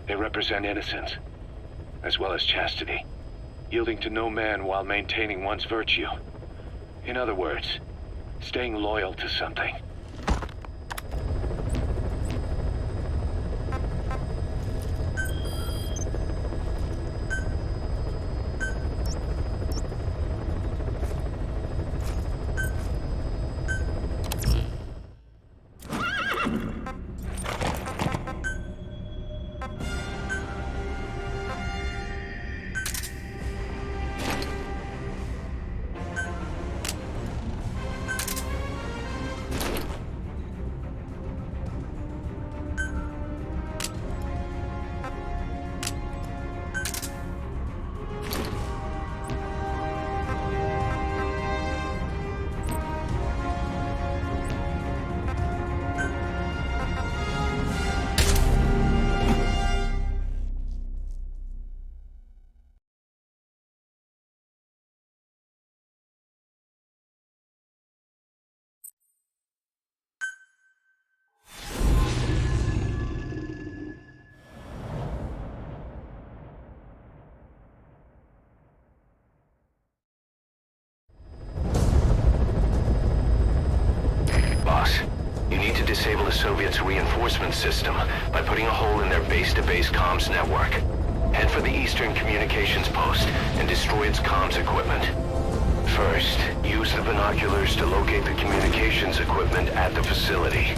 They represent innocence, as well as chastity, yielding to no man while maintaining one's virtue. In other words, staying loyal to something. You need to disable the Soviets' reinforcement system by putting a hole in their base-to-base comms network. Head for the Eastern Communications Post and destroy its comms equipment. First, use the binoculars to locate the communications equipment at the facility.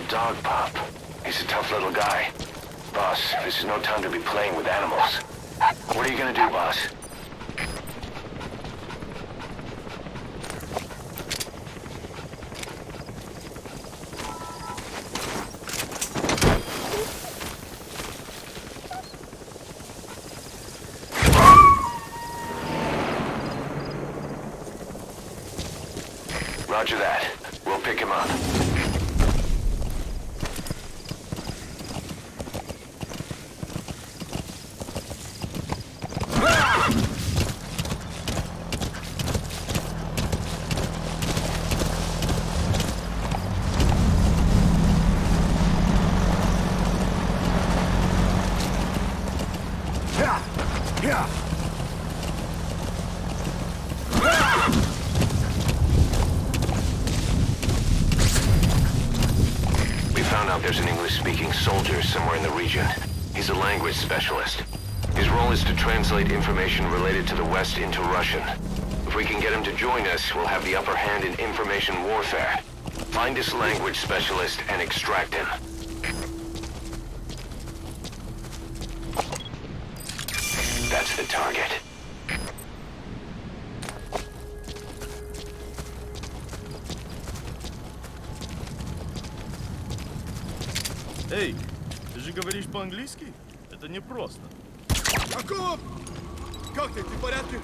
Dog pup. He's a tough little guy. Boss, this is no time to be playing with animals. What are you gonna do, boss? Roger that. We'll pick him up. There's an English-speaking soldier somewhere in the region. He's a language specialist. His role is to translate information related to the West into Russian. If we can get him to join us, we'll have the upper hand in information warfare. Find this language specialist and extract him. That's the target. Эй, ты же говоришь по-английски? Это непросто. Акоп! Как ты? Ты в порядке?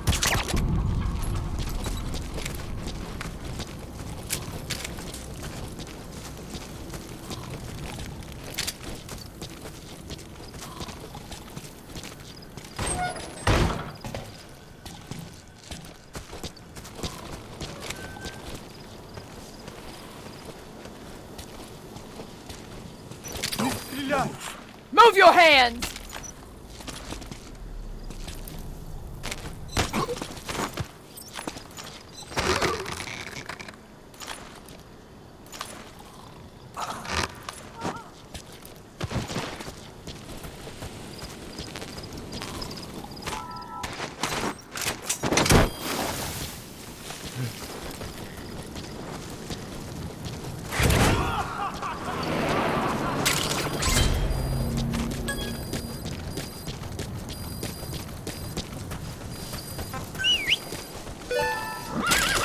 Move your hands!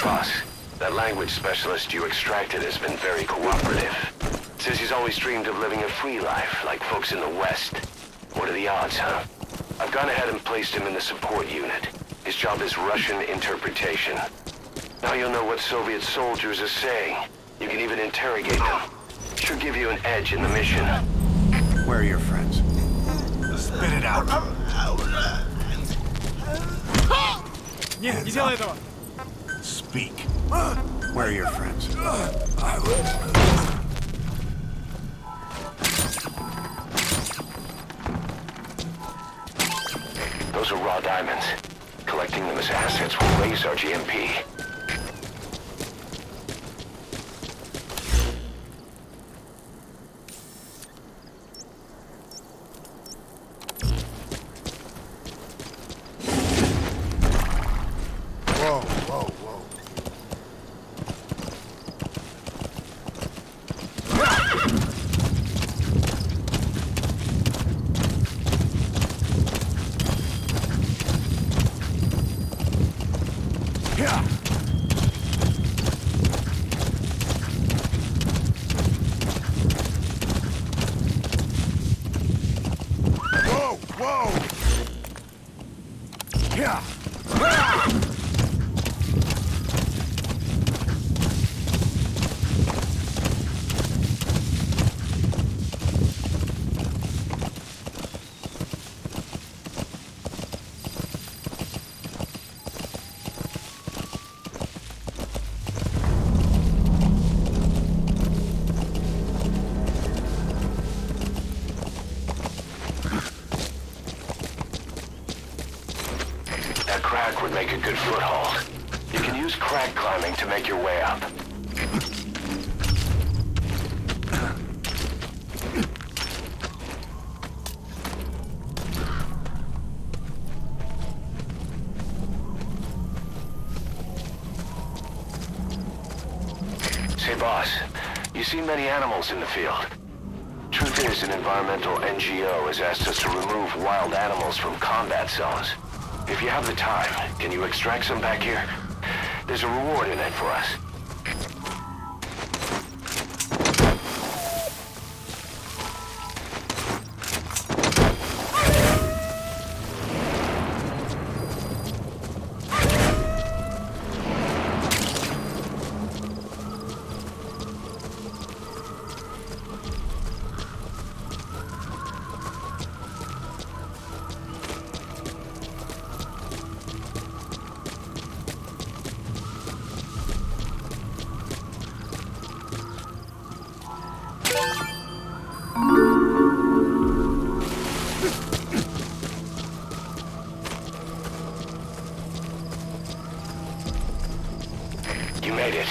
Boss, that language specialist you extracted has been very cooperative. Says he's always dreamed of living a free life, like folks in the West. What are the odds, huh? I've gone ahead and placed him in the support unit. His job is Russian interpretation. Now you'll know what Soviet soldiers are saying. You can even interrogate them. Should give you an edge in the mission. Where are your friends? Spit it out. Нет, не делай этого! Speak. Where are your friends? Those are raw diamonds. Collecting them as assets will raise our GMP. Whoa, whoa, whoa. Yeah. Whoa, whoa. Yeah. That crack would make a good foothold. You can use crack climbing to make your way up. Say, boss, you see many animals in the field. Truth is, an environmental NGO has asked us to remove wild animals from combat zones. If you have the time, can you extract some back here? There's a reward in it for us. You made it.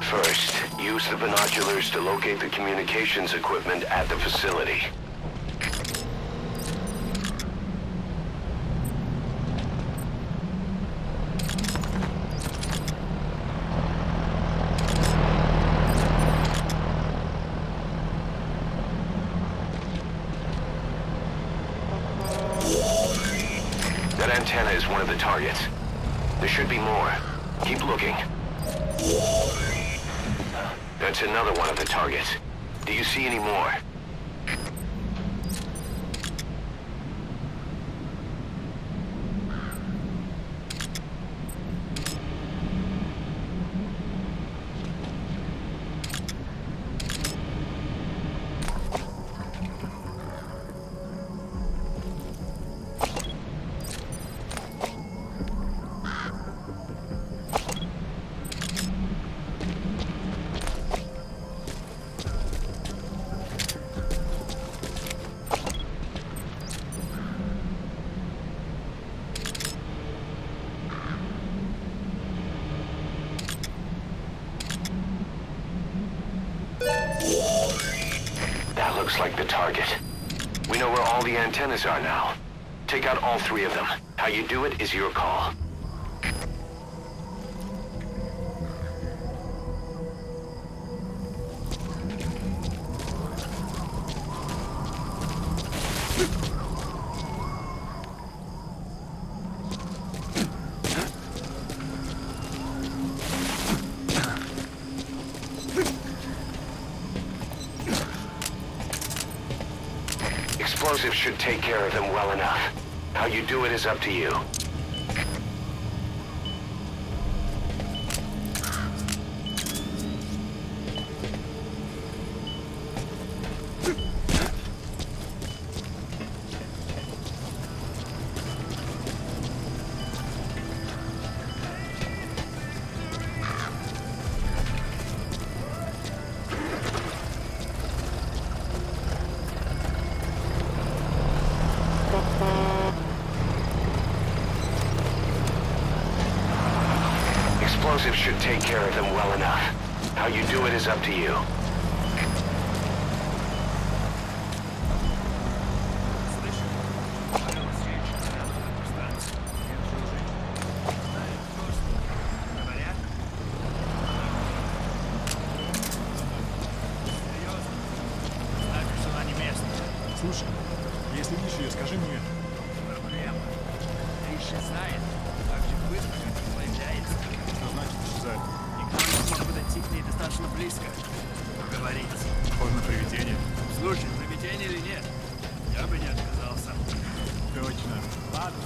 First, use the binoculars to locate the communications equipment at the facility. That antenna is one of the targets. There should be more. Keep looking. That's another one of the targets. Do you see any more? That looks like the target. We know where all the antennas are now. Take out all three of them. How you do it is your call. Explosives should take care of them well enough. How you do it is up to you. Explosives should take care of them well enough. How you do it is up to you. Слушай, если видишь ее, скажи мне. Проблема. Ищет знает. Так же быстро, как не появляется. Что значит исчезает? Никто не смог подойти к ней достаточно близко. Поговорить. Похоже на привидение. Слушай, привидение или нет? Я бы не отказался. Точно. Ладно.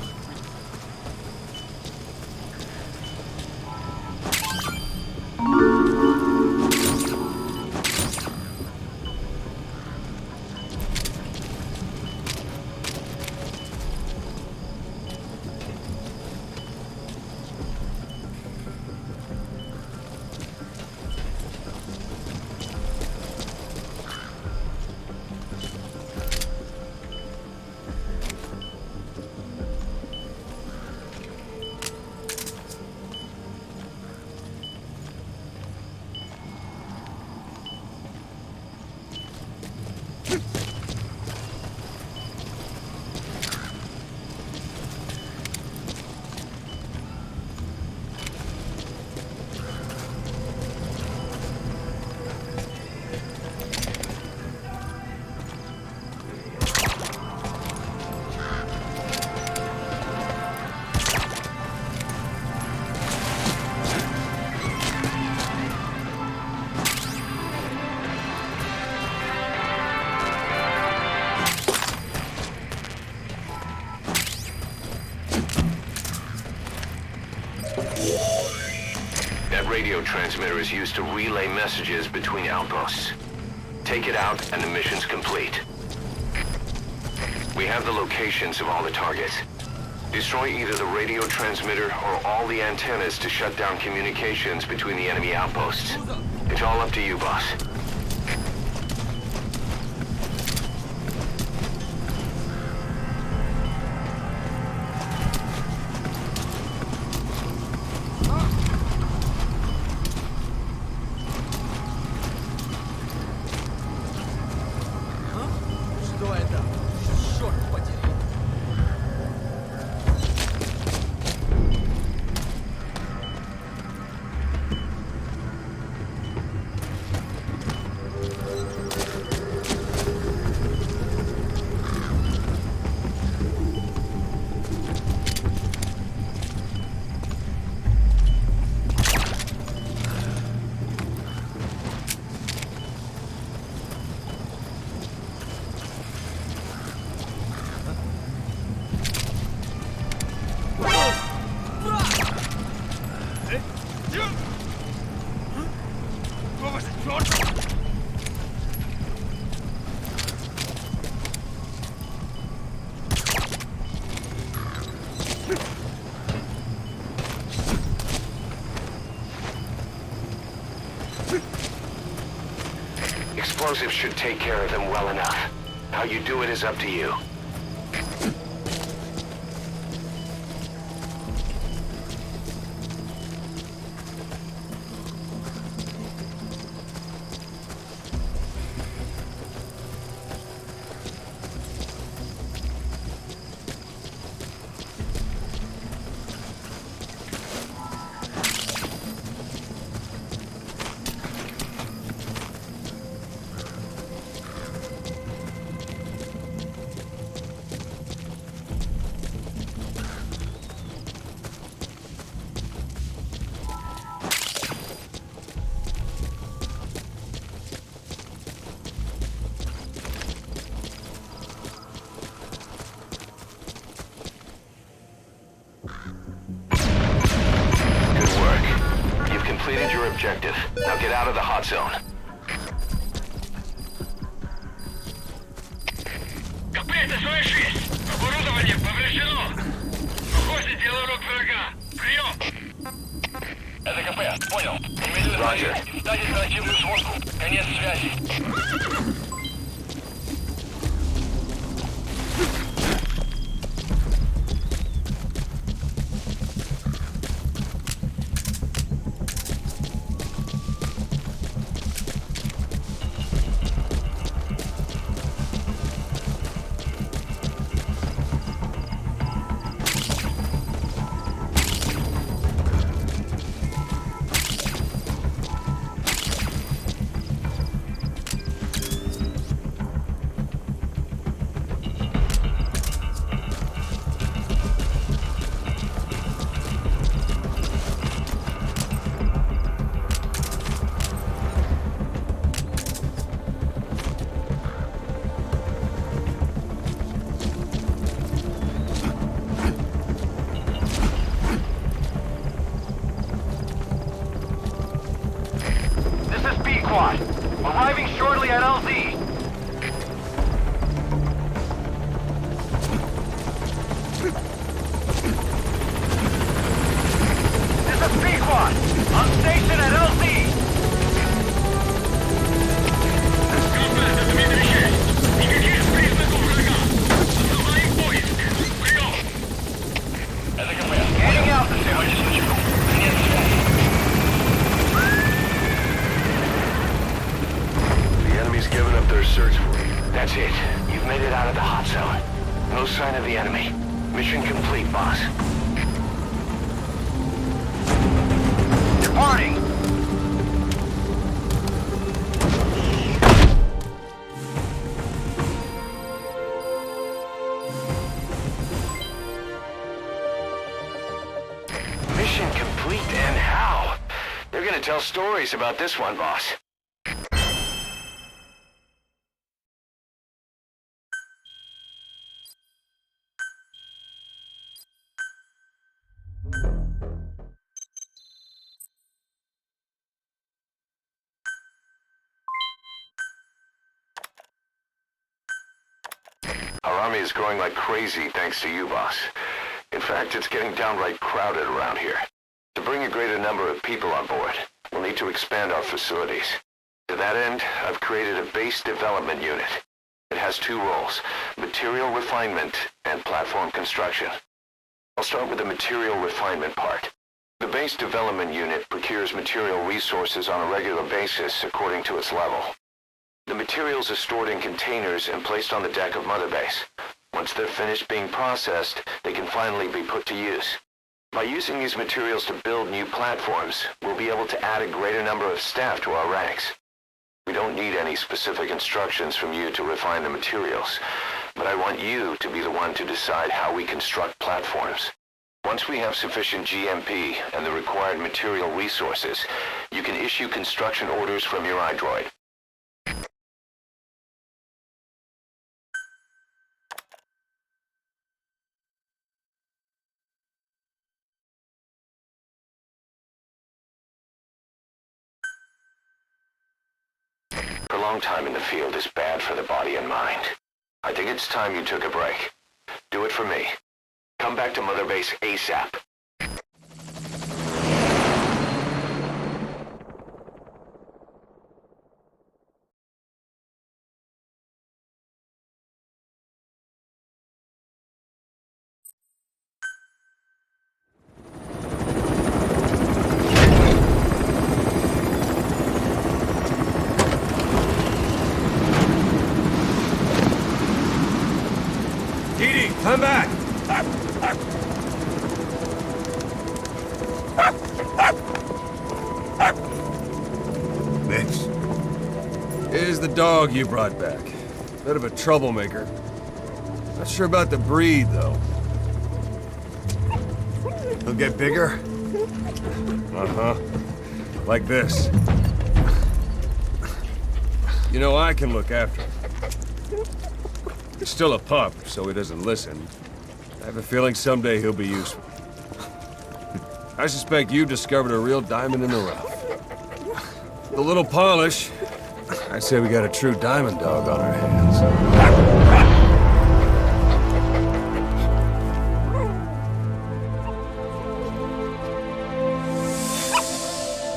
That radio transmitter is used to relay messages between outposts. Take it out and the mission's complete. We have the locations of all the targets. Destroy either the radio transmitter or all the antennas to shut down communications between the enemy outposts. It's all up to you, boss. Что это? Черт подери. Explosives should take care of them well enough. How you do it is up to you. completed your objective. Now get out of the hot zone. КП, СВ-6! Оборудование повреждено! Похоже, дело рук врага. Прием! Это КП, понял. Немедленно встать оперативную сводку. Конец связи. Arriving shortly at LZ. This is P-Quad. On station at LZ. Это Дмитрий 6. Никаких признаков врага. Основной поиск. Прием. Это КП. Getting out the сегодняшний чеку. Конец связи. Enemy's given up their search for you. That's it. You've made it out of the hot zone. No sign of the enemy. Mission complete, boss. Departing. Mission complete, and how? They're gonna tell stories about this one, boss. Our army is growing like crazy thanks to you, boss. In fact, it's getting downright crowded around here. To bring a greater number of people on board, we'll need to expand our facilities. To that end, I've created a base development unit. It has two roles, material refinement and platform construction. I'll start with the material refinement part. The base development unit procures material resources on a regular basis according to its level. The materials are stored in containers and placed on the deck of Mother Base. Once they're finished being processed, they can finally be put to use. By using these materials to build new platforms, we'll be able to add a greater number of staff to our ranks. We don't need any specific instructions from you to refine the materials, but I want you to be the one to decide how we construct platforms. Once we have sufficient GMP and the required material resources, you can issue construction orders from your iDroid. Prolonged time in the field is bad for the body and mind. I think it's time you took a break. Do it for me. Come back to Mother Base ASAP. Come back! Mitch. Here's the dog you brought back. Bit of a troublemaker. Not sure about the breed, though. He'll get bigger? Uh-huh. Like this. You know, I can look after him. He's still a pup, so he doesn't listen. I have a feeling someday he'll be useful. I suspect you discovered a real diamond in the rough. a little polish, I say we got a true diamond dog on our hands.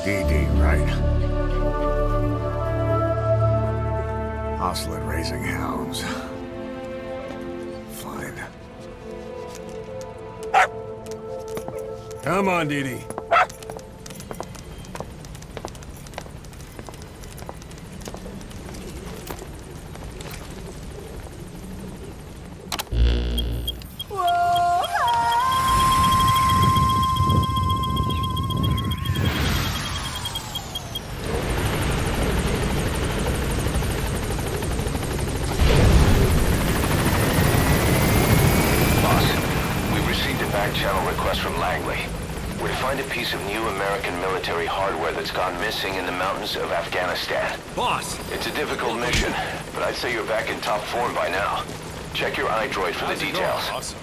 DD, right? Hostile at raising hounds. Fine. Come on, Dee. Channel request from Langley. We're to find a piece of new American military hardware that's gone missing in the mountains of Afghanistan. Boss! It's a difficult mission, but I'd say you're back in top form by now. Check your iDroid for the details.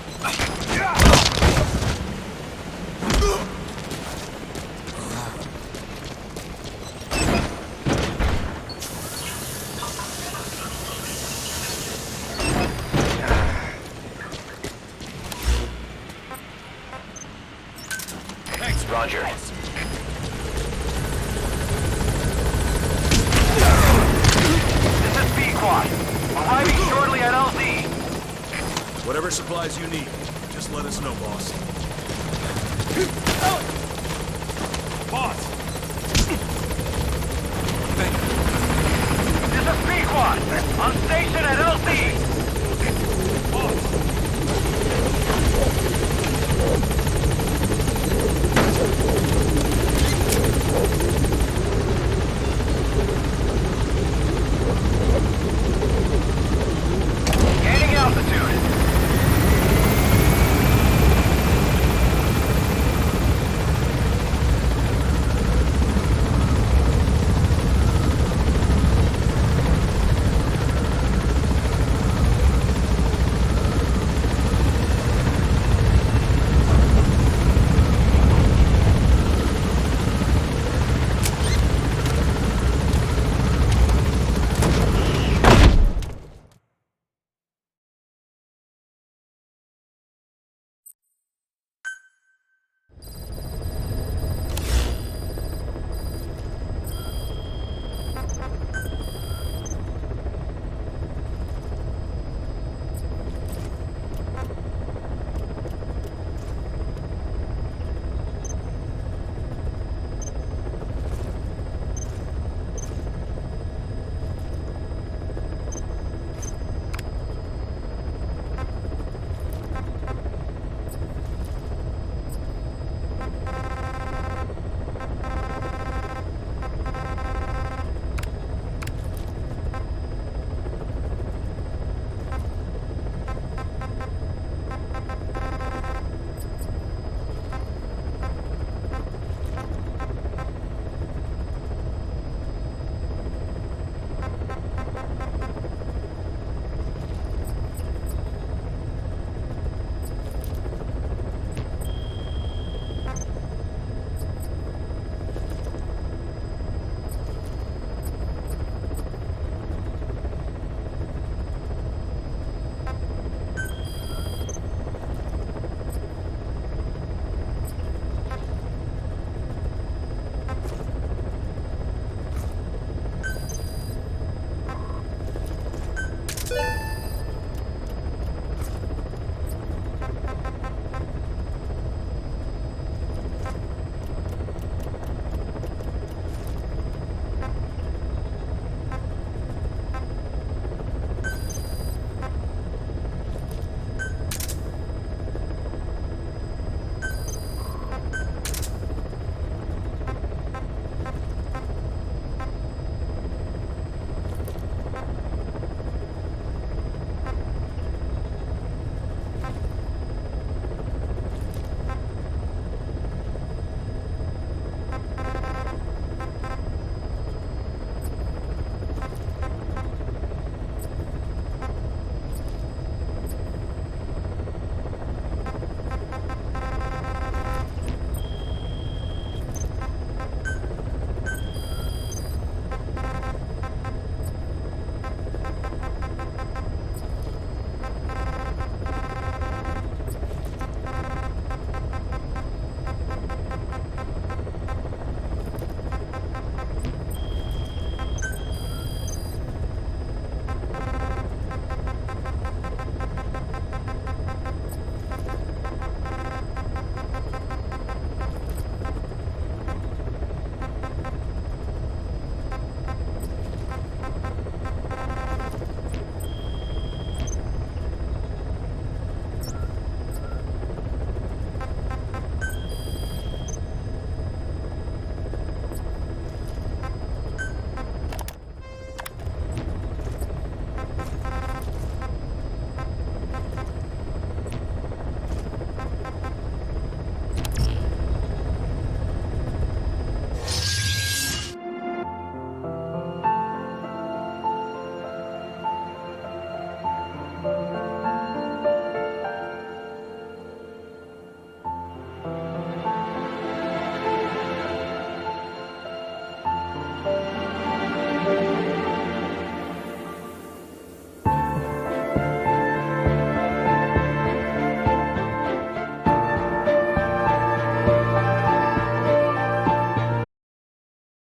Roger. This is B-Quad. Arriving shortly at LZ. Whatever supplies you need, just let us know, boss. Boss! This is B-Quad. On station at LZ.